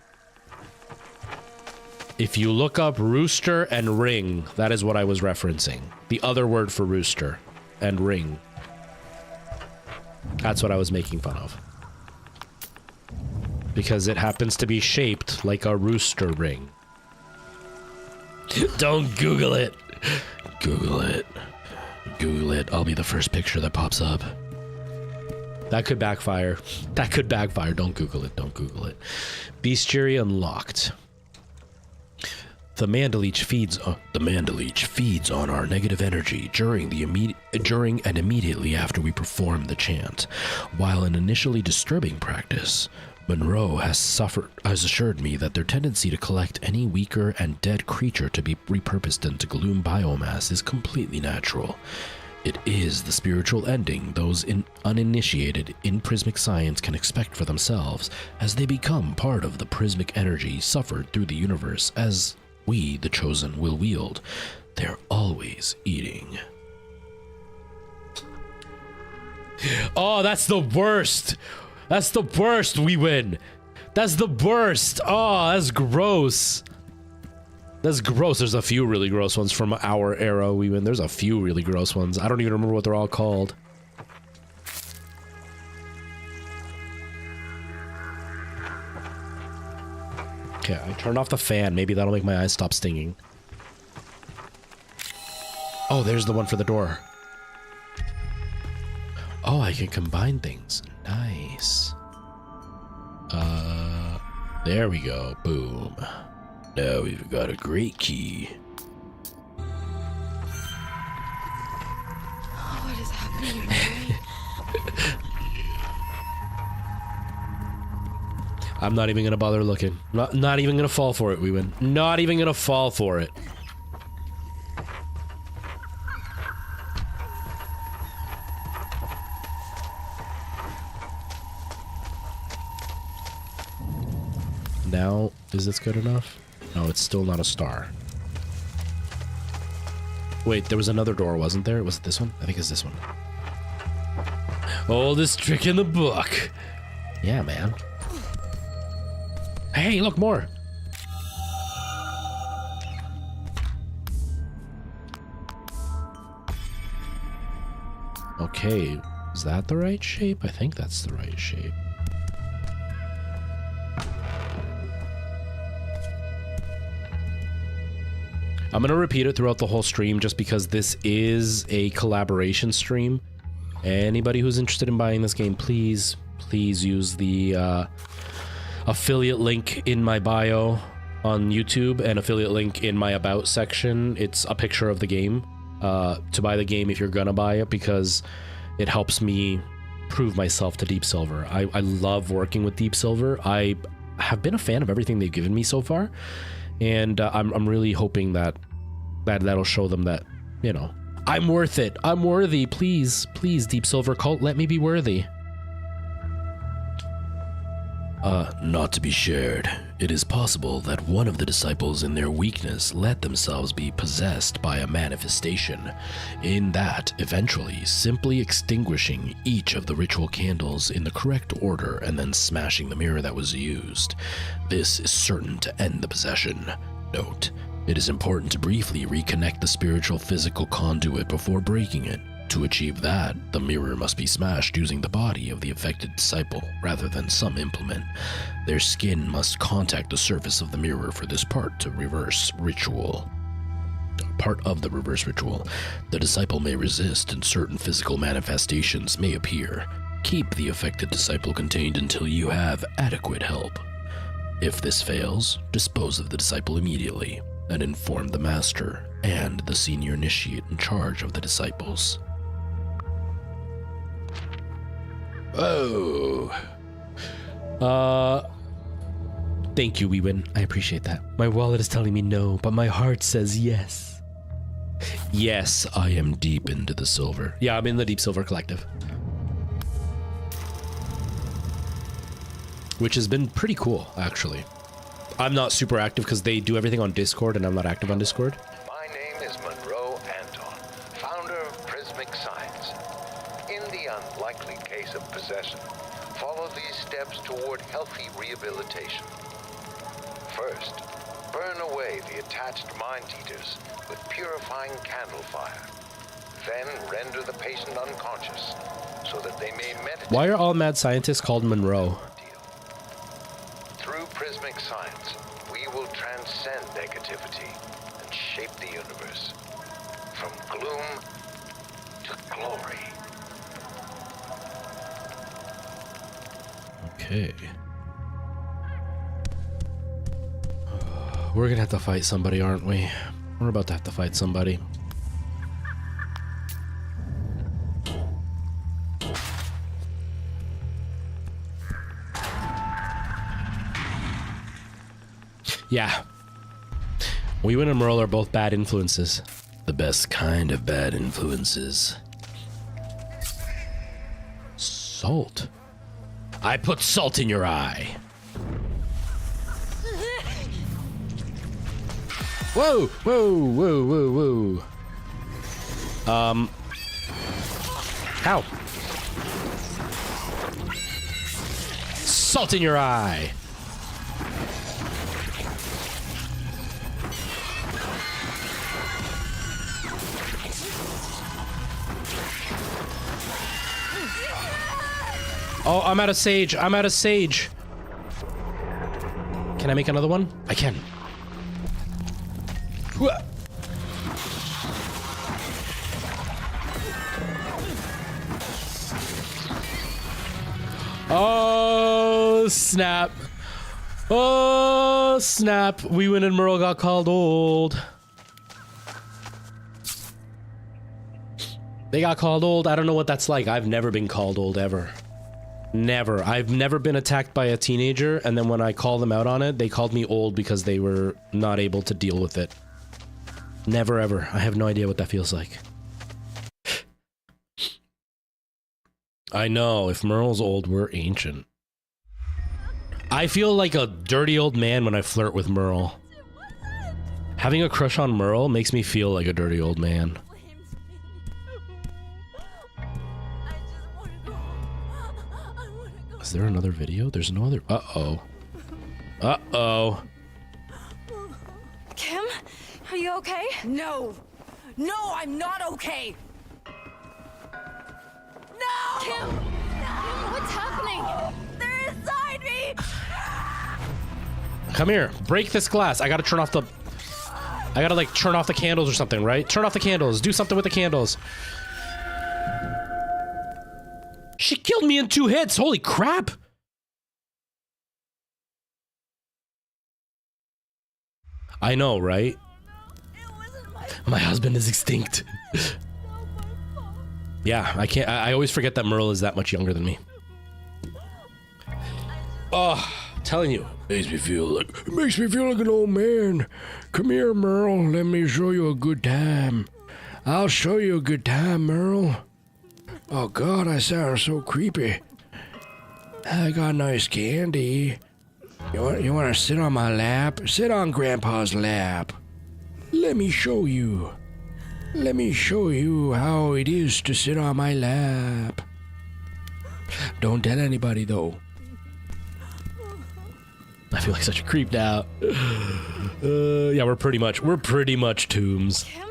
If you look up rooster and ring, that is what I was referencing. The other word for rooster and ring. That's what I was making fun of. Because it happens to be shaped like a rooster ring. Don't Google it. Google it. Google it. I'll be the first picture that pops up. That could backfire. That could backfire. Don't Google it. Don't Google it. Bestiary unlocked. The Mandaleech feeds on our negative energy during and immediately after we perform the chant. While an initially disturbing practice, Monroe has assured me that their tendency to collect any weaker and dead creature to be repurposed into gloom biomass is completely natural. It is the spiritual ending those uninitiated in prismic science can expect for themselves as they become part of the prismic energy suffered through the universe as we, the Chosen, will wield. They're always eating. Oh, that's the worst. That's the worst. We win. That's the worst. Oh, that's gross. That's gross. There's a few really gross ones from our era. There's a few really gross ones. I don't even remember what they're all called. Okay, I turned off the fan. Maybe that'll make my eyes stop stinging. Oh, there's the one for the door. Oh, I can combine things. Nice. There we go. Boom. Now we've got a great key. What is happening, Mary? I'm not even gonna bother looking. Not even gonna fall for it, we win. Not even gonna fall for it. Now, is this good enough? No, it's still not a star. Wait, there was another door, wasn't there? Was it this one? I think it's this one. Oldest trick in the book. Yeah, man. Hey, look, more. Okay, is that the right shape? I think that's the right shape. I'm going to repeat it throughout the whole stream just because this is a collaboration stream. Anybody who's interested in buying this game, please use the affiliate link in my bio on YouTube and affiliate link in my about section. It's a picture of the game to buy the game if you're going to buy it, because it helps me prove myself to Deep Silver. I love working with Deep Silver. I have been a fan of everything they've given me so far. And I'm really hoping that'll show them that, you know, I'm worth it. I'm worthy. Please, Deep Silver Cult, let me be worthy. Not to be shared. It is possible that one of the disciples in their weakness let themselves be possessed by a manifestation. In that, eventually, simply extinguishing each of the ritual candles in the correct order and then smashing the mirror that was used. This is certain to end the possession. Note, it is important to briefly reconnect the spiritual physical conduit before breaking it. To achieve that, the mirror must be smashed using the body of the affected disciple rather than some implement. Their skin must contact the surface of the mirror for this part of the reverse ritual. The disciple may resist and certain physical manifestations may appear. Keep the affected disciple contained until you have adequate help. If this fails, dispose of the disciple immediately and inform the master and the senior initiate in charge of the disciples. Oh. Thank you, Weewin. I appreciate that. My wallet is telling me no, but my heart says yes. Yes, I am deep into the silver. Yeah, I'm in the Deep Silver Collective. Which has been pretty cool, actually. I'm not super active because they do everything on Discord and I'm not active on Discord. My name is Monroe Anton, founder of Prismic Science. In the unlikely case of possession, follow these steps toward healthy rehabilitation. First, burn away the attached mind eaters with purifying candle fire. Then render the patient unconscious so that they may meditate. Why are all mad scientists called Monroe? Through Prismic Science, we will transcend negativity and shape the universe from gloom to glory. Okay. We're gonna have to fight somebody, aren't we? We're about to have to fight somebody. Yeah. Weewin and Merle are both bad influences. The best kind of bad influences. Salt. I put salt in your eye. Whoa, whoa, whoa, whoa, whoa. How? Salt in your eye. Oh, I'm out of sage. I'm out of sage. Can I make another one? I can. Oh, snap. Oh, snap. We went and Merle got called old. They got called old. I don't know what that's like. I've never been called old ever. Never. I've never been attacked by a teenager, and then when I call them out on it, they called me old because they were not able to deal with it. Never ever. I have no idea what that feels like. I know. If Merle's old, we're ancient. I feel like a dirty old man when I flirt with Merle. Having a crush on Merle makes me feel like a dirty old man. Is there another video? There's no other. Uh-oh. Uh-oh. Kim, are you okay? No! No, I'm not okay! No! Kim! Kim, what's happening? They're inside me! Come here. Break this glass. I gotta turn off the... I gotta, like, turn off the candles or something, right? Turn off the candles. Do something with the candles. She killed me in 2 hits. Holy crap. I know, right? My husband is extinct. Yeah, I can't. I always forget that Merle is that much younger than me. Oh, telling you. Makes me feel like an old man. Come here, Merle. Let me show you a good time. I'll show you a good time, Merle. Oh God, I sound so creepy. I got nice candy. You want to sit on my lap? Sit on Grandpa's lap. Let me show you. Let me show you how it is to sit on my lap. Don't tell anybody though. I feel like such a creep now. Yeah, we're pretty much tombs. Kim,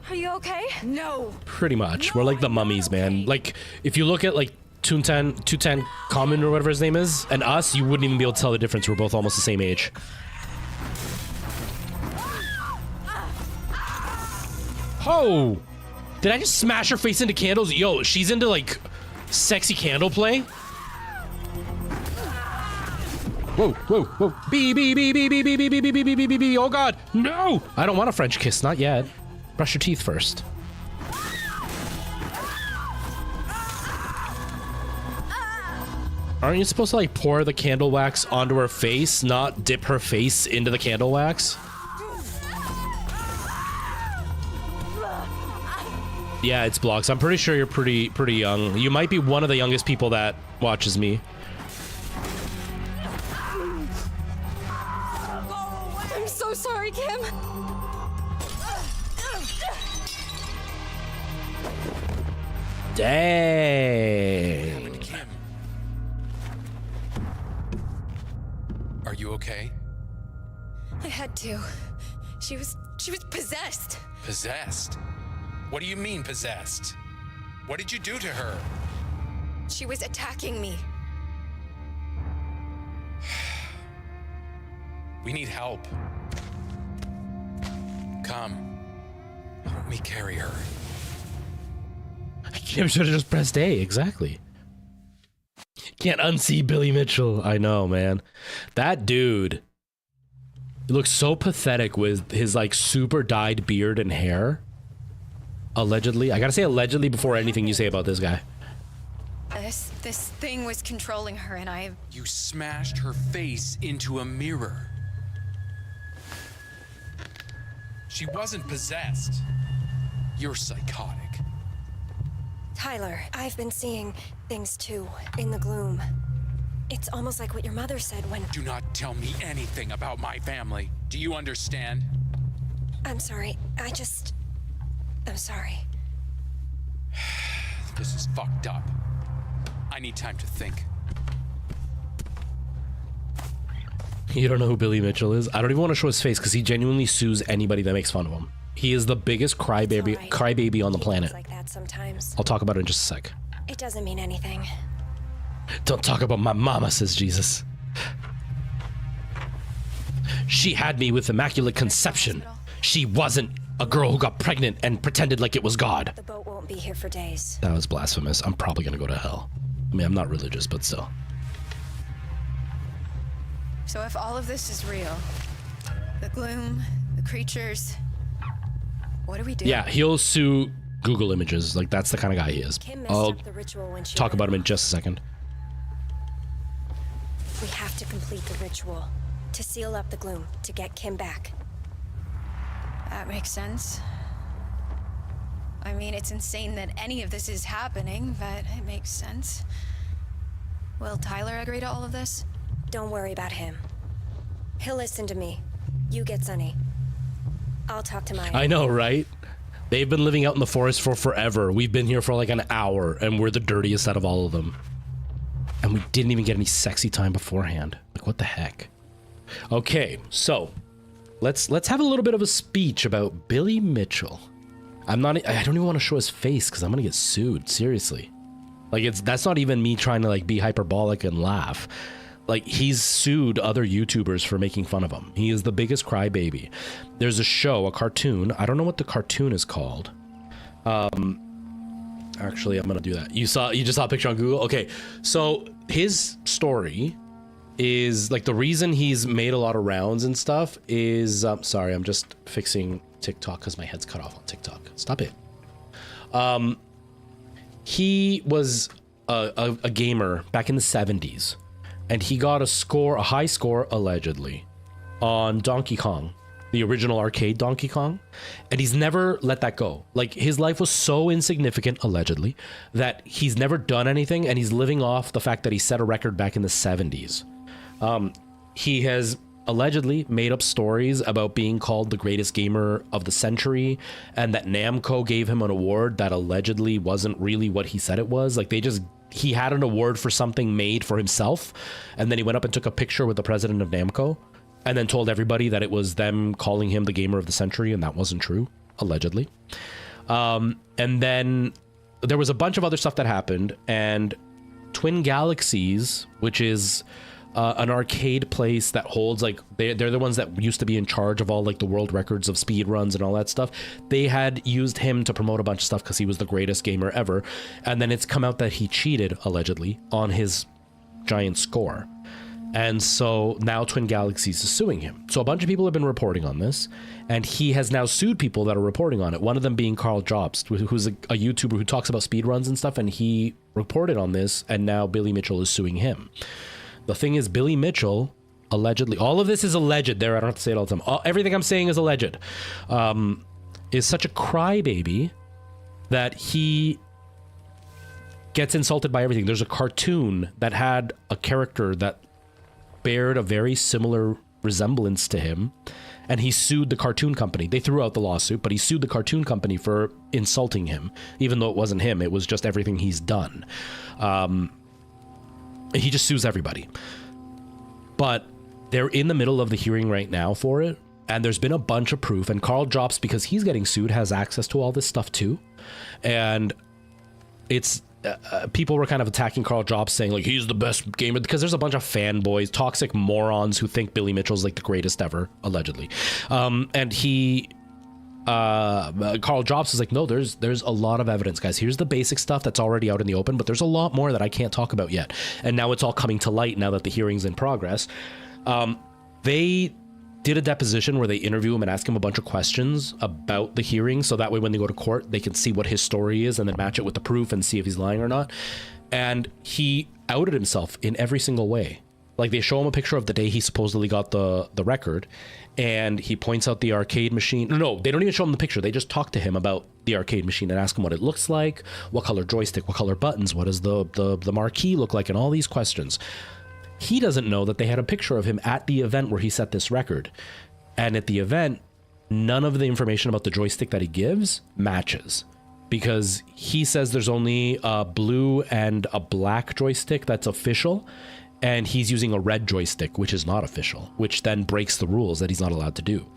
are you okay? No! Pretty much. We're like the mummies, man. Like, if you look at like Tutan Common or whatever his name is, and us, you wouldn't even be able to tell the difference. We're both almost the same age. Oh! Did I just smash her face into candles? Yo, she's into like sexy candle play. Whoa, whoa, whoa. Bee, bee, bee, bee, bee, bee, bee, bee, bee, bee, bee, bee, bee. Oh God, no! I don't want a French kiss, not yet. Brush your teeth first. Aren't you supposed to like pour the candle wax onto her face, not dip her face into the candle wax? Yeah, it's blocks. I'm pretty sure you're pretty young. You might be one of the youngest people that watches me. I'm so sorry, Kim. Dang. Kim. Are you okay? I had to. She was possessed. Possessed? What do you mean, possessed? What did you do to her? She was attacking me. We need help. Come. Help me carry her. Kim should have just pressed A, exactly. Can't unsee Billy Mitchell. I know, man. That dude, he looks so pathetic with his like super dyed beard and hair. Allegedly. I gotta say allegedly before anything you say about this guy. This thing was controlling her, and I... You smashed her face into a mirror. She wasn't possessed. You're psychotic. Tyler, I've been seeing things too, in the gloom. It's almost like what your mother said when... Do not tell me anything about my family. Do you understand? I'm sorry, I'm sorry. This is fucked up. I need time to think. You don't know who Billy Mitchell is? I don't even want to show his face because he genuinely sues anybody that makes fun of him. He is the biggest crybaby on the planet. Like that sometimes. I'll talk about it in just a sec. It doesn't mean anything. Don't talk about my mama, says Jesus. She had me with immaculate conception. She wasn't a girl who got pregnant and pretended like it was God. The boat won't be here for days. That was blasphemous. I'm probably gonna go to hell. I mean, I'm not religious, but still. So if all of this is real, the gloom, the creatures, what do we do? Yeah, he'll sue Google Images. Like, that's the kind of guy he is. Kim messed I'll up the ritual when she talk about him ran. in just a second. We have to complete the ritual to seal up the gloom, to get Kim back. That makes sense. I mean, it's insane that any of this is happening, but it makes sense. Will Tyler agree to all of this? Don't worry about him. He'll listen to me. You get Sunny. I'll talk to Maya. I know, right? They've been living out in the forest for forever. We've been here for like an hour, and we're the dirtiest out of all of them. And we didn't even get any sexy time beforehand. Like, what the heck? Okay, so let's have a little bit of a speech about Billy Mitchell. I don't even want to show his face because I'm gonna get sued. Seriously, like that's not even me trying to like be hyperbolic and laugh. Like, he's sued other YouTubers for making fun of him. He is the biggest crybaby. There's a show, a cartoon. I don't know what the cartoon is called. Actually, I'm gonna do that. You just saw a picture on Google. Okay, so his story is like the reason he's made a lot of rounds and stuff is sorry, I'm just fixing TikTok because my head's cut off on TikTok. Stop it. He was a gamer back in the 70s, and he got a high score allegedly on Donkey Kong, the original arcade Donkey Kong, and he's never let that go. Like, his life was so insignificant, allegedly, that he's never done anything, and he's living off the fact that he set a record back in the 70s. He has allegedly made up stories about being called the greatest gamer of the century, and that Namco gave him an award that allegedly wasn't really what he said it was. Like, he had an award for something made for himself, and then he went up and took a picture with the president of Namco, and then told everybody that it was them calling him the gamer of the century, and that wasn't true, allegedly. And then there was a bunch of other stuff that happened, and Twin Galaxies, which is an arcade place that holds, like, they're the ones that used to be in charge of all like the world records of speed runs and all that stuff. They had used him to promote a bunch of stuff because he was the greatest gamer ever, and then it's come out that he cheated allegedly on his giant score. And so now Twin Galaxies is suing him. So a bunch of people have been reporting on this, and he has now sued people that are reporting on it. One of them being Carl Jobs, who's a YouTuber who talks about speedruns and stuff, and he reported on this, and now Billy Mitchell is suing him. The thing is, Billy Mitchell allegedly, all of this is alleged there, I don't have to say it all the time. Everything I'm saying is alleged. Is such a crybaby that he gets insulted by everything. There's a cartoon that had a character that bared a very similar resemblance to him, and he sued the cartoon company. They threw out the lawsuit, but he sued the cartoon company for insulting him, even though it wasn't him. It was just everything he's done. He just sues everybody. But they're in the middle of the hearing right now for it, and there's been a bunch of proof, and Carl Jobs, because he's getting sued, has access to all this stuff too. And it's people were kind of attacking Carl Jobs, saying like he's the best gamer, because there's a bunch of fanboys, toxic morons who think Billy Mitchell's like the greatest ever, allegedly. And Carl Jobs is like, no, there's a lot of evidence, guys. Here's the basic stuff that's already out in the open, but there's a lot more that I can't talk about yet. And now it's all coming to light now that the hearing's in progress. They did a deposition where they interview him and ask him a bunch of questions about the hearing, so that way when they go to court, they can see what his story is and then match it with the proof and see if he's lying or not. And he outed himself in every single way. Like, they show him a picture of the day he supposedly got the record, and he points out the arcade machine. No, they don't even show him the picture. They just talk to him about the arcade machine and ask him what it looks like, what color joystick, what color buttons, what does the marquee look like, and all these questions. He doesn't know that they had a picture of him at the event where he set this record. And at the event, none of the information about the joystick that he gives matches, because he says there's only a blue and a black joystick that's official, and he's using a red joystick, which is not official, which then breaks the rules that he's not allowed to do.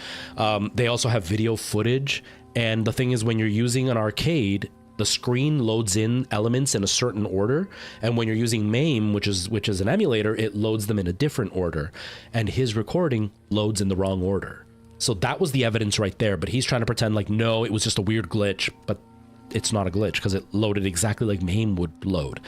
They also have video footage, and the thing is, when you're using an arcade, the screen loads in elements in a certain order, and when you're using MAME, which is an emulator, it loads them in a different order, and his recording loads in the wrong order. So that was the evidence right there, but he's trying to pretend like, no, it was just a weird glitch, but it's not a glitch because it loaded exactly like MAME would load.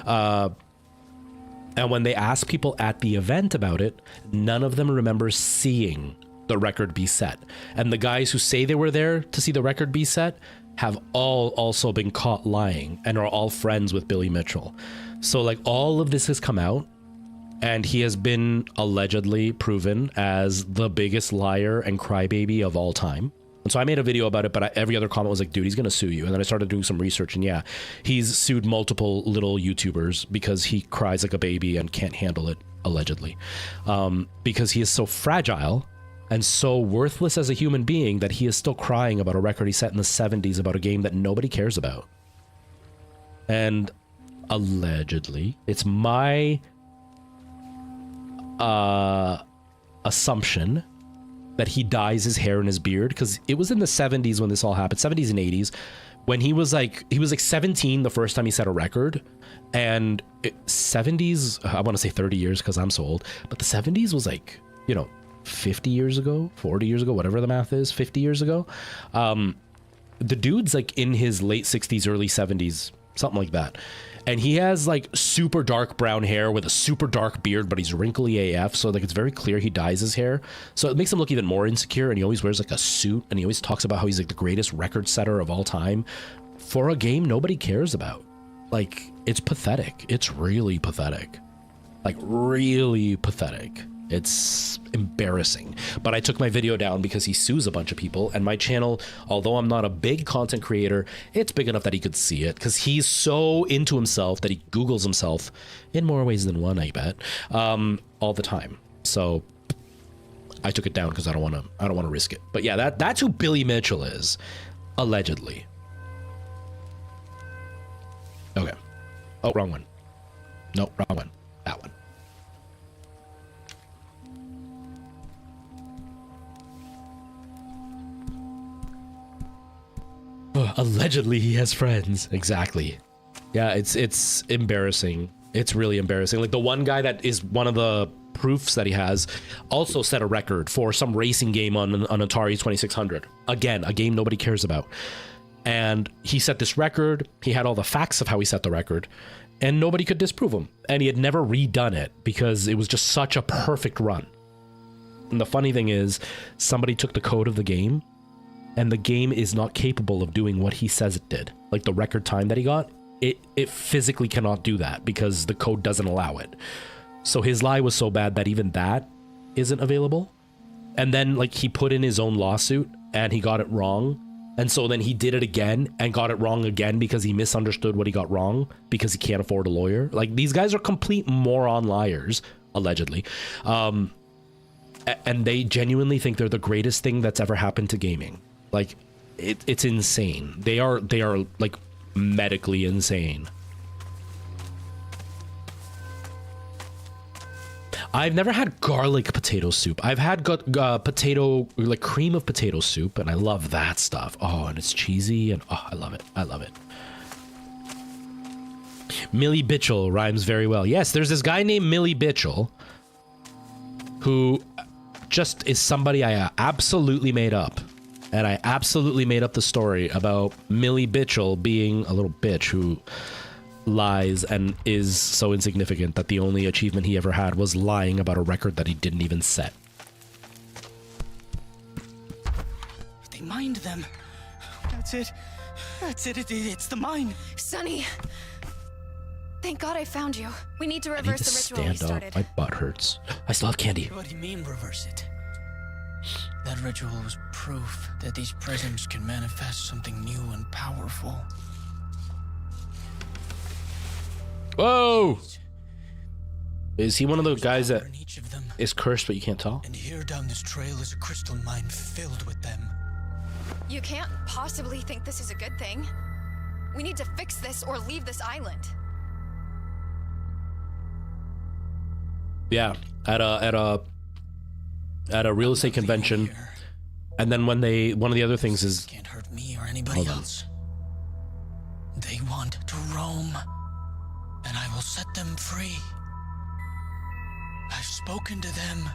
And when they asked people at the event about it, none of them remember seeing the record be set. And the guys who say they were there to see the record be set have all also been caught lying and are all friends with Billy Mitchell. So like all of this has come out, and he has been allegedly proven as the biggest liar and crybaby of all time. And so I made a video about it, but every other comment was like, dude, he's going to sue you. And then I started doing some research, and yeah, he's sued multiple little YouTubers because he cries like a baby and can't handle it, allegedly. Because he is so fragile and so worthless as a human being that he is still crying about a record he set in the 70s about a game that nobody cares about. And allegedly, it's my assumption that he dyes his hair and his beard, because it was in the 70s when this all happened, 70s and 80s, when he was like 17 the first time he set a record. And 70s, I want to say 30 years because I'm so old, but the 70s was like, you know, 50 years ago, 40 years ago, whatever the math is, 50 years ago. The dude's like in his late 60s, early 70s, something like that. And he has like super dark brown hair with a super dark beard, but he's wrinkly AF. So like it's very clear he dyes his hair. So it makes him look even more insecure. And he always wears like a suit, and he always talks about how he's like the greatest record setter of all time for a game nobody cares about. Like, it's pathetic. It's really pathetic. Like, really pathetic. It's embarrassing. But I took my video down because he sues a bunch of people, and my channel, although I'm not a big content creator, it's big enough that he could see it, because he's so into himself that he Googles himself in more ways than one, I bet, all the time. So I took it down because I don't want to risk it. But yeah, that's who Billy Mitchell is, allegedly. Okay. Oh, wrong one. No, wrong one. That one. Allegedly he has friends. Exactly. Yeah, it's embarrassing. It's really embarrassing. Like, the one guy that is one of the proofs that he has also set a record for some racing game on Atari 2600. Again, a game nobody cares about. And he set this record. He had all the facts of how he set the record, and nobody could disprove him. And he had never redone it because it was just such a perfect run. And the funny thing is, somebody took the code of the game, and the game is not capable of doing what he says it did. Like the record time that he got, it physically cannot do that because the code doesn't allow it. So his lie was so bad that even that isn't available. And then like he put in his own lawsuit and he got it wrong. And so then he did it again and got it wrong again because he misunderstood what he got wrong because he can't afford a lawyer. Like, these guys are complete moron liars, allegedly. And they genuinely think they're the greatest thing that's ever happened to gaming. Like, it's insane. They are like medically insane. I've never had garlic potato soup. I've had potato, like cream of potato soup, and I love that stuff. Oh, and it's cheesy, and oh, I love it. I love it. Millie Bitchell rhymes very well. Yes, there's this guy named Millie Bitchell who just is somebody I absolutely made up. And I absolutely made up the story about Millie Bitchell being a little bitch who lies and is so insignificant that the only achievement he ever had was lying about a record that he didn't even set. They mined them. That's it. That's it. It's the mine. Sonny! Thank God I found you. We need to I need reverse to the ritual we stand started. up. My butt hurts. I still have candy. What do you mean, reverse it? That ritual was proof that these prisms can manifest something new and powerful. Whoa! Is he one of those guys that is cursed but you can't tell? And here down this trail is a crystal mine filled with them. You can't possibly think this is a good thing. We need to fix this or leave this island. Yeah, at a real estate convention. And then when one of the other things is, can't hurt me or anybody else. They want to roam, and I will set them free. I've spoken to them.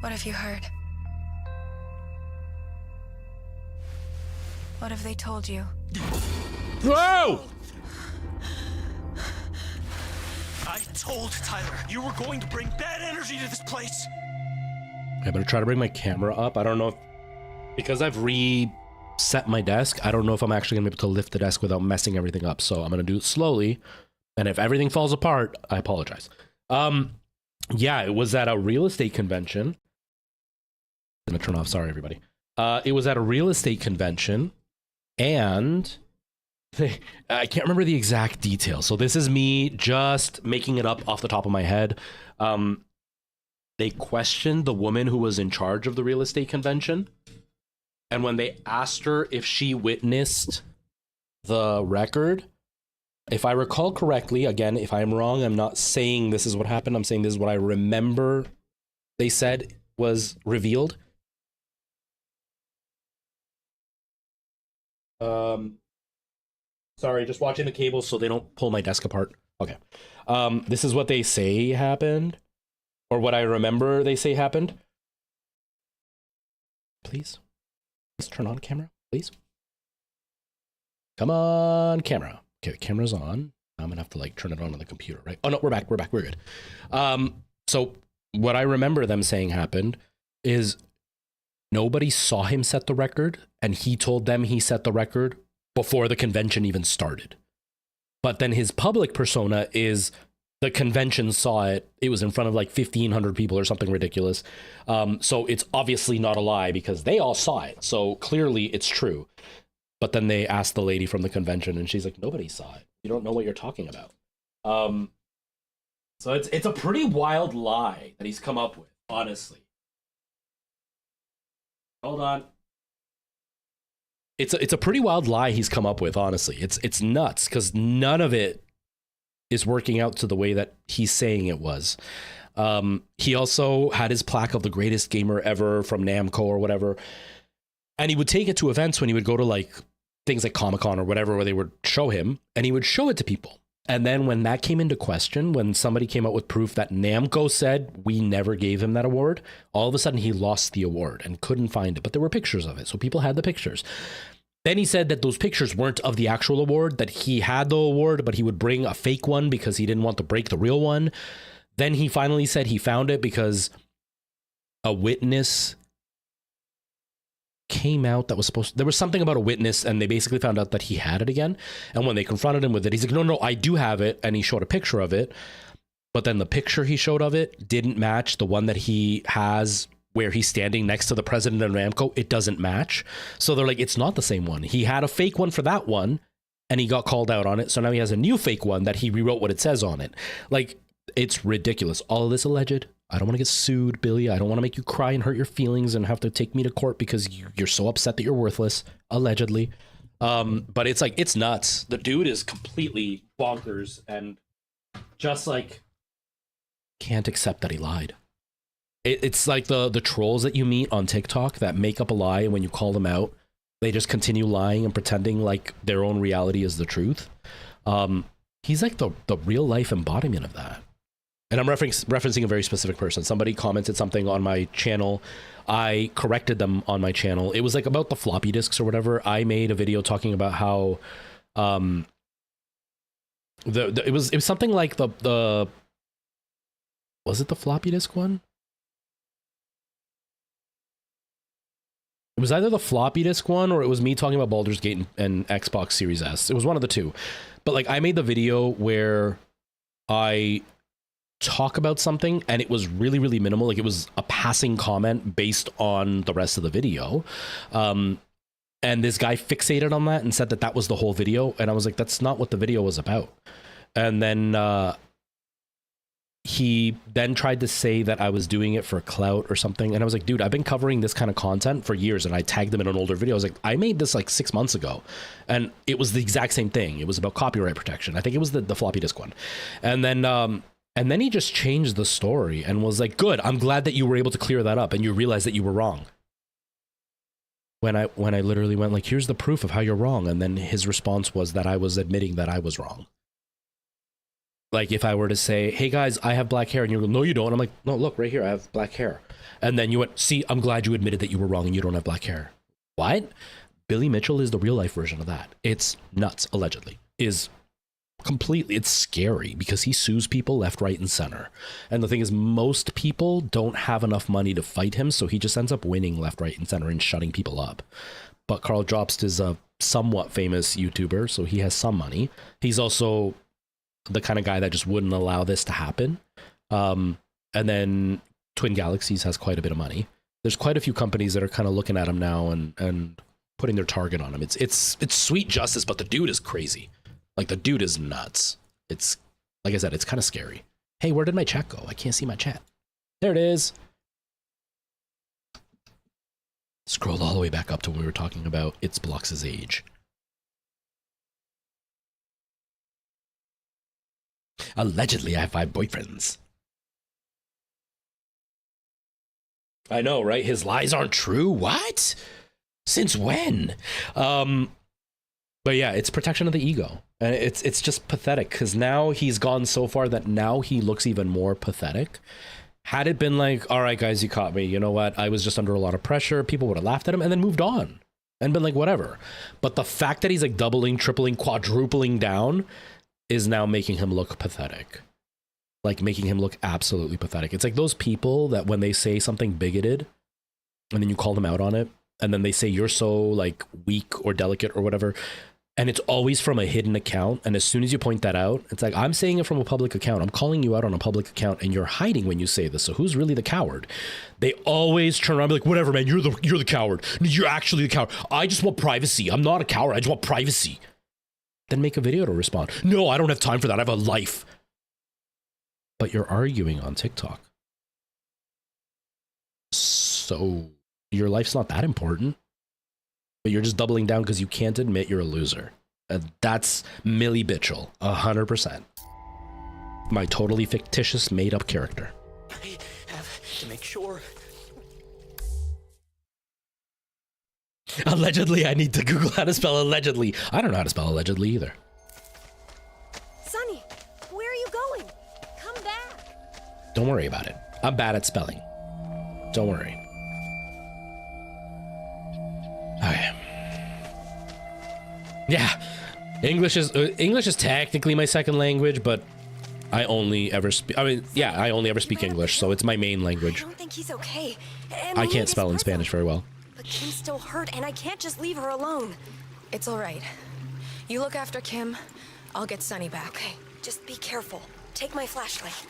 What have you heard? What have they told you? Whoa! I told Tyler you were going to bring bad energy to this place. I better try to bring my camera up. I don't know if, because I've reset my desk, I don't know if I'm actually gonna be able to lift the desk without messing everything up. So I'm gonna do it slowly. And if everything falls apart, I apologize. Yeah, it was at a real estate convention. I'm gonna turn off, sorry everybody. It was at a real estate convention, and I can't remember the exact details. So this is me just making it up off the top of my head. They questioned the woman who was in charge of the real estate convention. And when they asked her if she witnessed the record, if I recall correctly, again, if I'm wrong, I'm not saying this is what happened. I'm saying this is what I remember they said was revealed. Sorry, just watching the cables so they don't pull my desk apart. Okay. This is what they say happened, or what I remember they say happened. Please turn on camera, please. Come on, camera. Okay, the camera's on. I'm gonna have to like turn it on the computer, right? Oh no, we're back, we're good. So what I remember them saying happened is nobody saw him set the record, and he told them he set the record before the convention even started. But then his public persona is the convention saw it. It was in front of like 1,500 people or something ridiculous. So it's obviously not a lie because they all saw it. So clearly it's true. But then they asked the lady from the convention and she's like, nobody saw it. You don't know what you're talking about. So it's a pretty wild lie that he's come up with, honestly. Hold on. It's a pretty wild lie he's come up with, honestly. It's nuts because none of it is working out to the way that he's saying it was. He also had his plaque of the greatest gamer ever from Namco or whatever. And he would take it to events when he would go to like things like Comic-Con or whatever, where they would show him, and he would show it to people. And then when that came into question, when somebody came out with proof that Namco said we never gave him that award, all of a sudden he lost the award and couldn't find it. But there were pictures of it, so people had the pictures. Then he said that those pictures weren't of the actual award, that he had the award, but he would bring a fake one because he didn't want to break the real one. Then he finally said he found it because a witness came out that was there was something about a witness, and they basically found out that he had it again. And when they confronted him with it, he's like, no, I do have it. And he showed a picture of it. But then the picture he showed of it didn't match the one that he has where he's standing next to the president of Namco. It doesn't match. So they're like, it's not the same one. He had a fake one for that one and he got called out on it. So now he has a new fake one that he rewrote what it says on it. Like, it's ridiculous. All of this alleged. I don't want to get sued, Billy. I don't want to make you cry and hurt your feelings and have to take me to court because you're so upset that you're worthless, allegedly. But it's like, it's nuts. The dude is completely bonkers and just like can't accept that he lied. It's like the trolls that you meet on TikTok that make up a lie, and when you call them out, they just continue lying and pretending like their own reality is the truth. He's like the real life embodiment of that. And I'm referencing a very specific person. Somebody commented something on my channel. I corrected them on my channel. It was like about the floppy disks or whatever. I made a video talking about how it was something like the was it the floppy disk one? It was either the floppy disk one or it was me talking about Baldur's Gate and Xbox Series S. It was one of the two. But like, I made the video where I talk about something and it was really, really minimal. Like, it was a passing comment based on the rest of the video. And this guy fixated on that and said that that was the whole video. And I was like, that's not what the video was about. And then he then tried to say that I was doing it for clout or something. And I was like, dude, I've been covering this kind of content for years. And I tagged them in an older video. I was like, I made this like 6 months ago. And it was the exact same thing. It was about copyright protection. I think it was the floppy disk one. And then he just changed the story and was like, good, I'm glad that you were able to clear that up and you realized that you were wrong. when I literally went like, here's the proof of how you're wrong. And then his response was that I was admitting that I was wrong. Like if I were to say, hey guys, I have black hair, and you go, no, you don't. I'm like, no, look right here, I have black hair. And then you went, see, I'm glad you admitted that you were wrong and you don't have black hair. What? Billy Mitchell is the real life version of that. It's nuts, allegedly. Is completely, it's scary because he sues people left, right, and center. And the thing is, most people don't have enough money to fight him, so he just ends up winning left, right, and center and shutting people up. But Carl Jobst is a somewhat famous YouTuber, so he has some money. He's also the kind of guy that just wouldn't allow this to happen. And then Twin Galaxies has quite a bit of money. There's quite a few companies that are kind of looking at him now and putting their target on him. It's sweet justice, but the dude is crazy. Like the dude is nuts. It's like I said, it's kind of scary. Hey, where did my chat go? I can't see my chat. There it is. Scrolled all the way back up to when we were talking about It's Blocks' age. Allegedly, I have 5 boyfriends. I know, right? His lies aren't true. What? Since when? But yeah, it's protection of the ego. And it's just pathetic because now he's gone so far that now he looks even more pathetic. Had it been like, all right, guys, you caught me. You know what? I was just under a lot of pressure. People would have laughed at him and then moved on and been like, whatever. But the fact that he's like doubling, tripling, quadrupling down is now making him look pathetic. Like making him look absolutely pathetic. It's like those people that when they say something bigoted and then you call them out on it and then they say you're so like weak or delicate or whatever, and it's always from a hidden account, and as soon as you point that out, it's like, I'm saying it from a public account. I'm calling you out on a public account and you're hiding when you say this. So who's really the coward? They always turn around and be like, whatever, man, you're the coward. You're actually the coward. I just want privacy. I'm not a coward. I just want privacy. Then make a video to respond. No, I don't have time for that. I have a life. But you're arguing on TikTok. So your life's not that important. But you're just doubling down because you can't admit you're a loser. And that's Millie Bitchell, 100%. My totally fictitious, made-up character. I have to make sure. Allegedly, I need to Google how to spell allegedly. I don't know how to spell allegedly either. Sonny, where are you going? Come back. Don't worry about it. I'm bad at spelling. Don't worry. Okay. Yeah, English is technically my second language, but I only ever speak. I mean, yeah, I only ever speak English, so it's my main language. I don't think he's okay. I can't spell in Spanish very well. But Kim's still hurt, and I can't just leave her alone. It's all right. You look after Kim. I'll get Sunny back. Okay, just be careful. Take my flashlight.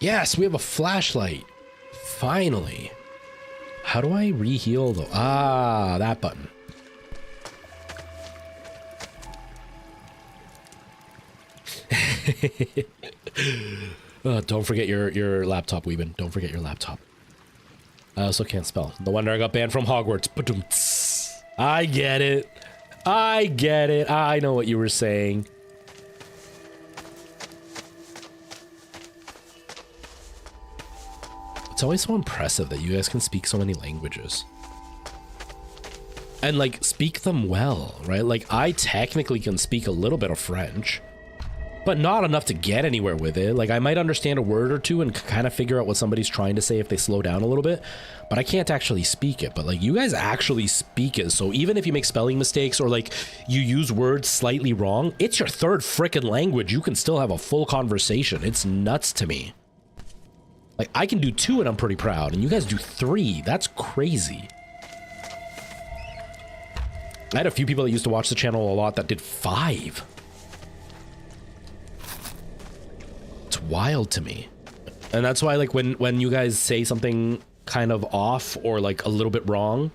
Yes, we have a flashlight. Finally. How do I re-heal though? Ah, that button. Don't forget your laptop, Weeben. Don't forget your laptop. I also can't spell. No wonder I got banned from Hogwarts. I get it. I get it. I know what you were saying. It's always so impressive that you guys can speak so many languages. And like speak them well, right? Like I technically can speak a little bit of French, but not enough to get anywhere with it. Like I might understand a word or two and kind of figure out what somebody's trying to say if they slow down a little bit, but I can't actually speak it. But like you guys actually speak it. So even if you make spelling mistakes or like you use words slightly wrong, it's your third frickin' language. You can still have a full conversation. It's nuts to me. Like, I can do 2 and I'm pretty proud, and you guys do 3. That's crazy. I had a few people that used to watch the channel a lot that did 5. It's wild to me. And that's why, like, when you guys say something kind of off or, like, a little bit wrong,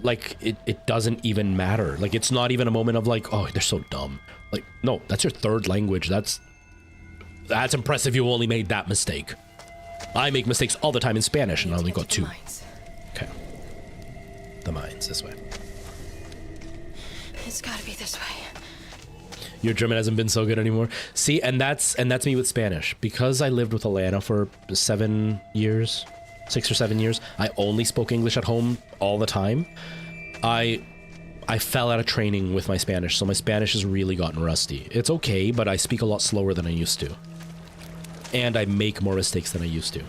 like, it doesn't even matter. Like, it's not even a moment of, like, oh, they're so dumb. Like, no, that's your third language. That's impressive you only made that mistake. I make mistakes all the time in Spanish, and I only got 2. Okay. The mines, this way. It's gotta be this way. Your German hasn't been so good anymore. See, and that's me with Spanish. Because I lived with Alana for 7 years, 6 or 7 years, I only spoke English at home all the time. I fell out of training with my Spanish, so my Spanish has really gotten rusty. It's okay, but I speak a lot slower than I used to. And I make more mistakes than I used to.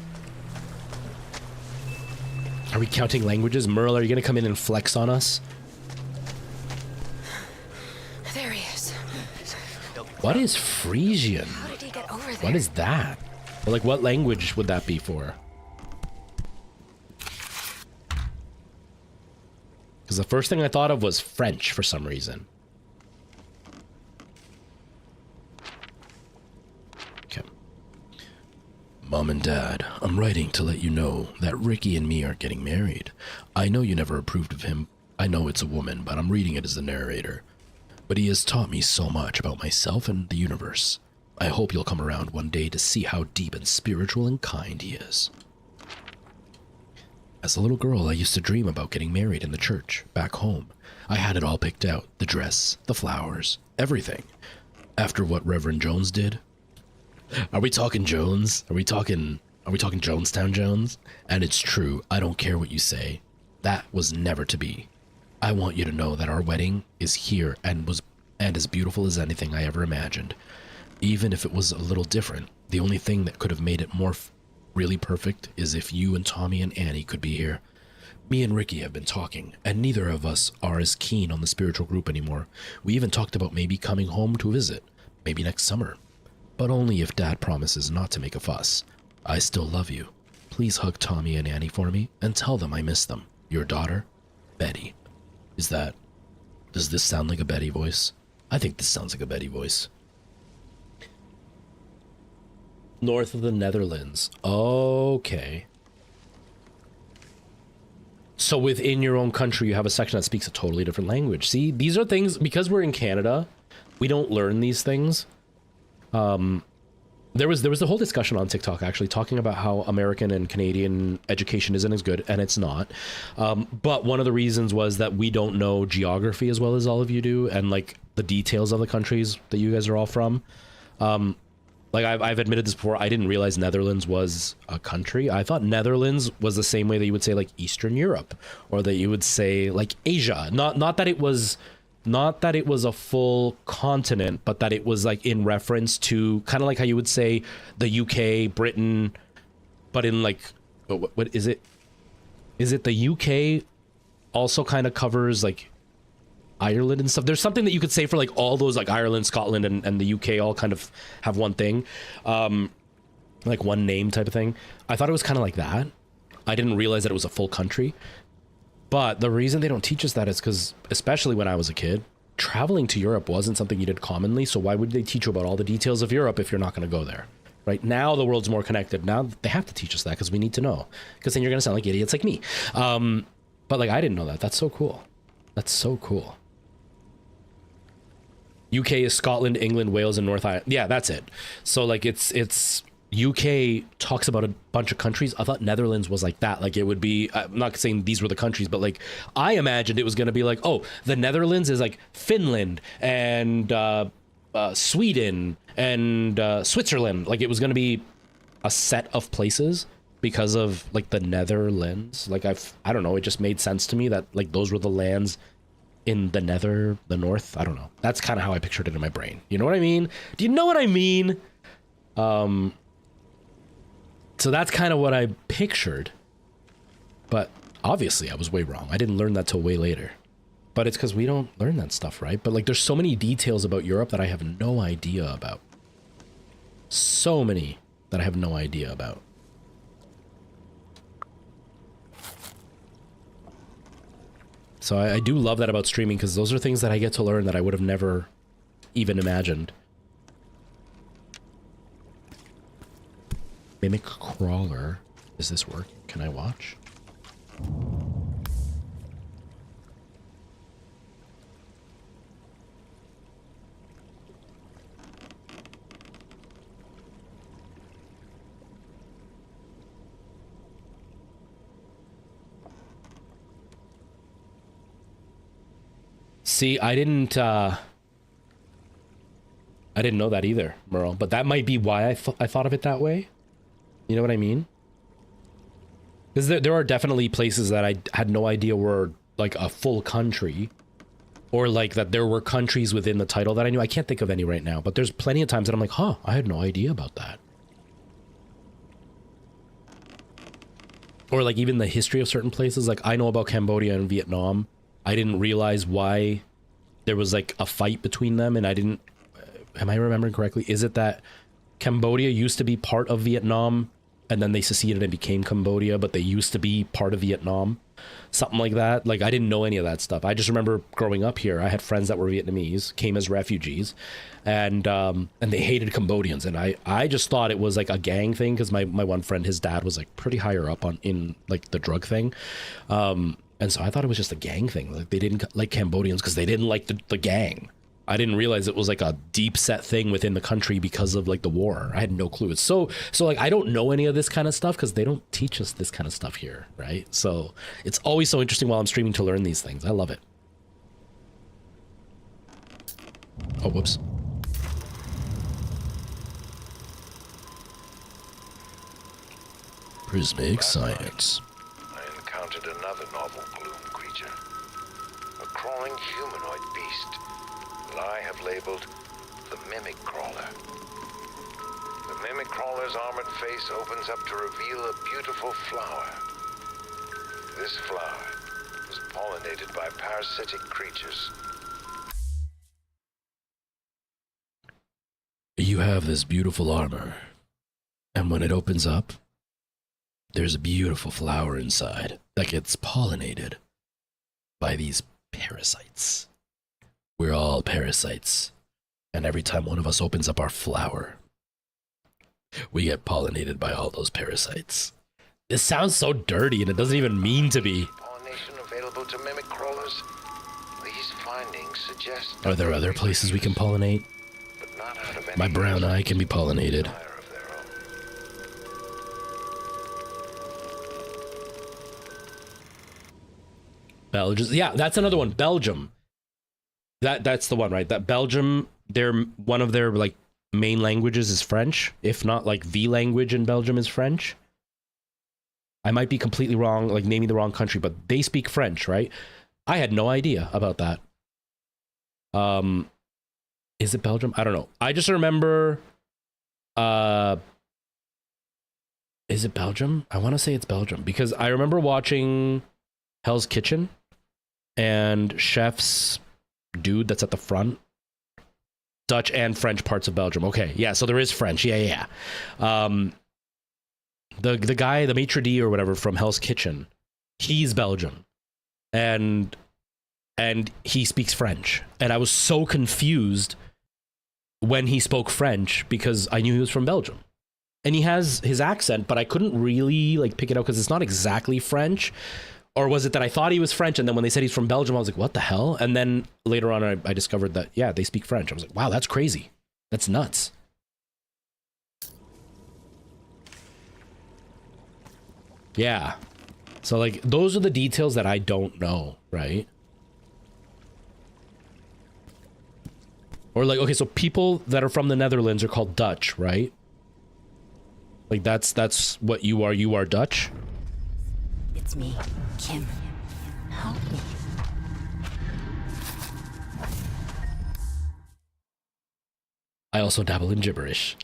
Are we counting languages? Merle, are you gonna come in and flex on us? There he is. What is Frisian? How did he get over there? What is that? Or like, what language would that be for? Because the first thing I thought of was French for some reason. Okay. Mom and Dad, I'm writing to let you know that Ricky and me are getting married. I know you never approved of him. I know it's a woman, but I'm reading it as the narrator. But he has taught me so much about myself and the universe. I hope you'll come around one day to see how deep and spiritual and kind he is. As a little girl, I used to dream about getting married in the church, back home. I had it all picked out, the dress, the flowers, everything. After what Reverend Jones did. Are we talking Jones? Are we talking Jonestown Jones? And it's true, I don't care what you say. That was never to be. I want you to know that our wedding is here and as beautiful as anything I ever imagined. Even if it was a little different, the only thing that could have made it more really perfect is if you and Tommy and Annie could be here. Me and Ricky have been talking, and neither of us are as keen on the spiritual group anymore. We even talked about maybe coming home to visit, maybe next summer. But only if Dad promises not to make a fuss. I still love you. Please hug Tommy and Annie for me, and tell them I miss them. Your daughter, Betty. Does this sound like a Betty voice? I think this sounds like a Betty voice. North of the Netherlands. Okay. So within your own country, you have a section that speaks a totally different language. See, these are things, because we're in Canada, we don't learn these things. There was the whole discussion on TikTok actually talking about how American and Canadian education isn't as good, and it's not. But one of the reasons was that we don't know geography as well as all of you do, and like the details of the countries that you guys are all from. Like I've admitted this before, I didn't realize Netherlands was a country. I thought Netherlands was the same way that you would say like Eastern Europe, or that you would say like Asia. Not that it was a full continent, but that it was like in reference to kind of like how you would say the UK, Britain, but in like, what is it? Is it the UK also kind of covers like Ireland and stuff? There's something that you could say for like all those, like Ireland, Scotland, and the UK all kind of have one thing, like one name type of thing. I thought it was kind of like that. I didn't realize that it was a full country. But the reason they don't teach us that is because, especially when I was a kid, traveling to Europe wasn't something you did commonly. So why would they teach you about all the details of Europe if you're not going to go there? Right now, the world's more connected. Now they have to teach us that because we need to know. Because then you're going to sound like idiots like me. But like, I didn't know that. That's so cool. That's so cool. UK is Scotland, England, Wales, and North Ireland. Yeah, that's it. So like it's UK talks about a bunch of countries. I thought Netherlands was like that. Like it would be, I'm not saying these were the countries, but like I imagined it was going to be like, oh, the Netherlands is like Finland and Sweden and Switzerland. Like it was going to be a set of places because of like the Netherlands. Like I don't know. It just made sense to me that like those were the lands in the north. I don't know. That's kind of how I pictured it in my brain. You know what I mean? Do you know what I mean? So that's kind of what I pictured, but obviously I was way wrong. I didn't learn that till way later, but it's because we don't learn that stuff, right? But like there's so many details about Europe that I have no idea about. So many that I have no idea about. So I do love that about streaming, because those are things that I get to learn that I would have never even imagined. Mimic crawler. Is this working? Can I watch? See, I didn't know that either, Merle, but that might be why I thought of it that way. You know what I mean? Because there are definitely places that I had no idea were like a full country, or like that there were countries within the title that I knew. I can't think of any right now, but there's plenty of times that I'm like, huh, I had no idea about that. Or like even the history of certain places. Like I know about Cambodia and Vietnam. I didn't realize why there was like a fight between them, and I didn't, am I remembering correctly? Is it that Cambodia used to be part of Vietnam and then they seceded and became Cambodia, but they used to be part of Vietnam? Something like that. Like I didn't know any of that stuff. I just remember growing up here, I had friends that were Vietnamese, came as refugees, and they hated Cambodians, and I just thought it was like a gang thing, because my one friend, his dad was like pretty higher up in like the drug thing. And so I thought it was just a gang thing. Like they didn't like Cambodians because they didn't like the gang. I didn't realize it was like a deep set thing within the country because of like the war. I had no clue. It's so like I don't know any of this kind of stuff because they don't teach us this kind of stuff here, right? So it's always so interesting while I'm streaming to learn these things. I love it. Oh, whoops. Prismic science. I encountered another novel gloom creature. A crawling humanoid beast that I have labeled the Mimic Crawler. The Mimic Crawler's armored face opens up to reveal a beautiful flower. This flower is pollinated by parasitic creatures. You have this beautiful armor, and when it opens up, there's a beautiful flower inside that gets pollinated by these parasites. We're all parasites, and every time one of us opens up our flower, we get pollinated by all those parasites. This sounds so dirty, and it doesn't even mean to be. Pollination available to mimic crawlers. These findings suggest. Are there other places we can pollinate? But not out of any My brown eye can be pollinated. desire of their own. Belgium. Yeah, that's another one. Belgium. That's the one, right? That Belgium, one of their like main languages is French. If not like the language in Belgium is French. I might be completely wrong, like naming the wrong country, but they speak French, right? I had no idea about that. Is it Belgium? I don't know. I just remember, is it Belgium? I want to say it's Belgium because I remember watching Hell's Kitchen and chef's dude that's at the front. Dutch and French parts of Belgium. Okay, yeah, so there is French. Yeah. The guy, the maitre d' or whatever from Hell's Kitchen, he's Belgium, and he speaks French. And I was so confused when he spoke French because I knew he was from Belgium, and he has his accent, but I couldn't really like pick it out because it's not exactly French. Or was it that I thought he was French, and then when they said he's from Belgium, I was like, what the hell? And then later on, I discovered that, yeah, they speak French. I was like, wow, that's crazy. That's nuts. Yeah. So, like, those are the details that I don't know, right? Or, like, okay, so people that are from the Netherlands are called Dutch, right? Like, that's what you are. You are Dutch? It's me, Kim. Help me. I also dabble in gibberish.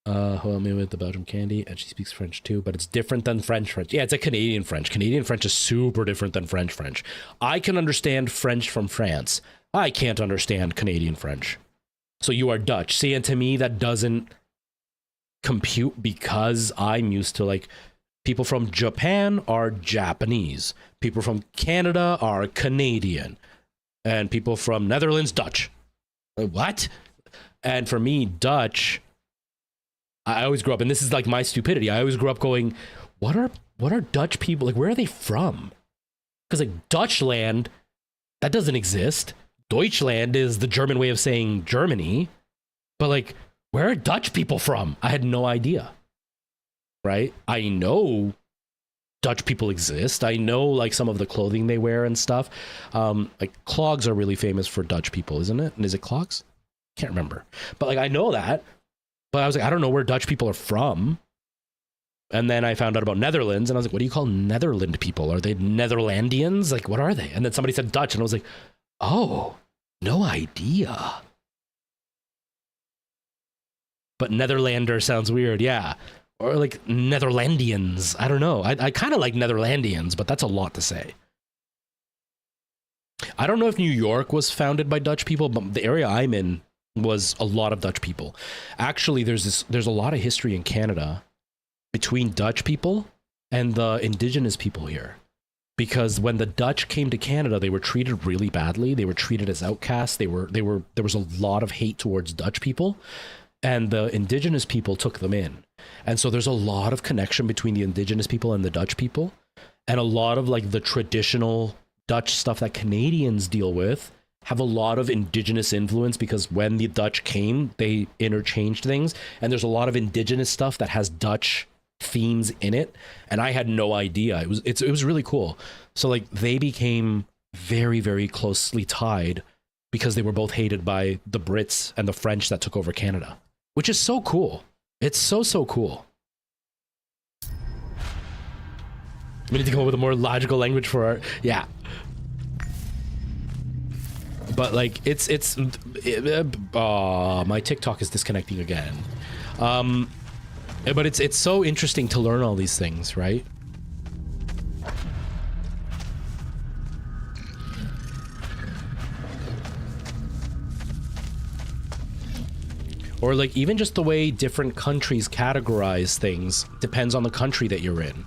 Help me with the Belgium candy, and she speaks French too, but it's different than French. Yeah, it's a Canadian French. Canadian French is super different than French. I can understand French from France. I can't understand Canadian French. So you are Dutch. See, and to me, that doesn't compute because I'm used to like people from Japan are Japanese. People from Canada are Canadian. And people from Netherlands, Dutch. What? And for me, Dutch, I always grew up, and this is like my stupidity. I always grew up going, what are Dutch people? Like, where are they from? Because like Dutchland, that doesn't exist. Deutschland is the German way of saying Germany. But like, where are Dutch people from? I had no idea. Right? I know Dutch people exist. I know like some of the clothing they wear and stuff. Like clogs are really famous for Dutch people, isn't it? And is it clogs? Can't remember. But like I know that. But I was like, I don't know where Dutch people are from. And then I found out about Netherlands, and I was like, what do you call Netherland people? Are they Netherlandians? Like, what are they? And then somebody said Dutch, and I was like, oh, no idea. But Netherlander sounds weird, yeah. Or like Netherlandians. I don't know. I kind of like Netherlandians, but that's a lot to say. I don't know if New York was founded by Dutch people, but the area I'm in was a lot of Dutch people. Actually, there's a lot of history in Canada between Dutch people and the indigenous people here. Because when the Dutch came to Canada, they were treated really badly. They were treated as outcasts. There was a lot of hate towards Dutch people, and the indigenous people took them in. And so there's a lot of connection between the indigenous people and the Dutch people, and a lot of like the traditional Dutch stuff that Canadians deal with have a lot of indigenous influence, because when the Dutch came, they interchanged things, and there's a lot of indigenous stuff that has Dutch themes in it, and I had no idea. It was really cool. So like they became very, very closely tied because they were both hated by the Brits and the French that took over Canada, which is so cool. It's so cool. We need to come up with a more logical language for our, yeah. But like my TikTok is disconnecting again. But it's so interesting to learn all these things, right? Or like even just the way different countries categorize things depends on the country that you're in.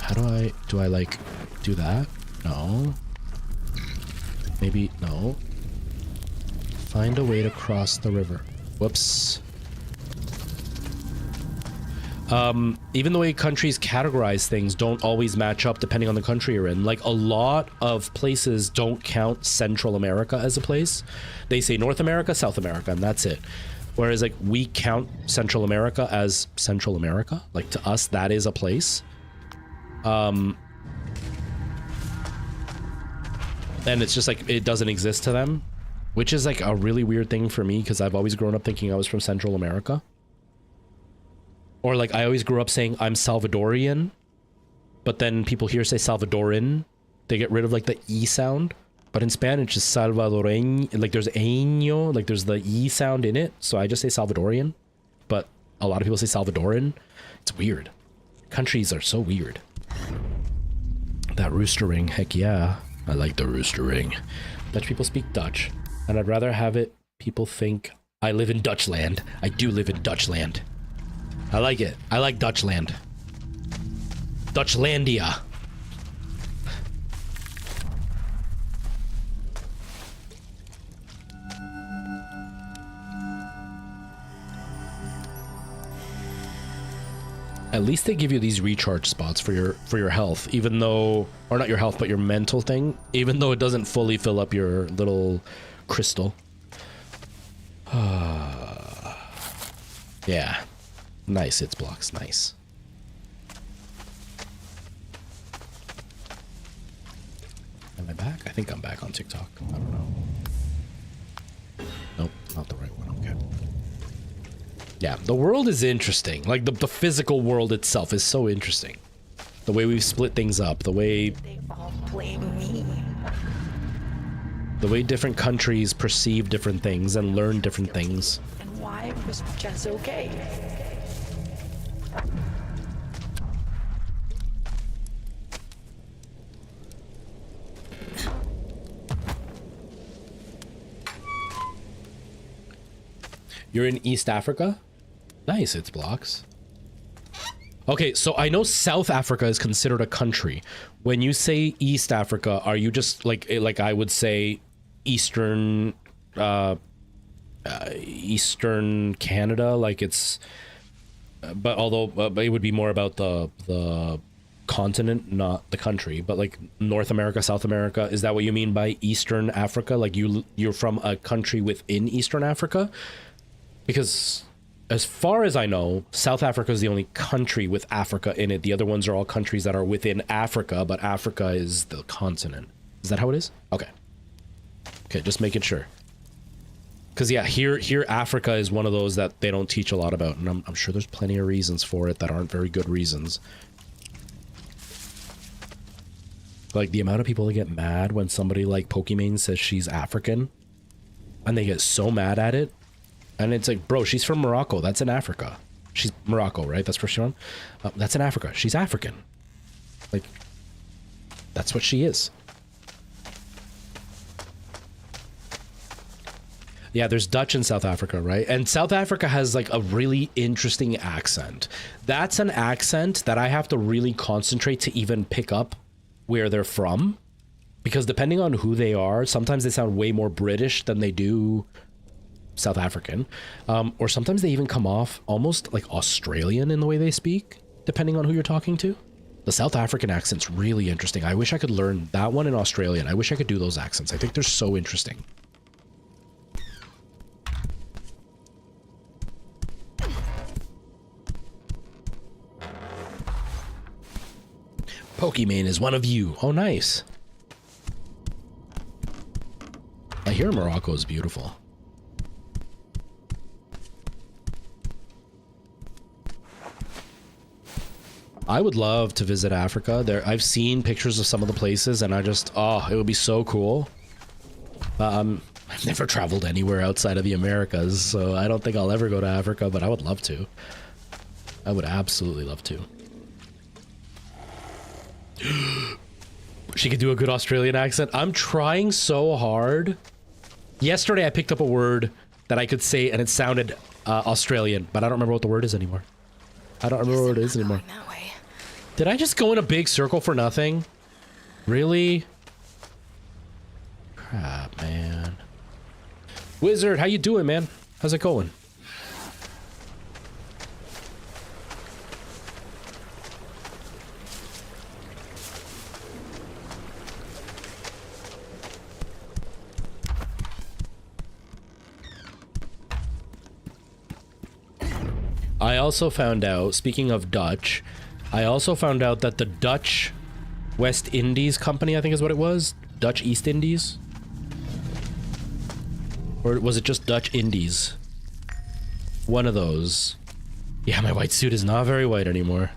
How do I like do that? No. Maybe no. Find a way to cross the river. Whoops. Even the way countries categorize things don't always match up depending on the country you're in. Like a lot of places don't count Central America as a place. They say North America, South America, and that's it. Whereas like we count Central America as Central America. Like to us, that is a place. And it's just like, it doesn't exist to them, which is like a really weird thing for me because I've always grown up thinking I was from Central America. Or like I always grew up saying I'm Salvadorian, but then people here say Salvadoran. They get rid of like the E sound, but in Spanish it's Salvadoreño. Like there's año, like there's the E sound in it. So I just say Salvadorian, but a lot of people say Salvadoran. It's weird. Countries are so weird. That roostering, heck yeah. I like the roostering. Dutch people speak Dutch, and I'd rather have it people think I live in Dutchland. I do live in Dutchland. I like it. I like Dutchland. Dutchlandia. At least they give you these recharge spots for your health, even though, or not your health, but your mental thing, even though it doesn't fully fill up your little crystal. Yeah. Nice, it's blocks, nice. Am I back? I think I'm back on TikTok. I don't know. Nope, not the right one, okay. Yeah, the world is interesting. Like the physical world itself is so interesting. The way we've split things up, the way They all blame me. the way different countries perceive different things and learn different things. And why was Jess okay? You're in East Africa? Nice, it's blocks. Okay, so I know South Africa is considered a country. When you say East Africa, are you just like I would say Eastern Eastern Canada, like it's but it would be more about the continent, not the country, but like North America, South America, is that what you mean by Eastern Africa? Like you're from a country within Eastern Africa? Because as far as I know, South Africa is the only country with Africa in it. The other ones are all countries that are within Africa, but Africa is the continent. Is that how it is? Okay. Okay, just making sure. Because yeah, here Africa is one of those that they don't teach a lot about, and I'm sure there's plenty of reasons for it that aren't very good reasons. Like the amount of people that get mad when somebody like Pokimane says she's African, and they get so mad at it, and it's like, bro, she's from Morocco. That's in Africa. She's Morocco, right? That's where she's from. That's in Africa. She's African. Like, that's what she is. Yeah, there's Dutch in South Africa, right? And South Africa has like a really interesting accent. That's an accent that I have to really concentrate to even pick up where they're from, because depending on who they are, sometimes they sound way more British than they do South African, or sometimes they even come off almost like Australian in the way they speak, depending on who you're talking to. The South African accent's really interesting. I wish I could learn that one in Australian. I wish I could do those accents. I think they're so interesting. Pokimane is one of you. Oh, nice. I hear Morocco is beautiful. I would love to visit Africa. I've seen pictures of some of the places, and I just, oh, it would be so cool. I've never traveled anywhere outside of the Americas, so I don't think I'll ever go to Africa, but I would love to. I would absolutely love to. She could do a good Australian accent. I'm trying so hard. Yesterday I picked up a word that I could say and it sounded Australian, but I don't remember what the word is anymore. I don't remember what it is anymore. Did I just go in a big circle for nothing? Really? Crap, man. Wizard, how you doing, man? How's it going? I also found out, speaking of Dutch, I also found out that the Dutch West Indies Company, I think is what it was, Dutch East Indies? Or was it just Dutch Indies? One of those. Yeah, my white suit is not very white anymore.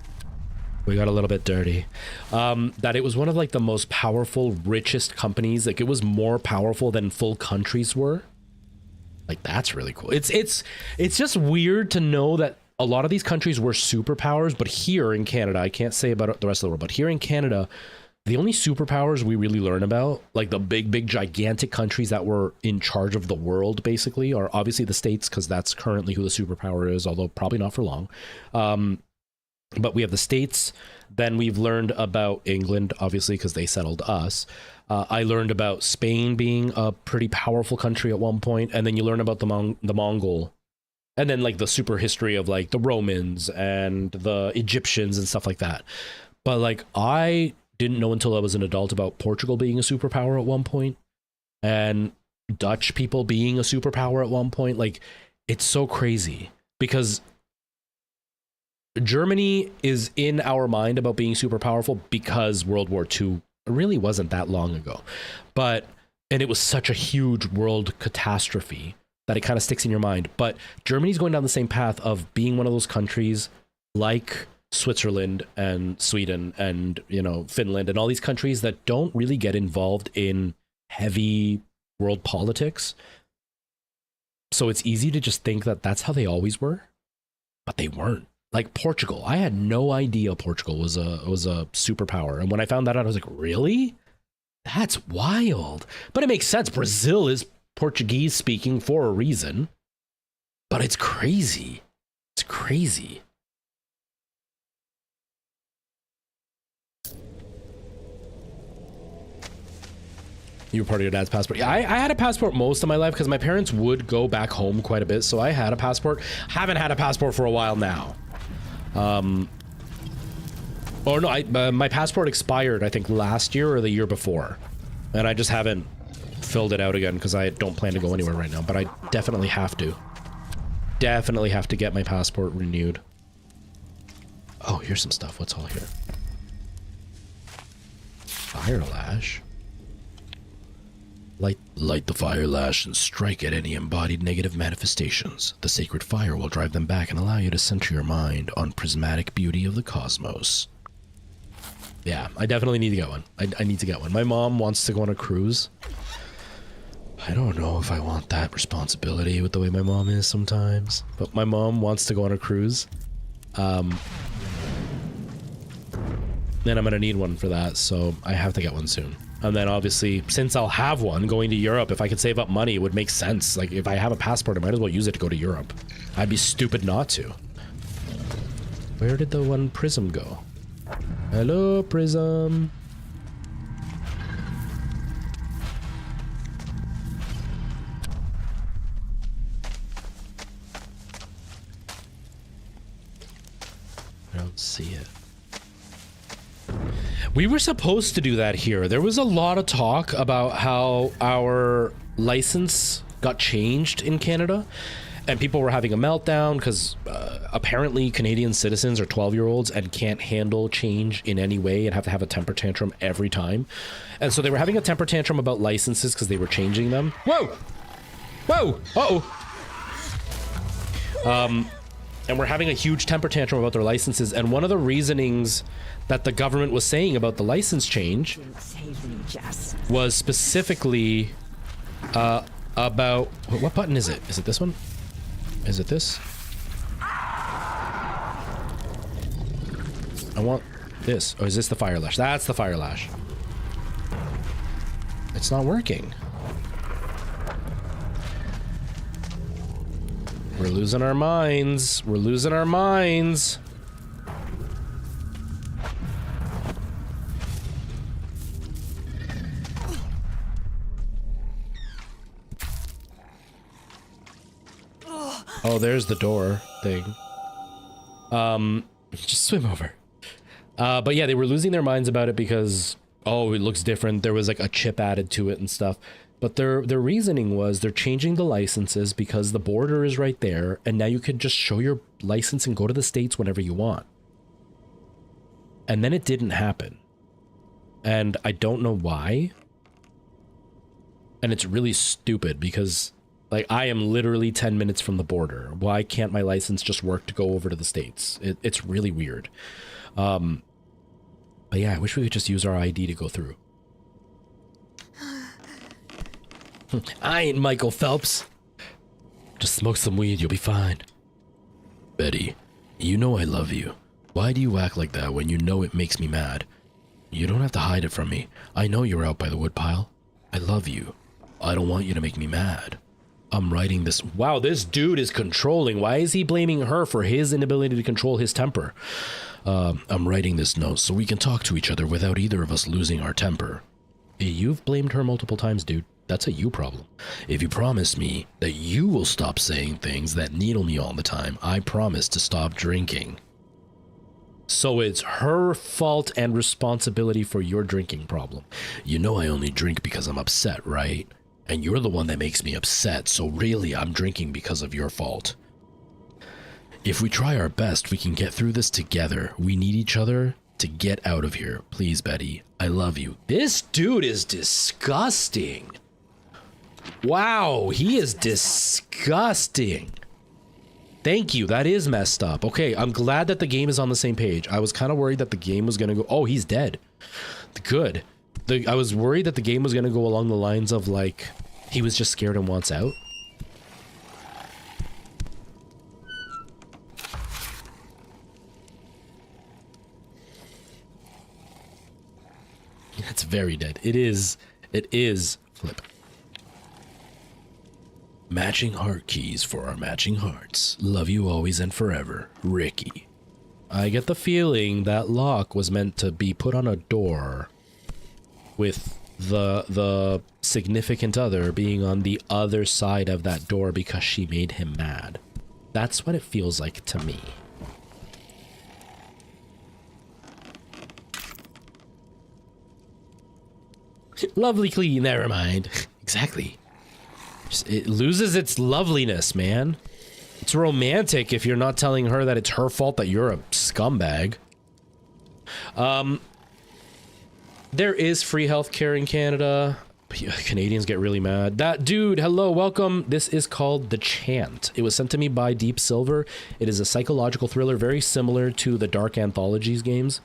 We got a little bit dirty. That it was one of like the most powerful, richest companies. Like it was more powerful than full countries were. Like that's really cool. It's just weird to know that a lot of these countries were superpowers, but here in Canada, I can't say about the rest of the world, but here in Canada, the only superpowers we really learn about, like the big, gigantic countries that were in charge of the world, basically, are obviously the States, because that's currently who the superpower is, although probably not for long. But we have the States. Then we've learned about England, obviously, because they settled us. I learned about Spain being a pretty powerful country at one point, and then you learn about the Mongol. And then like the super history of like the Romans and the Egyptians and stuff like that. But like I didn't know until I was an adult about Portugal being a superpower at one point and Dutch people being a superpower at one point. Like it's so crazy because Germany is in our mind about being super powerful because World War II really wasn't that long ago. And it was such a huge world catastrophe that it kind of sticks in your mind. But Germany's going down the same path of being one of those countries like Switzerland and Sweden and, you know, Finland and all these countries that don't really get involved in heavy world politics. So it's easy to just think that that's how they always were, but they weren't. Like Portugal, I had no idea Portugal was a superpower. And when I found that out, I was like, really? That's wild. But it makes sense. Brazil is Portuguese speaking for a reason, but it's crazy. It's crazy. You were part of your dad's passport. Yeah, I had a passport most of my life because my parents would go back home quite a bit. So I had a passport. Haven't had a passport for a while now. Or no, my passport expired, I think last year or the year before. And I just haven't filled it out again because I don't plan to go anywhere right now, but I definitely have to. Definitely have to get my passport renewed. Oh, here's some stuff. What's all here? Fire lash. Light the fire lash and strike at any embodied negative manifestations. The sacred fire will drive them back and allow you to center your mind on prismatic beauty of the cosmos. Yeah, I definitely need to get one. I need to get one. My mom wants to go on a cruise. I don't know if I want that responsibility with the way my mom is sometimes, but my mom wants to go on a cruise. Then I'm gonna need one for that, so I have to get one soon. And then obviously, since I'll have one, going to Europe, if I could save up money, it would make sense. Like, if I have a passport, I might as well use it to go to Europe. I'd be stupid not to. Where did the one prism go? Hello, prism. I don't see it. We were supposed to do that here. There was a lot of talk about how our license got changed in Canada, and people were having a meltdown because apparently Canadian citizens are 12-year-olds and can't handle change in any way and have to have a temper tantrum every time. And so they were having a temper tantrum about licenses because they were changing them. Whoa! Whoa! Uh-oh! And we're having a huge temper tantrum about their licenses, and one of the reasonings that the government was saying about the license change was specifically about... What button is it? Is it this one? Is it this? I want this. Oh, is this the fire lash? That's the fire lash. It's not working. We're losing our minds. We're losing our minds. Oh, there's the door thing. Just swim over. But yeah, they were losing their minds about it because, oh, it looks different. There was like a chip added to it and stuff. But their reasoning was they're changing the licenses because the border is right there, and now you could just show your license and go to the States whenever you want. And then it didn't happen. And I don't know why. And it's really stupid because, like, I am literally 10 minutes from the border. Why can't my license just work to go over to the States? It's really weird. But yeah, I wish we could just use our ID to go through. I ain't Michael Phelps. Just smoke some weed, you'll be fine. Betty, you know I love you. Why do you act like that when you know it makes me mad? You don't have to hide it from me. I know you're out by the woodpile. I love you. I don't want you to make me mad. I'm writing this. Wow, this dude is controlling. Why is he blaming her for his inability to control his temper? I'm writing this note so we can talk to each other without either of us losing our temper. You've blamed her multiple times, dude. That's a you problem. If you promise me that you will stop saying things that needle me all the time, I promise to stop drinking. So it's her fault and responsibility for your drinking problem. You know I only drink because I'm upset, right? And you're the one that makes me upset, so really I'm drinking because of your fault. If we try our best, we can get through this together. We need each other to get out of here. Please, Betty, I love you. This dude is disgusting. Wow, he is disgusting. Thank you, that is messed up. Okay, I'm glad that the game is on the same page. I was kind of worried that the game was gonna go... Oh, he's dead. Good. I was worried that the game was gonna go along the lines of, like, he was just scared and wants out. It's very dead. It is flip. Matching heart keys for our matching hearts. Love you always and forever, Ricky. I get the feeling that lock was meant to be put on a door with the significant other being on the other side of that door because she made him mad. That's what it feels like to me. Lovely clean, never mind. Exactly. It loses its loveliness, man. It's romantic if you're not telling her that it's her fault that you're a scumbag. There is free healthcare in Canada. Canadians get really mad. That dude, hello, welcome. This is called The Chant. It was sent to me by Deep Silver. It is a psychological thriller very similar to the Dark Anthologies games,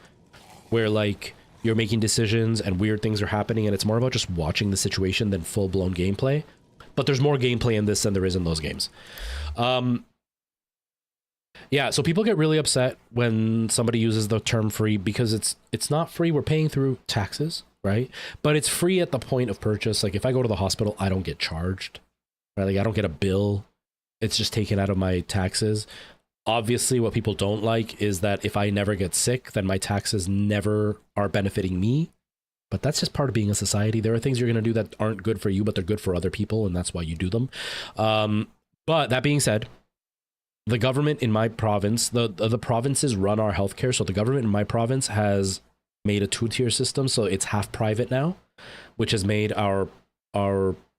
where like you're making decisions and weird things are happening, and it's more about just watching the situation than full-blown gameplay. But there's more gameplay in this than there is in those games. Yeah, so people get really upset when somebody uses the term free because it's not free. We're paying through taxes, right? But it's free at the point of purchase. Like if I go to the hospital, I don't get charged, right? Like I don't get a bill. It's just taken out of my taxes. Obviously, what people don't like is that if I never get sick, then my taxes never are benefiting me. But that's just part of being a society. There are things you're going to do that aren't good for you, but they're good for other people, and that's why you do them. But that being said, the government in my province, the provinces run our healthcare. So the government in my province has made a 2-tier system. So it's half private now, which has made our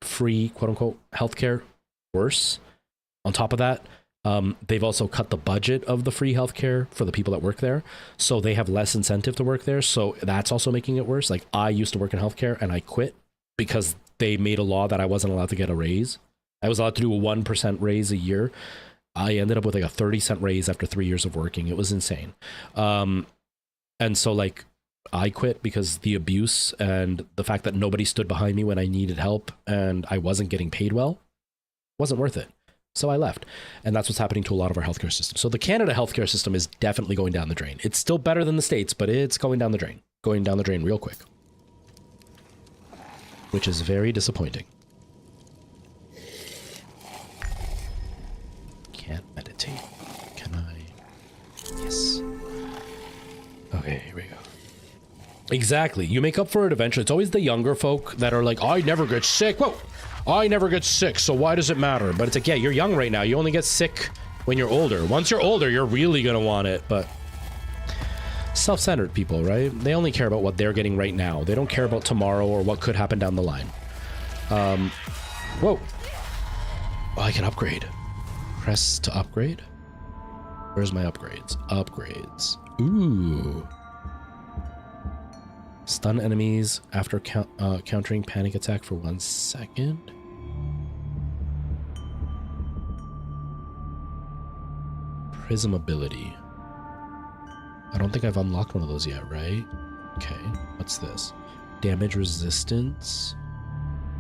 free, quote unquote, healthcare worse. On top of that, they've also cut the budget of the free healthcare for the people that work there. So they have less incentive to work there. So that's also making it worse. Like I used to work in healthcare and I quit because they made a law that I wasn't allowed to get a raise. I was allowed to do a 1% raise a year. I ended up with like a 30-cent raise after 3 years of working. It was insane. And so like I quit because the abuse and the fact that nobody stood behind me when I needed help and I wasn't getting paid well wasn't worth it. So I left. And that's what's happening to a lot of our healthcare system. So the Canada healthcare system is definitely going down the drain. It's still better than the States, but it's going down the drain. Going down the drain real quick. Which is very disappointing. Can't meditate. Can I? Yes. Okay, here we go. Exactly. You make up for it eventually. It's always the younger folk that are like, I never get sick. Whoa! I never get sick, so why does it matter? But it's like, yeah, you're young right now. You only get sick when you're older. Once you're older, you're really gonna want it, but self-centered people, right? They only care about what they're getting right now. They don't care about tomorrow or what could happen down the line. Whoa. Oh, I can upgrade. Press to upgrade. Where's my upgrades? Upgrades. Ooh. Stun enemies after countering panic attack for 1 second. Prism ability. I don't think I've unlocked one of those yet, right? Okay, what's this? Damage resistance.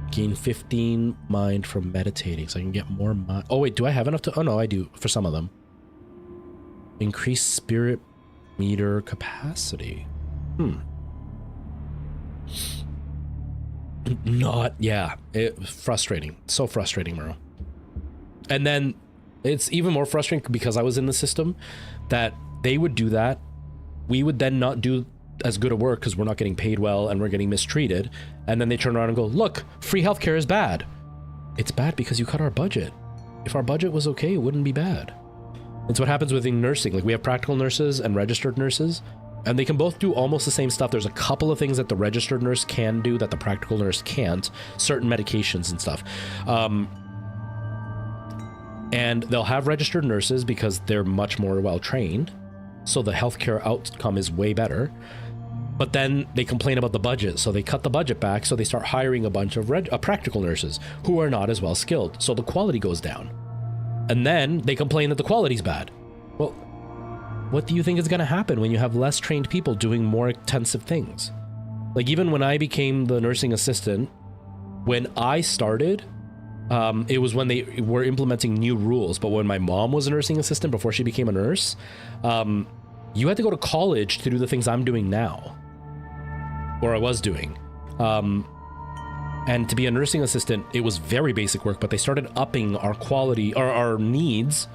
Gain 15 mind from meditating, so I can get more mind. Oh wait, do I have enough to? Oh no, I do for some of them. Increase spirit meter capacity. Not, yeah. Frustrating. So frustrating, Murrow. And then it's even more frustrating because I was in the system that they would do that. We would then not do as good a work because we're not getting paid well and we're getting mistreated. And then they turn around and go, look, free healthcare is bad. It's bad because you cut our budget. If our budget was okay, it wouldn't be bad. It's what happens within nursing. Like we have practical nurses and registered nurses, and they can both do almost the same stuff. There's a couple of things that the registered nurse can do that the practical nurse can't, certain medications and stuff. And they'll have registered nurses because they're much more well-trained. So the healthcare outcome is way better. But then they complain about the budget. So they cut the budget back. So they start hiring a bunch of practical nurses who are not as well skilled. So the quality goes down. And then they complain that the quality's bad. Well, what do you think is going to happen when you have less trained people doing more intensive things? Like even when I became the nursing assistant, when I started, it was when they were implementing new rules. But when my mom was a nursing assistant before she became a nurse, you had to go to college to do the things I'm doing now, or I was doing. And to be a nursing assistant, it was very basic work, but they started upping our quality or our needs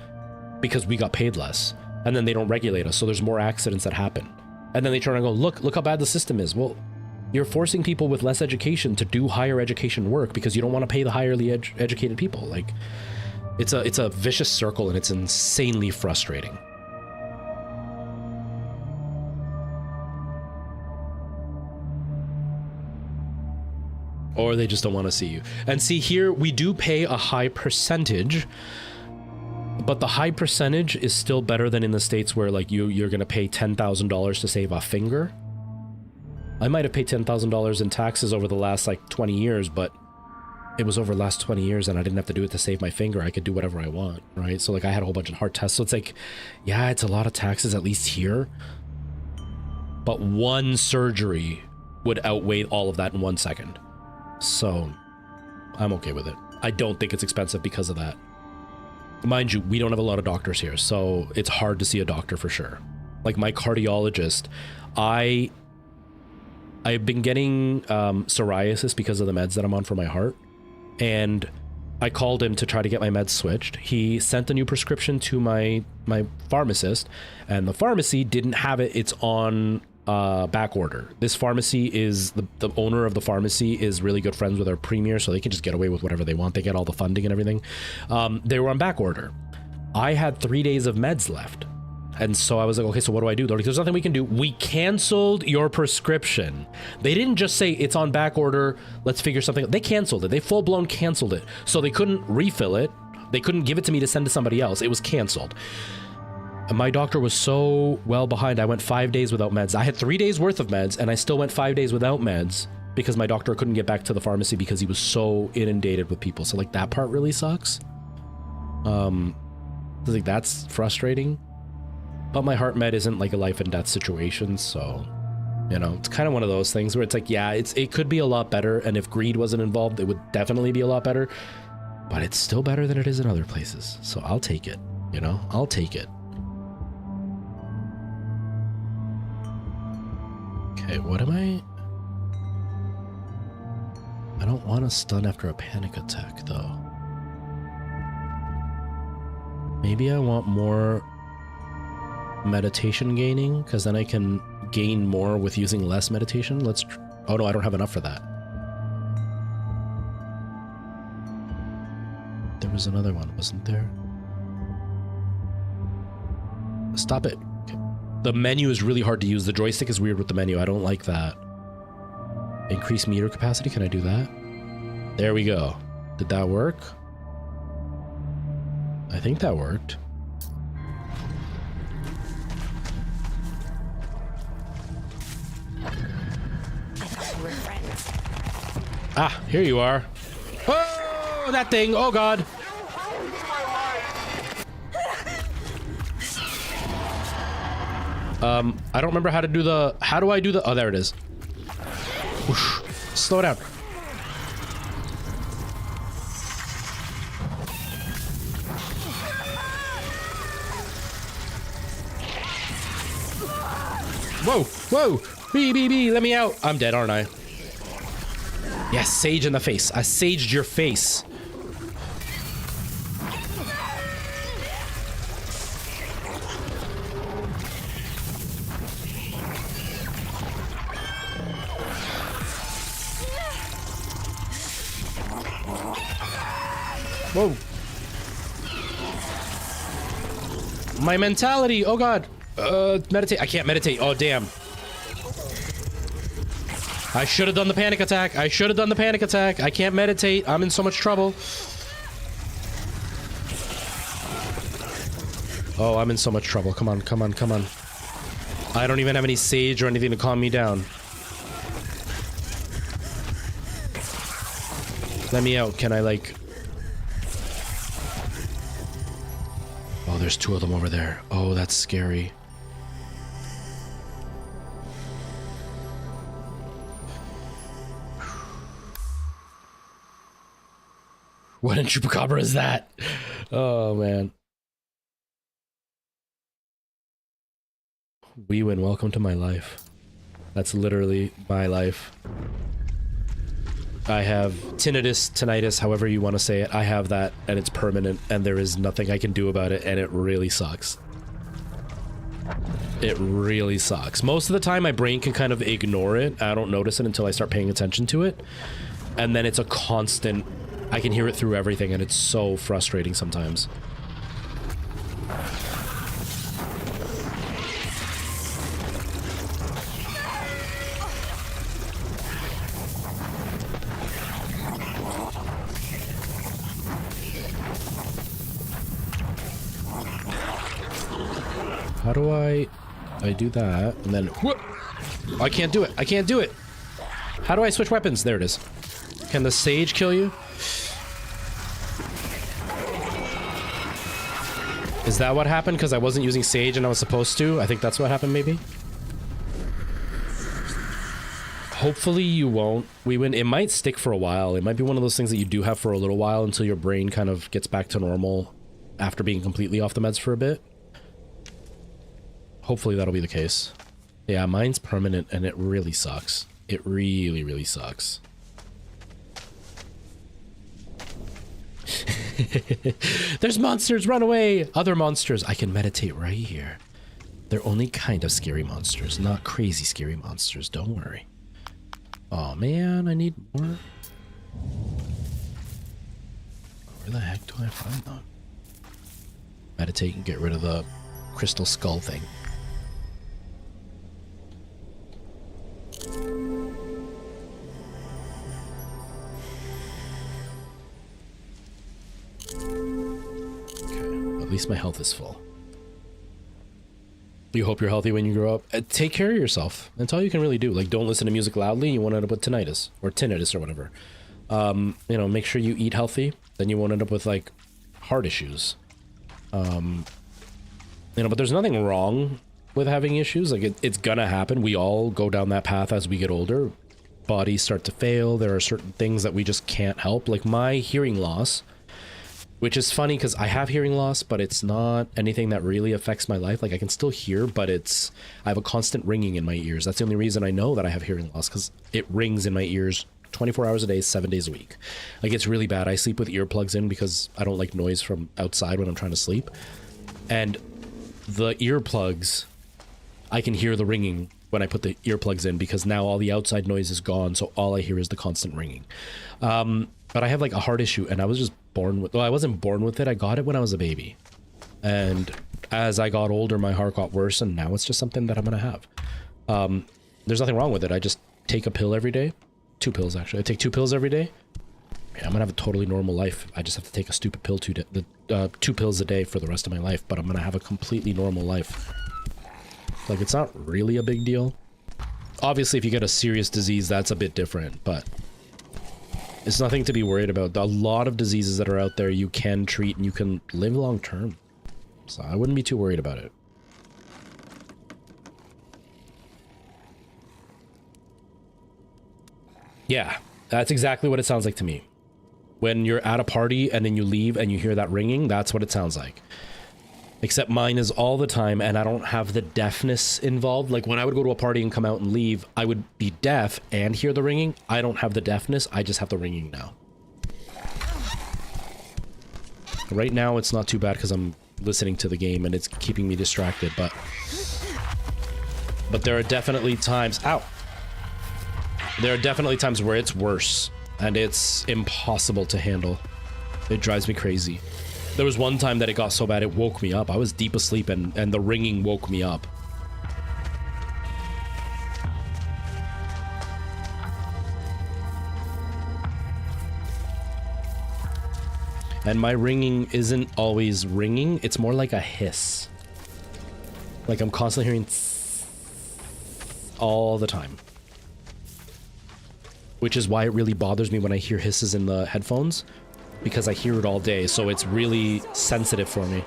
because we got paid less. And then they don't regulate us, so there's more accidents that happen. And then they turn and go, look how bad the system is. Well, you're forcing people with less education to do higher education work because you don't want to pay the highly educated people. Like, it's a vicious circle, and it's insanely frustrating. Or they just don't want to see you. And see, here we do pay a high percentage, but the high percentage is still better than in the States where like you're going to pay $10,000 to save a finger. I might have paid $10,000 in taxes over the last like 20 years, but it was over the last 20 years and I didn't have to do it to save my finger. I could do whatever I want, right? So like I had a whole bunch of heart tests. So it's like, yeah, it's a lot of taxes, at least here. But one surgery would outweigh all of that in 1 second. So I'm okay with it. I don't think it's expensive because of that. Mind you, we don't have a lot of doctors here, so it's hard to see a doctor for sure. Like my cardiologist, I've been getting psoriasis because of the meds that I'm on for my heart. And I called him to try to get my meds switched. He sent a new prescription to my pharmacist, and the pharmacy didn't have it. It's on back order. This pharmacy is the owner of the pharmacy is really good friends with our premier, so they can just get away with whatever they want. They get all the funding and everything. They were on back order. I had 3 days of meds left. And so I was like, okay, so what do I do? They're like, there's nothing we can do. We canceled your prescription. They didn't just say it's on back order, let's figure something out. They canceled it. They full-blown canceled it. So they couldn't refill it. They couldn't give it to me to send to somebody else. It was canceled. And my doctor was so well behind. I went 5 days without meds. I had 3 days worth of meds, and I still went 5 days without meds because my doctor couldn't get back to the pharmacy because he was so inundated with people. So like that part really sucks. Like that's frustrating. But my heart med isn't like a life and death situation, so, you know, it's kind of one of those things where it's like, yeah, it could be a lot better, and if greed wasn't involved, it would definitely be a lot better, but it's still better than it is in other places, so I'll take it, you know? I'll take it. Okay, what am I don't want to stun after a panic attack, though. Maybe I want more meditation gaining, because then I can gain more with using less meditation. Oh no, I don't have enough for that. There was another one, wasn't there? Stop it. Okay. The menu is really hard to use. The joystick is weird with the menu. I don't like that. Increase meter capacity. Can I do that? There we go. Did that work? I think that worked. Ah, here you are. Oh, that thing. Oh, God. I don't remember how to do the... How do I do the... Oh, there it is. Whoosh. Slow down. Whoa, whoa. Bee, let me out. I'm dead, aren't I? Yes, sage in the face. I saged your face. Whoa. My mentality. Oh, God. Meditate. I can't meditate. Oh, damn. I should have done the panic attack. I should have done the panic attack. I can't meditate. I'm in so much trouble. Oh, I'm in so much trouble. Come on, come on, come on. I don't even have any sage or anything to calm me down. Let me out. Can I, like... Oh, there's two of them over there. Oh, that's scary. What in Chupacabra is that? Oh, man. We win. Welcome to my life. That's literally my life. I have tinnitus, however you want to say it. I have that, and it's permanent, and there is nothing I can do about it, and it really sucks. It really sucks. Most of the time, my brain can kind of ignore it. I don't notice it until I start paying attention to it. And then it's a constant... I can hear it through everything, and it's so frustrating sometimes. How do I do that, and then whoop. I can't do it. I can't do it. How do I switch weapons? There it is. Can the sage kill you? Is that what happened? Because I wasn't using sage and I was supposed to? I think that's what happened, maybe? Hopefully you won't. It might stick for a while. It might be one of those things that you do have for a little while until your brain kind of gets back to normal after being completely off the meds for a bit. Hopefully that'll be the case. Yeah, mine's permanent and it really sucks. It really, really sucks. There's monsters, run away! Other monsters. I can meditate right here. They're only kind of scary monsters, not crazy scary monsters, don't worry. Oh man, I need more. Where the heck do I find them? Meditate and get rid of the crystal skull thing. Okay, at least my health is full. You hope you're healthy when you grow up. Take care of yourself. That's all you can really do. Like, don't listen to music loudly. You won't end up with tinnitus or whatever. You know, make sure you eat healthy. Then you won't end up with like heart issues. You know, but there's nothing wrong with having issues. Like it's gonna happen. We all go down that path as we get older. Bodies start to fail. There are certain things that we just can't help. Like my hearing loss, which is funny because I have hearing loss, but it's not anything that really affects my life. Like I can still hear, but I have a constant ringing in my ears. That's the only reason I know that I have hearing loss, because it rings in my ears 24 hours a day, 7 days a week. Like it's really bad. I sleep with earplugs in because I don't like noise from outside when I'm trying to sleep. And the earplugs, I can hear the ringing when I put the earplugs in because now all the outside noise is gone. So all I hear is the constant ringing. But I have like a heart issue and I was just born with, well, I wasn't born with it. I got it when I was a baby. And as I got older, my heart got worse and now it's just something that I'm going to have. There's nothing wrong with it. I just take a pill every day. 2 pills, actually. I take 2 pills every day. Yeah, I'm going to have a totally normal life. I just have to take a stupid pill 2 pills a day for the rest of my life, but I'm going to have a completely normal life. Like, it's not really a big deal. Obviously, if you get a serious disease, that's a bit different, but it's nothing to be worried about. A lot of diseases that are out there you can treat and you can live long term. So I wouldn't be too worried about it. Yeah, that's exactly what it sounds like to me. When you're at a party and then you leave and you hear that ringing, that's what it sounds like. Except mine is all the time and I don't have the deafness involved. Like when I would go to a party and come out and leave, I would be deaf and hear the ringing. I don't have the deafness, I just have the ringing now. Right now it's not too bad because I'm listening to the game and it's keeping me distracted, but there are definitely times, ow! There are definitely times where it's worse and it's impossible to handle. It drives me crazy. There was one time that it got so bad it woke me up. I was deep asleep and the ringing woke me up. And my ringing isn't always ringing, it's more like a hiss. Like I'm constantly hearing all the time. Which is why it really bothers me when I hear hisses in the headphones, because I hear it all day, so it's really sensitive for me.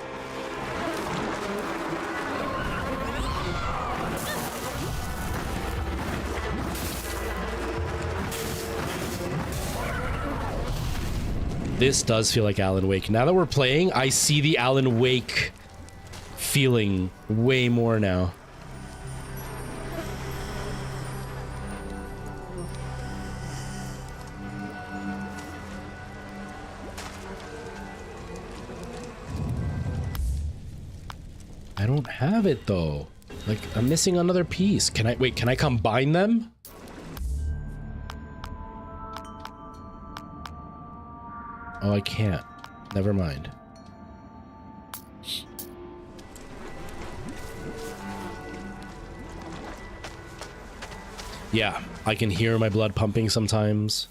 This does feel like Alan Wake. Now that we're playing, I see the Alan Wake feeling way more now. I don't have it though. Like, I'm missing another piece. Can I combine them? Oh, I can't. Never mind. Yeah, I can hear my blood pumping sometimes.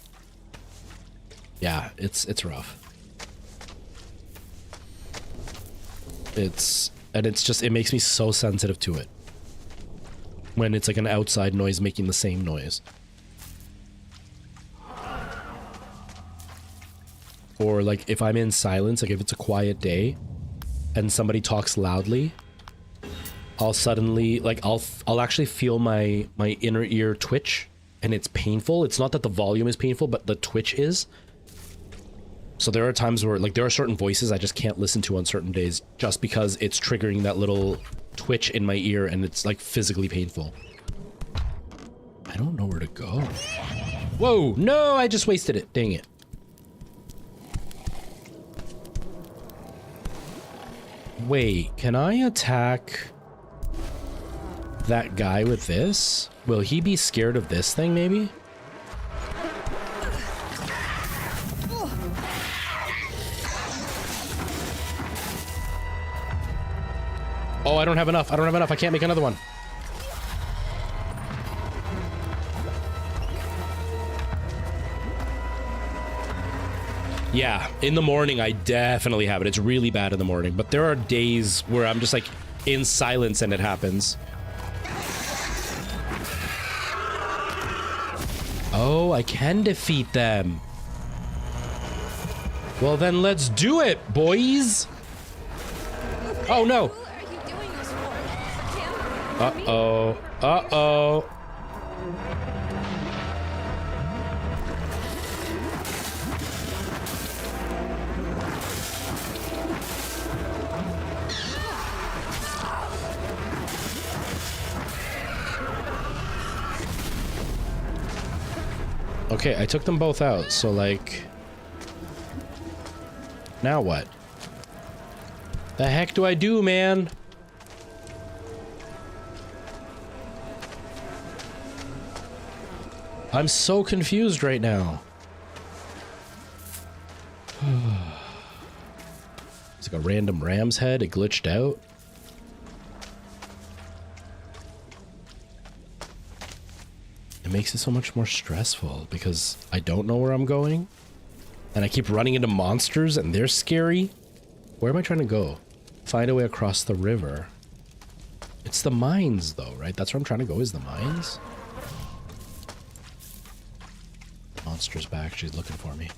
Yeah, it's rough. It makes me so sensitive to it. when it's like an outside noise making the same noise. Or like if I'm in silence, like if it's a quiet day and somebody talks loudly, I'll suddenly like I'll actually feel my inner ear twitch, and it's painful. It's not that the volume is painful, but the twitch is. So there are times where like there are certain voices I just can't listen to on certain days just because it's triggering that little twitch in my ear, and it's like physically painful. I don't know where to go. Whoa, no, I just wasted it. Dang it. Wait, can I attack that guy with this? Will he be scared of this thing, maybe? Oh, I don't have enough. I don't have enough. I can't make another one. Yeah, in the morning, I definitely have it. It's really bad in the morning, but there are days where I'm just like in silence and it happens. Oh, I can defeat them. Well, then let's do it, boys. Oh, no. Uh-oh. Uh-oh. Okay, I took them both out, so like... Now what? The heck do I do, man? I'm so confused right now. It's like a random ram's head. It glitched out. It makes it so much more stressful because I don't know where I'm going. And I keep running into monsters and they're scary. Where am I trying to go? Find a way across the river. It's the mines though, right? That's where I'm trying to go, is the mines? Monster's back. She's looking for me.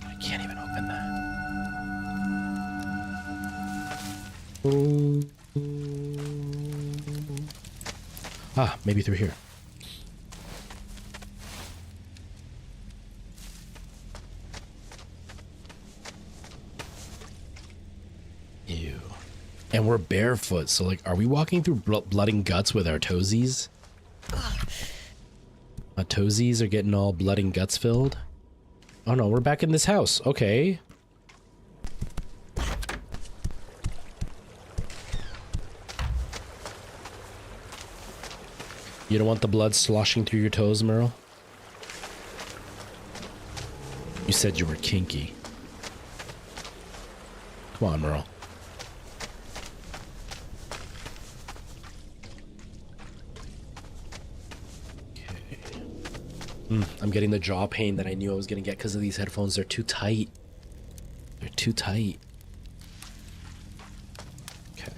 I can't even open that. Ah, maybe through here. Ew. And we're barefoot, so like, are we walking through blood and guts with our toesies? My toesies are getting all blood and guts filled. Oh no, we're back in this house. Okay. You don't want the blood sloshing through your toes, Merle? You said you were kinky. Come on, Merle. I'm getting the jaw pain that I knew I was going to get because of these headphones. They're too tight. They're too tight. Okay.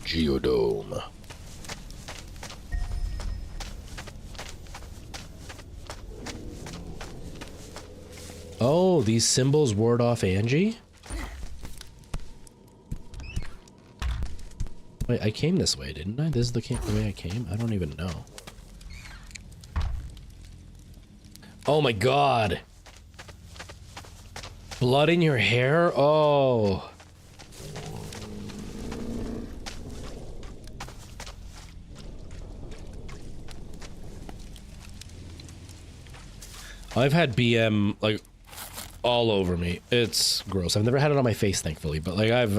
Geodome. Oh, these symbols ward off Angie? Wait, I came this way, didn't I? This is the way I came? I don't even know. Oh my god. Blood in your hair? Oh. I've had BM like all over me. It's gross. I've never had it on my face, thankfully, but like I've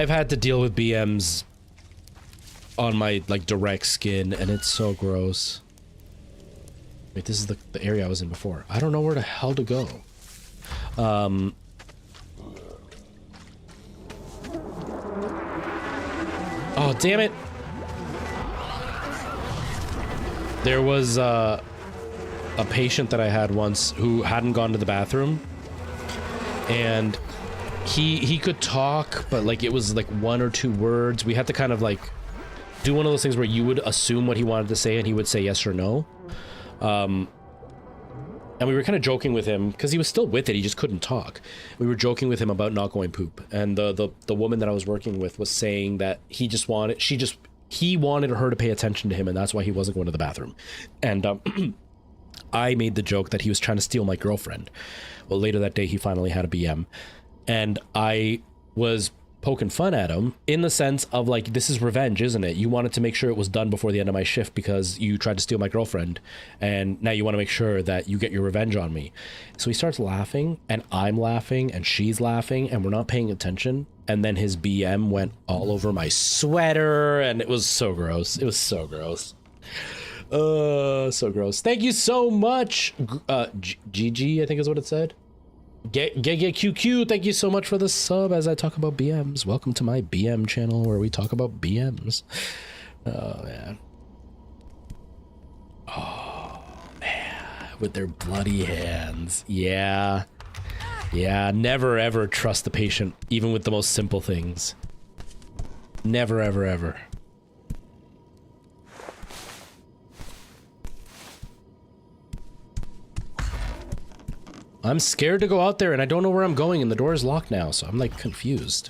had to deal with BMs on my like direct skin, and it's so gross. Wait, this is the area I was in before. I don't know where the hell to go. Oh, damn it. There was a patient that I had once who hadn't gone to the bathroom, and he could talk, but like it was like 1 or 2 words. We had to kind of like do one of those things where you would assume what he wanted to say and he would say yes or no. And we were kind of joking with him because he was still with it. He just couldn't talk. We were joking with him about not going poop. And the woman that I was working with was saying that he wanted her to pay attention to him, and that's why he wasn't going to the bathroom. And I made the joke that he was trying to steal my girlfriend. Well, later that day, he finally had a BM. And I was poking fun at him in the sense of like, this is revenge, isn't it? You wanted to make sure it was done before the end of my shift because you tried to steal my girlfriend, and now you want to make sure that you get your revenge on me. So he starts laughing, and I'm laughing, and she's laughing, and we're not paying attention. And then his BM went all over my sweater, and it was so gross. It was so gross. So gross. Thank you so much, GG, I think is what it said. QQ, thank you so much for the sub as I talk about BMs. Welcome to my BM channel where we talk about BMs. Oh, man. Oh, man. With their bloody hands. Yeah. Yeah, never ever trust the patient, even with the most simple things. Never, ever, ever. I'm scared to go out there and I don't know where I'm going and the door is locked now, so I'm like confused.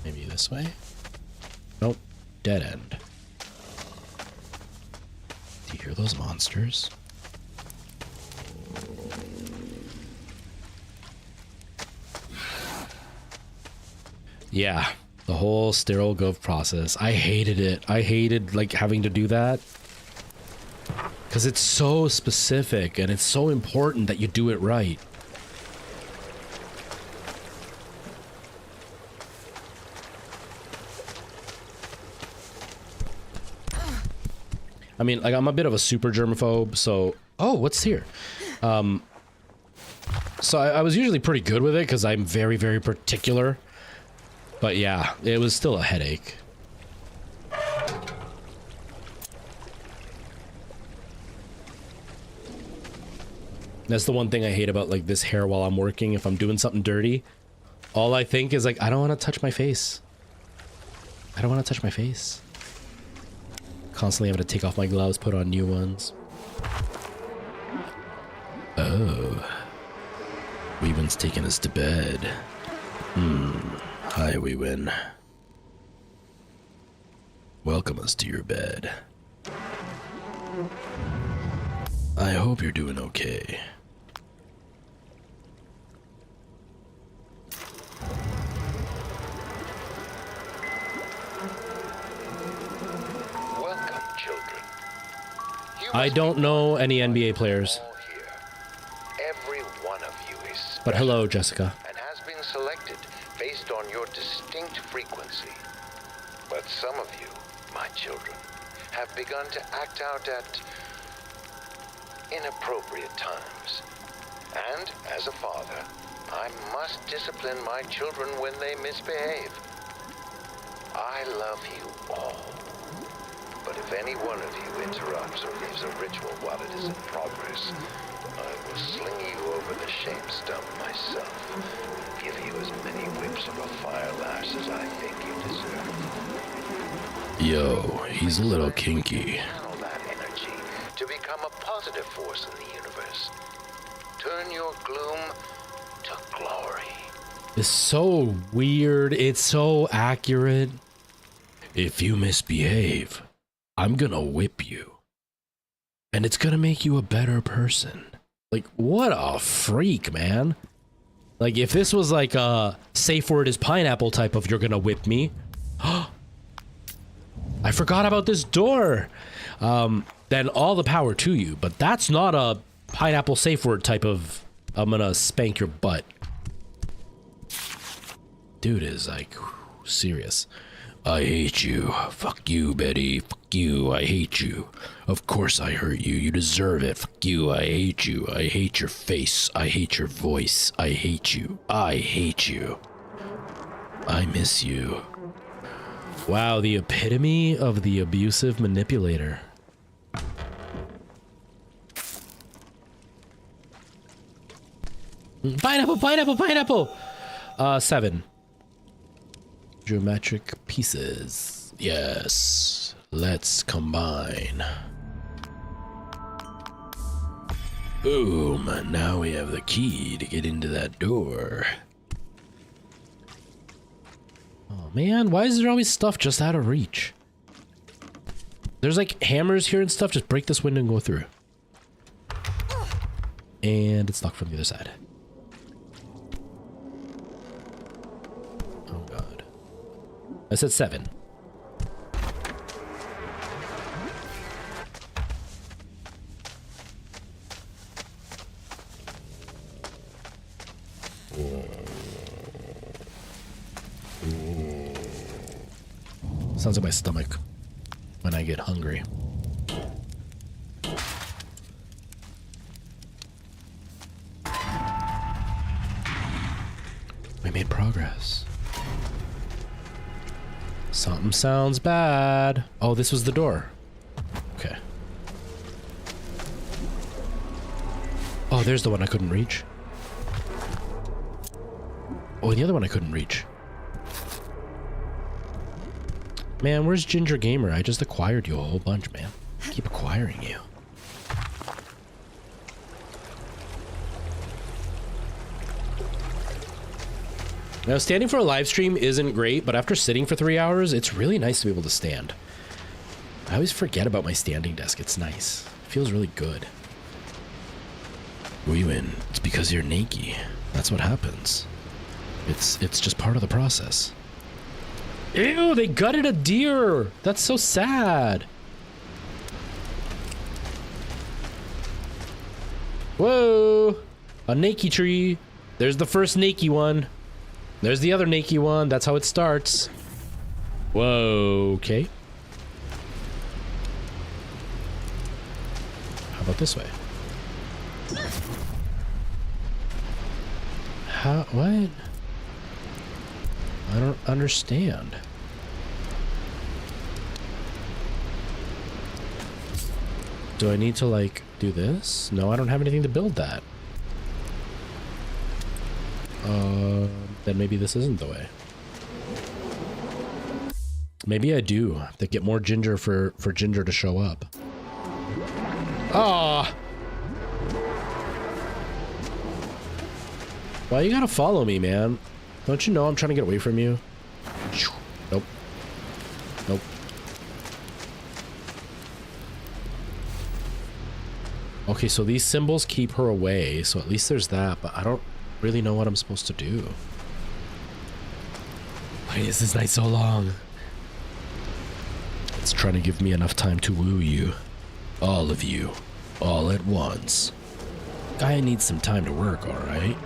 Maybe this way? Nope. Dead end. Do you hear those monsters? Yeah, the whole sterile gov process. I hated it. I hated like having to do that. Because it's so specific and it's so important that you do it right. I mean, like, I'm a bit of a super germaphobe, so... Oh, what's here? So I was usually pretty good with it because I'm very, very particular. But yeah, it was still a headache. That's the one thing I hate about like this hair while I'm working. If I'm doing something dirty, all I think is like, I don't want to touch my face. I don't want to touch my face. Constantly having to take off my gloves, put on new ones. Oh. Weewin's taking us to bed. Hi, Weewin. Welcome us to your bed. I hope you're doing okay. Welcome, children. I don't know any NBA players. Every one of you is special. But hello, Jessica. And has been selected based on your distinct frequency. But some of you, my children, have begun to act out at inappropriate times. And as a father, I must discipline my children when they misbehave. I love you all. But if any one of you interrupts or leaves a ritual while it is in progress, I will sling you over the shape stump myself and give you as many whips of a fire lash as I think you deserve. Yo, he's a little kinky. Channel that energy to become a positive force in the universe. Turn your gloom to glory. It's so weird. It's so accurate. If you misbehave, I'm gonna whip you. And it's gonna make you a better person. Like, what a freak, man. Like, if this was like a safe word is pineapple type of you're gonna whip me. I forgot about this door. Then all the power to you. But that's not a pineapple safe word type of I'm gonna spank your butt. Dude is like serious. I hate you. Fuck you, Betty. Fuck you. I hate you. Of course I hurt you. You deserve it. Fuck you. I hate you. I hate your face. I hate your voice. I hate you. I hate you. I miss you. Wow, the epitome of the abusive manipulator. Pineapple, pineapple, pineapple. 7. Geometric pieces. Yes. Let's combine. Boom. Now we have the key to get into that door. Oh man, why is there always stuff just out of reach? There's like hammers here and stuff. Just break this window and go through. And it's locked from the other side. Oh god. I said 7. Sounds like my stomach when I get hungry. We made progress. Something sounds bad. Oh, this was the door. Okay. Oh, there's the one I couldn't reach. Oh, and the other one I couldn't reach. Man, where's Ginger Gamer? I just acquired you a whole bunch, man. Keep acquiring you. Now, standing for a live stream isn't great, but after sitting for 3 hours, it's really nice to be able to stand. I always forget about my standing desk. It's nice. It feels really good. Weewin, it's because you're naked. That's what happens. It's just part of the process. Ew, they gutted a deer. That's so sad. Whoa, a naked tree. There's the first naked one. There's the other naked one. That's how it starts. Whoa, okay. How about this way? How, what? I don't understand. Do I need to like do this? No, I don't have anything to build that. Then maybe this isn't the way. Maybe I do have to get more ginger for Ginger to show up. Ah! Why you gotta follow me, man? Don't you know I'm trying to get away from you? Nope. Nope. Okay, so these symbols keep her away, so at least there's that, but I don't really know what I'm supposed to do. Why is this night so long? It's trying to give me enough time to woo you. All of you. All at once. Guy needs some time to work, alright?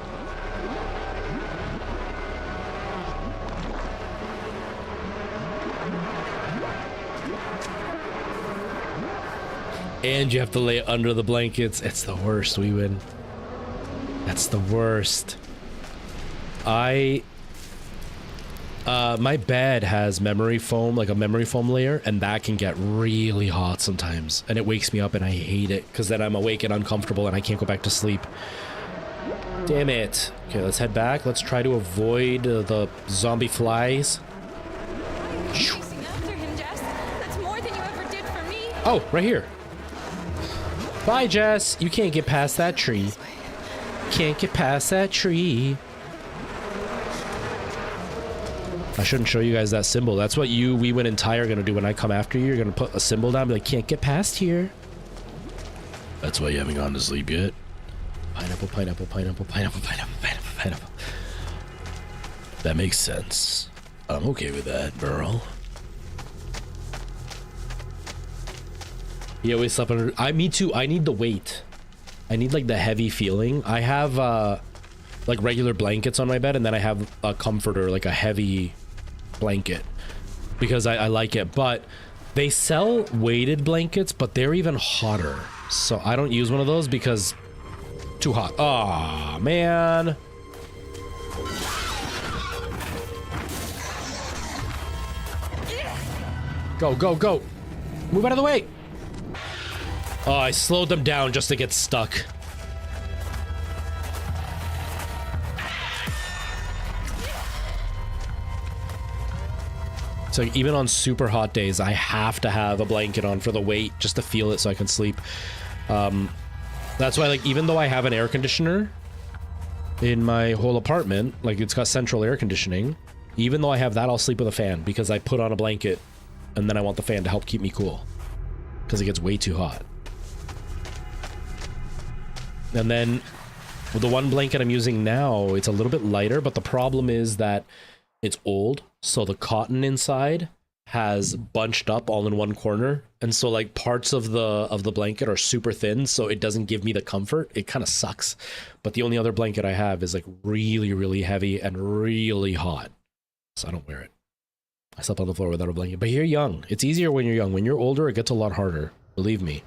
And you have to lay it under the blankets. It's the worst, we win. That's the worst. My bed has memory foam, like a memory foam layer, and that can get really hot sometimes. And it wakes me up and I hate it, because then I'm awake and uncomfortable and I can't go back to sleep. Damn it. Okay, let's head back. Let's try to avoid the zombie flies. Oh, right here. Bye, Jess. You can't get past that tree. Can't get past that tree. I shouldn't show you guys that symbol. That's what you, we went and Ty are gonna do when I come after you. You're gonna put a symbol down, be like, can't get past here. That's why you haven't gone to sleep yet. Pineapple, pineapple, pineapple, pineapple, pineapple, pineapple, pineapple. That makes sense. I'm okay with that, Burl. He always slept under. Me too. I need the weight. I need like the heavy feeling. I have like regular blankets on my bed, and then I have a comforter, like a heavy blanket, because I like it. But they sell weighted blankets, but they're even hotter. So I don't use one of those because too hot. Aw, man. Go, go, go. Move out of the way. Oh, I slowed them down just to get stuck. So like, even on super hot days, I have to have a blanket on for the weight just to feel it so I can sleep. That's why, like, even though I have an air conditioner in my whole apartment, like it's got central air conditioning, even though I have that, I'll sleep with a fan because I put on a blanket and then I want the fan to help keep me cool because it gets way too hot. And then with the one blanket I'm using now, it's a little bit lighter, but the problem is that it's old, so the cotton inside has bunched up all in one corner, and so like parts of the blanket are super thin, so it doesn't give me the comfort. It kind of sucks. But the only other blanket I have is like really, really heavy and really hot, so I don't wear it. I slept on the floor without a blanket. But you're young. It's easier when you're young. When you're older, it gets a lot harder. Believe me.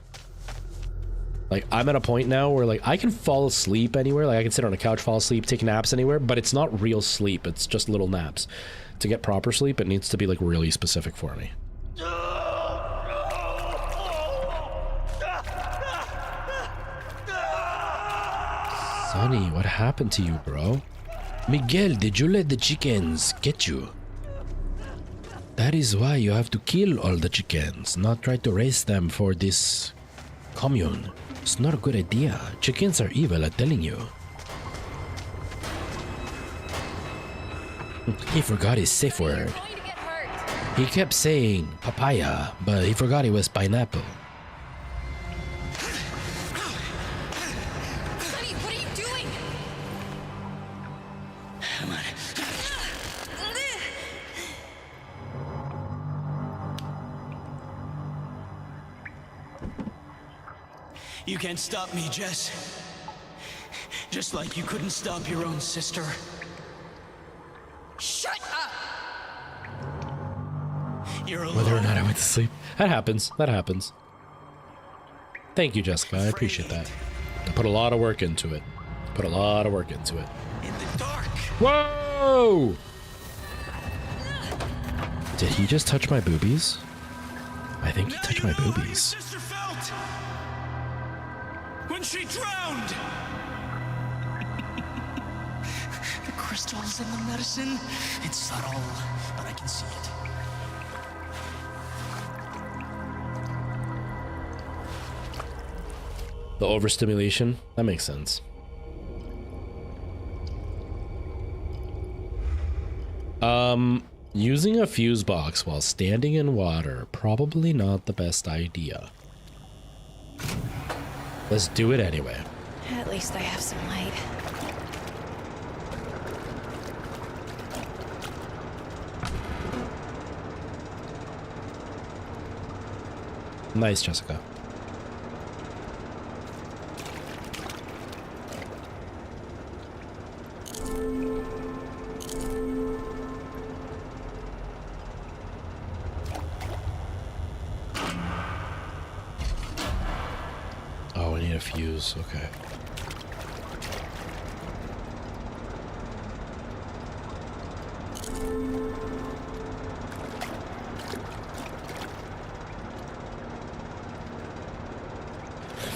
Like, I'm at a point now where, like, I can fall asleep anywhere. Like, I can sit on a couch, fall asleep, take naps anywhere, but it's not real sleep. It's just little naps. To get proper sleep, it needs to be, like, really specific for me. Sonny, what happened to you, bro? Miguel, did you let the chickens get you? That is why you have to kill all the chickens, not try to raise them for this commune. It's not a good idea. Chickens are evil, I'm telling you. He forgot his safe word. He kept saying papaya, but he forgot it was pineapple. Sonny, what are you doing? You can't stop me, Jess. Just like you couldn't stop your own sister. Shut up! You're alone. Whether or not I went to sleep. That happens. That happens. Thank you, Jessica. I appreciate that. I put a lot of work into it. Put a lot of work into it. In the dark. Whoa! Did he just touch my boobies? I think he touched my boobies. Sister felt when she drowned. The crystals in the medicine. It's subtle, but I can see it. The overstimulation? That makes sense. Using a fuse box while standing in water, probably not the best idea. Let's do it anyway. At least I have some light. Nice, Jessica. Oh, we need a fuse. Okay.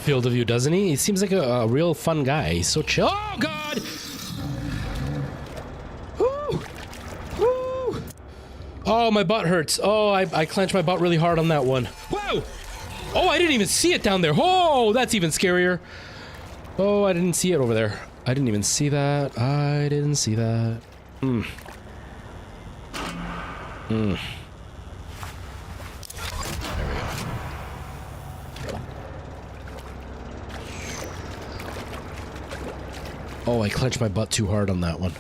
Field of view, doesn't he? He seems like a real fun guy. He's so chill. Oh, God! Woo! Woo! Oh, my butt hurts. Oh, I clenched my butt really hard on that one. Whoa! Oh, I didn't even see it down there. Oh, that's even scarier. Oh, I didn't see it over there. I didn't even see that. I didn't see that. Hmm. Hmm. Oh, I clenched my butt too hard on that one.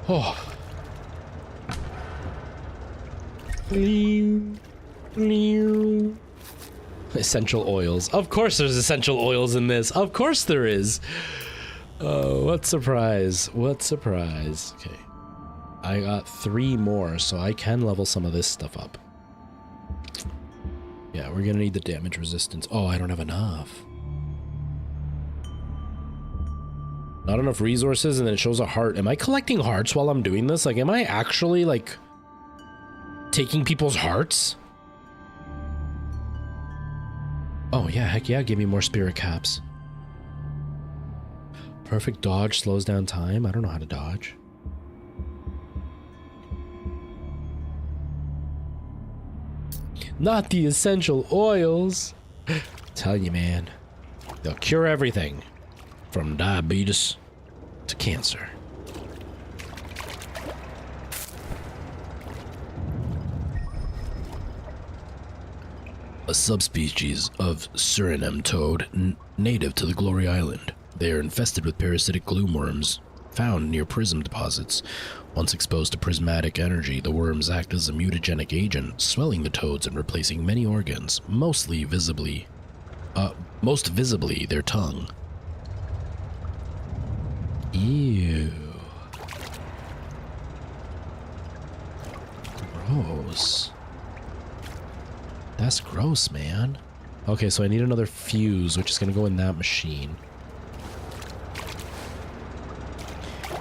Oh. Essential oils. Of course there's essential oils in this. Of course there is. Oh, what surprise. What surprise. Okay. I got 3 more, so I can level some of this stuff up. Yeah, we're gonna need the damage resistance. Oh, I don't have enough. Not enough resources, and then it shows a heart. Am I collecting hearts while I'm doing this? Like, am I actually, like, taking people's hearts? Oh, yeah, heck yeah, give me more spirit caps. Perfect dodge slows down time. I don't know how to dodge. Not the essential oils. Tell you, man. They'll cure everything. From diabetes to cancer. A subspecies of Suriname toad native to the Glory Island. They are infested with parasitic gloomworms found near prism deposits. Once exposed to prismatic energy, the worms act as a mutagenic agent, swelling the toads and replacing many organs, most visibly their tongue. Ew. Gross. That's gross, man. Okay, so I need another fuse, which is gonna go in that machine.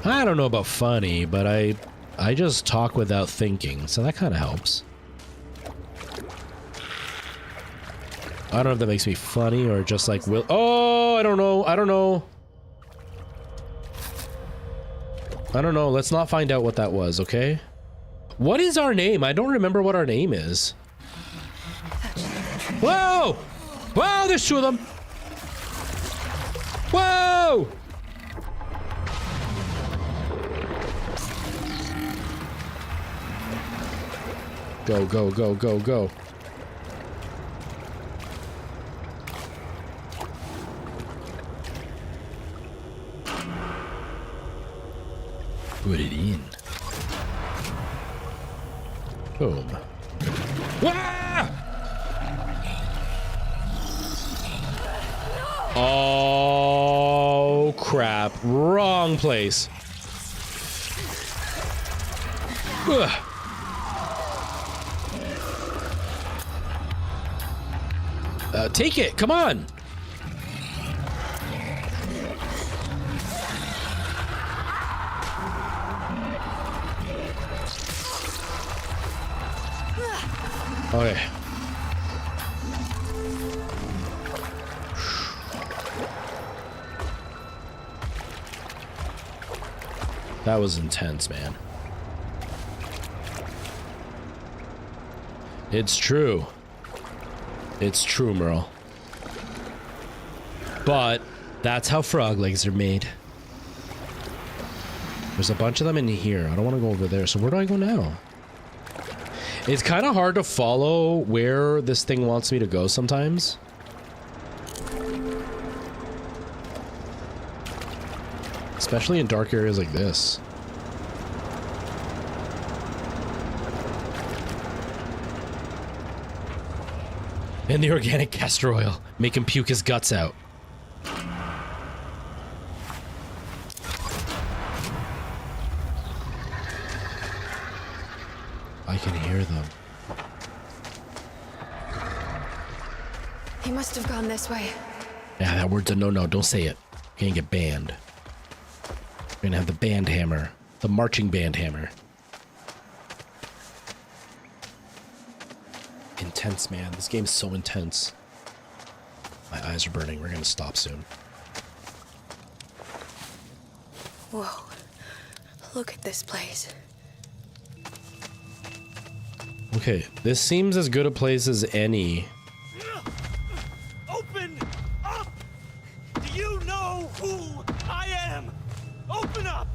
I don't know about funny, but I just talk without thinking, so that kind of helps. I don't know if that makes me funny or just like will. Oh, I don't know. I don't know. I don't know. Let's not find out what that was, okay? What is our name? I don't remember what our name is. Whoa! Whoa, there's two of them! Whoa! Go, go, go, go, go. Put it in. Boom. Ah! Oh, crap. Wrong place. Ugh. Take it. Come on. Okay. That was intense, man. It's true. It's true, Merle. But that's how frog legs are made. There's a bunch of them in here. I don't want to go over there. So where do I go now? It's kind of hard to follow where this thing wants me to go sometimes. Especially in dark areas like this. And the organic castor oil. Make him puke his guts out. I can hear them. He must have gone this way. Yeah, that word's a no-no. Don't say it. You can't get banned. We're gonna have the band hammer. The marching band hammer. Intense, man. This game is so intense. My eyes are burning. We're gonna stop soon. Whoa. Look at this place. Okay, this seems as good a place as any. Open up! Do you know who I am? Open up!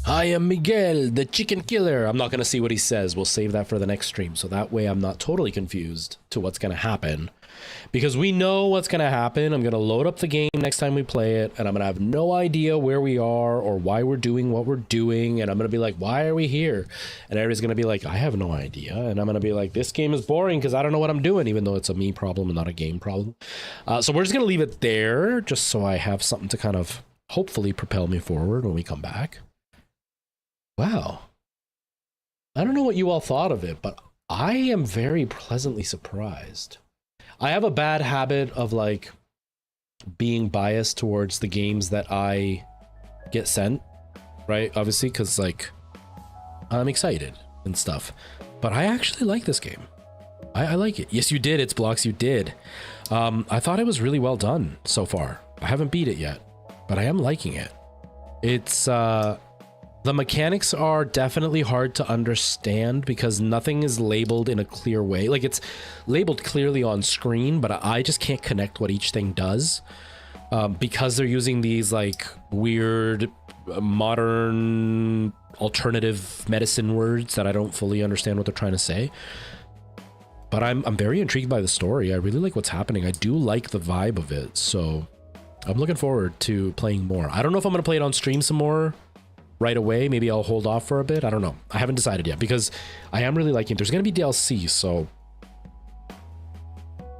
I am Miguel, the chicken killer. I'm not going to see what he says. We'll save that for the next stream. So that way I'm not totally confused to what's going to happen. Because we know what's going to happen. I'm going to load up the game next time we play it. And I'm going to have no idea where we are or why we're doing what we're doing. And I'm going to be like, why are we here? And everybody's going to be like, I have no idea. And I'm going to be like, this game is boring because I don't know what I'm doing. Even though it's a me problem and not a game problem. So we're just going to leave it there. Just so I have something to kind of hopefully propel me forward when we come back. Wow. I don't know what you all thought of it, but I am very pleasantly surprised. I have a bad habit of like being biased towards the games that I get sent, right? Obviously, because like I'm excited and stuff, but I actually like this game. I like it. Yes, you did. It's Blocks. You did. I thought it was really well done so far. I haven't beat it yet, but I am liking it. It's The mechanics are definitely hard to understand because nothing is labeled in a clear way. Like, it's labeled clearly on screen, but I just can't connect what each thing does because they're using these like weird modern alternative medicine words that I don't fully understand what they're trying to say. But I'm very intrigued by the story. I really like what's happening. I do like the vibe of it, so I'm looking forward to playing more. I don't know if I'm going to play it on stream some more right away. Maybe I'll hold off for a bit. I don't know. I haven't decided yet because I am really liking it. There's going to be DLC, so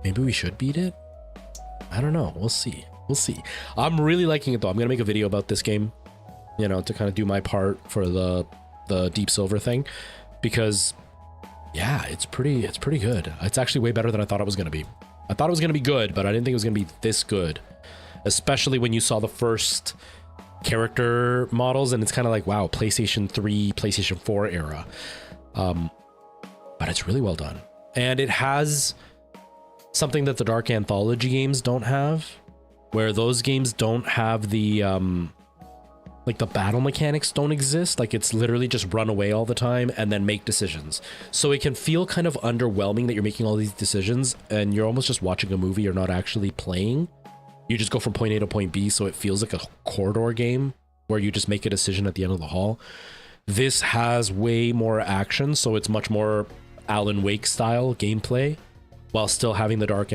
maybe we should beat it. I don't know. We'll see. We'll see. I'm really liking it though. I'm going to make a video about this game, you know, to kind of do my part for the Deep Silver thing because yeah, it's pretty good. It's actually way better than I thought it was going to be. I thought it was going to be good, but I didn't think it was going to be this good, especially when you saw the first character models and it's kind of like, wow, PlayStation 3, PlayStation 4 era. But it's really well done. And it has something that the Dark Anthology games don't have, where those games don't have the like the battle mechanics don't exist. Like it's literally just run away all the time and then make decisions. So it can feel kind of underwhelming that you're making all these decisions and you're almost just watching a movie. You're not actually playing. You just go from point A to point B. So it feels like a corridor game where you just make a decision at the end of the hall. This has way more action. So it's much more Alan Wake style gameplay while still having the Dark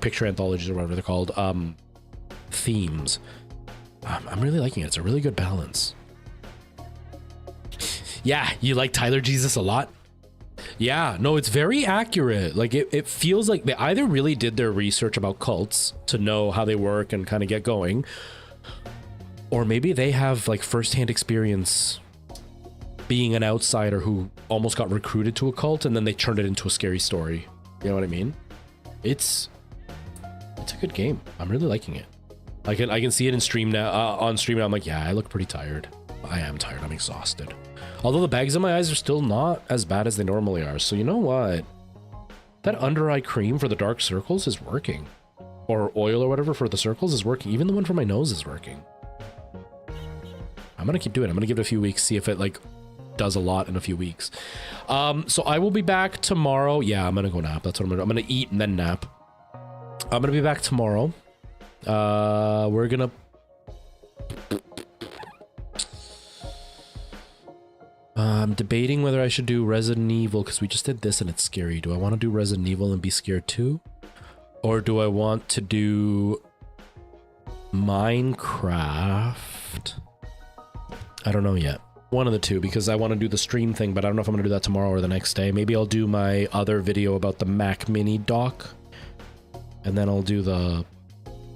Picture anthologies or whatever they're called, themes. I'm really liking it. It's a really good balance. Yeah, you like Tyler Jesus a lot? Yeah, no, it's very accurate. Like it feels like they either really did their research about cults to know how they work and kind of get going, or maybe they have like firsthand experience being an outsider who almost got recruited to a cult and then they turned it into a scary story. You know what I mean? It's a good game. I'm really liking it. I can see it in stream now. On stream now, I'm like, yeah, I look pretty tired. I am tired. I'm exhausted. Although the bags in my eyes are still not as bad as they normally are. So you know what? That under eye cream for the dark circles is working, or oil or whatever for the circles is working. Even the one for my nose is working. I'm gonna keep doing it. I'm gonna give it a few weeks, see if it like does a lot in a few weeks. So I will be back tomorrow. Yeah, I'm gonna go nap. That's what I'm gonna do. I'm gonna eat and then nap. I'm gonna be back tomorrow. We're gonna I'm debating whether I should do Resident Evil because we just did this and it's scary. Do I want to do Resident Evil and be scared too? Or do I want to do Minecraft? I don't know yet. One of the two, because I want to do the stream thing, but I don't know if I'm gonna do that tomorrow or the next day. Maybe I'll do my other video about the Mac Mini dock and then I'll do the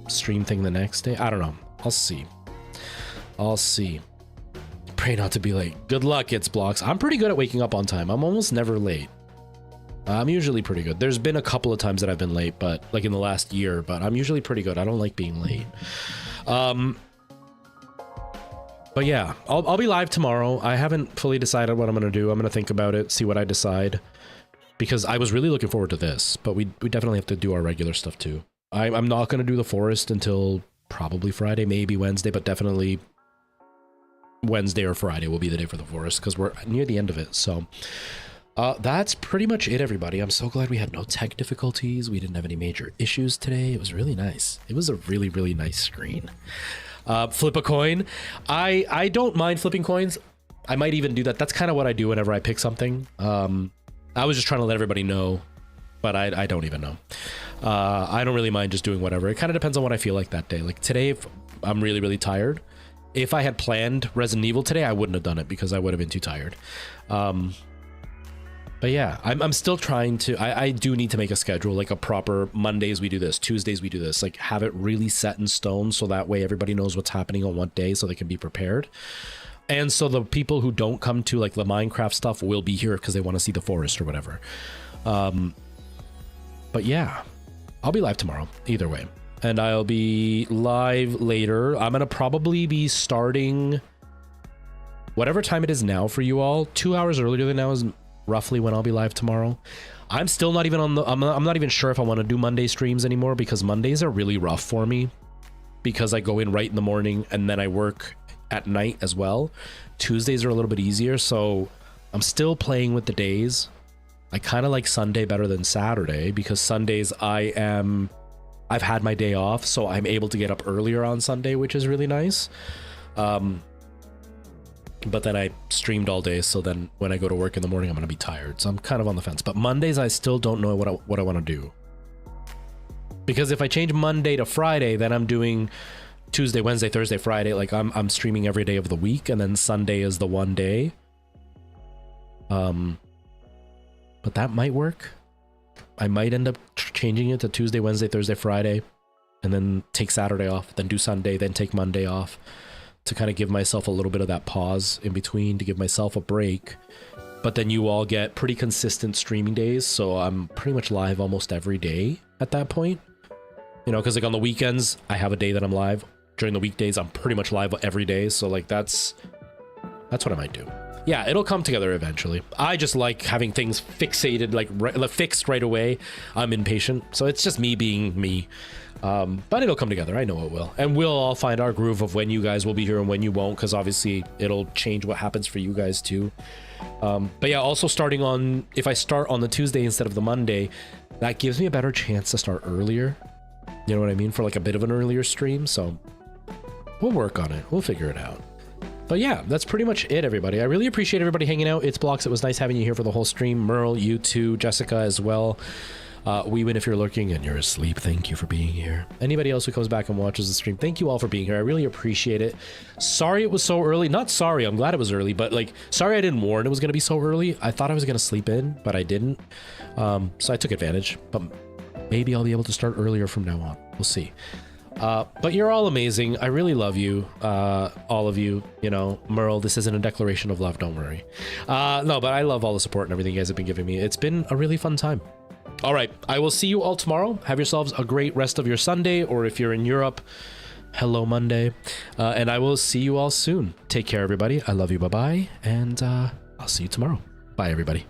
stream thing the next day. I don't know. I'll see. Pray not to be late. Good luck, It's Blocks. I'm pretty good at waking up on time. I'm almost never late. I'm usually pretty good. There's been a couple of times that I've been late, but like in the last year, but I'm usually pretty good. I don't like being late. But yeah, I'll be live tomorrow. I haven't fully decided what I'm gonna do. I'm gonna think about it, see what I decide, because I was really looking forward to this, but we definitely have to do our regular stuff too. I'm not going to do the forest until probably Friday, maybe Wednesday, but definitely Wednesday or Friday will be the day for the forest because we're near the end of it. So that's pretty much it, everybody. I'm so glad we had no tech difficulties. We didn't have any major issues today. It was really nice. It was a really, really nice screen. Flip a coin. I don't mind flipping coins. I might even do that. That's kind of what I do whenever I pick something. I was just trying to let everybody know, but I don't even know. I don't really mind just doing whatever. It kind of depends on what I feel like that day. Like today, if I'm really, really tired. If I had planned Resident Evil today, I wouldn't have done it because I would have been too tired. But yeah, I'm still trying to, I do need to make a schedule, like a proper Mondays we do this, Tuesdays we do this, like have it really set in stone so that way everybody knows what's happening on what day so they can be prepared. And so the people who don't come to like the Minecraft stuff will be here because they want to see the forest or whatever. But yeah, I'll be live tomorrow either way. And I'll be live later. I'm going to probably be starting whatever time it is now for you all. 2 hours earlier than now is roughly when I'll be live tomorrow. I'm still not even on the, I'm not even sure if I want to do Monday streams anymore because Mondays are really rough for me because I go in right in the morning and then I work at night as well. Tuesdays are a little bit easier, so I'm still playing with the days. I kind of like Sunday better than Saturday because Sundays I've had my day off, so I'm able to get up earlier on Sunday, which is really nice. But then I streamed all day, so then when I go to work in the morning, I'm going to be tired. So I'm kind of on the fence. But Mondays, I still don't know what I want to do. Because if I change Monday to Friday, then I'm doing Tuesday, Wednesday, Thursday, Friday. Like I'm streaming every day of the week, and then Sunday is the one day. But that might work. I might end up changing it to Tuesday, Wednesday, Thursday, Friday, and then take Saturday off, then do Sunday, then take Monday off, to kind of give myself a little bit of that pause in between, to give myself a break. But then you all get pretty consistent streaming days, so I'm pretty much live almost every day at that point. You know, because like on the weekends, I have a day that I'm live. During the weekdays, I'm pretty much live every day, so like that's what I might do. Yeah, it'll come together eventually. I just like having things fixated, like fixed right away. I'm impatient, so it's just me being me. But it'll come together. I know it will. And we'll all find our groove of when you guys will be here and when you won't, because obviously it'll change what happens for you guys too. But yeah, also starting on, if I start on the Tuesday instead of the Monday, that gives me a better chance to start earlier. You know what I mean? For like a bit of an earlier stream. So we'll work on it. We'll figure it out. But yeah, that's pretty much it, everybody. I really appreciate everybody hanging out. It's Blocks. It was nice having you here for the whole stream. Merle, you too, Jessica as well. Weewin, if you're lurking and you're asleep, thank you for being here. Anybody else who comes back and watches the stream, thank you all for being here. I really appreciate it. Sorry it was so early. Not sorry, I'm glad it was early, but like, sorry I didn't warn it was going to be so early. I thought I was going to sleep in, but I didn't. So I took advantage, but maybe I'll be able to start earlier from now on. We'll see. But you're all amazing. I really love you, all of you. You know, Merle, this isn't a declaration of love, don't worry. No, but I love all the support and everything you guys have been giving me. It's been a really fun time. All right, I will see you all tomorrow. Have yourselves a great rest of your Sunday, or if you're in Europe, hello Monday. And I will see you all soon. Take care, everybody. I love you. Bye-bye. And I'll see you tomorrow. Bye, everybody.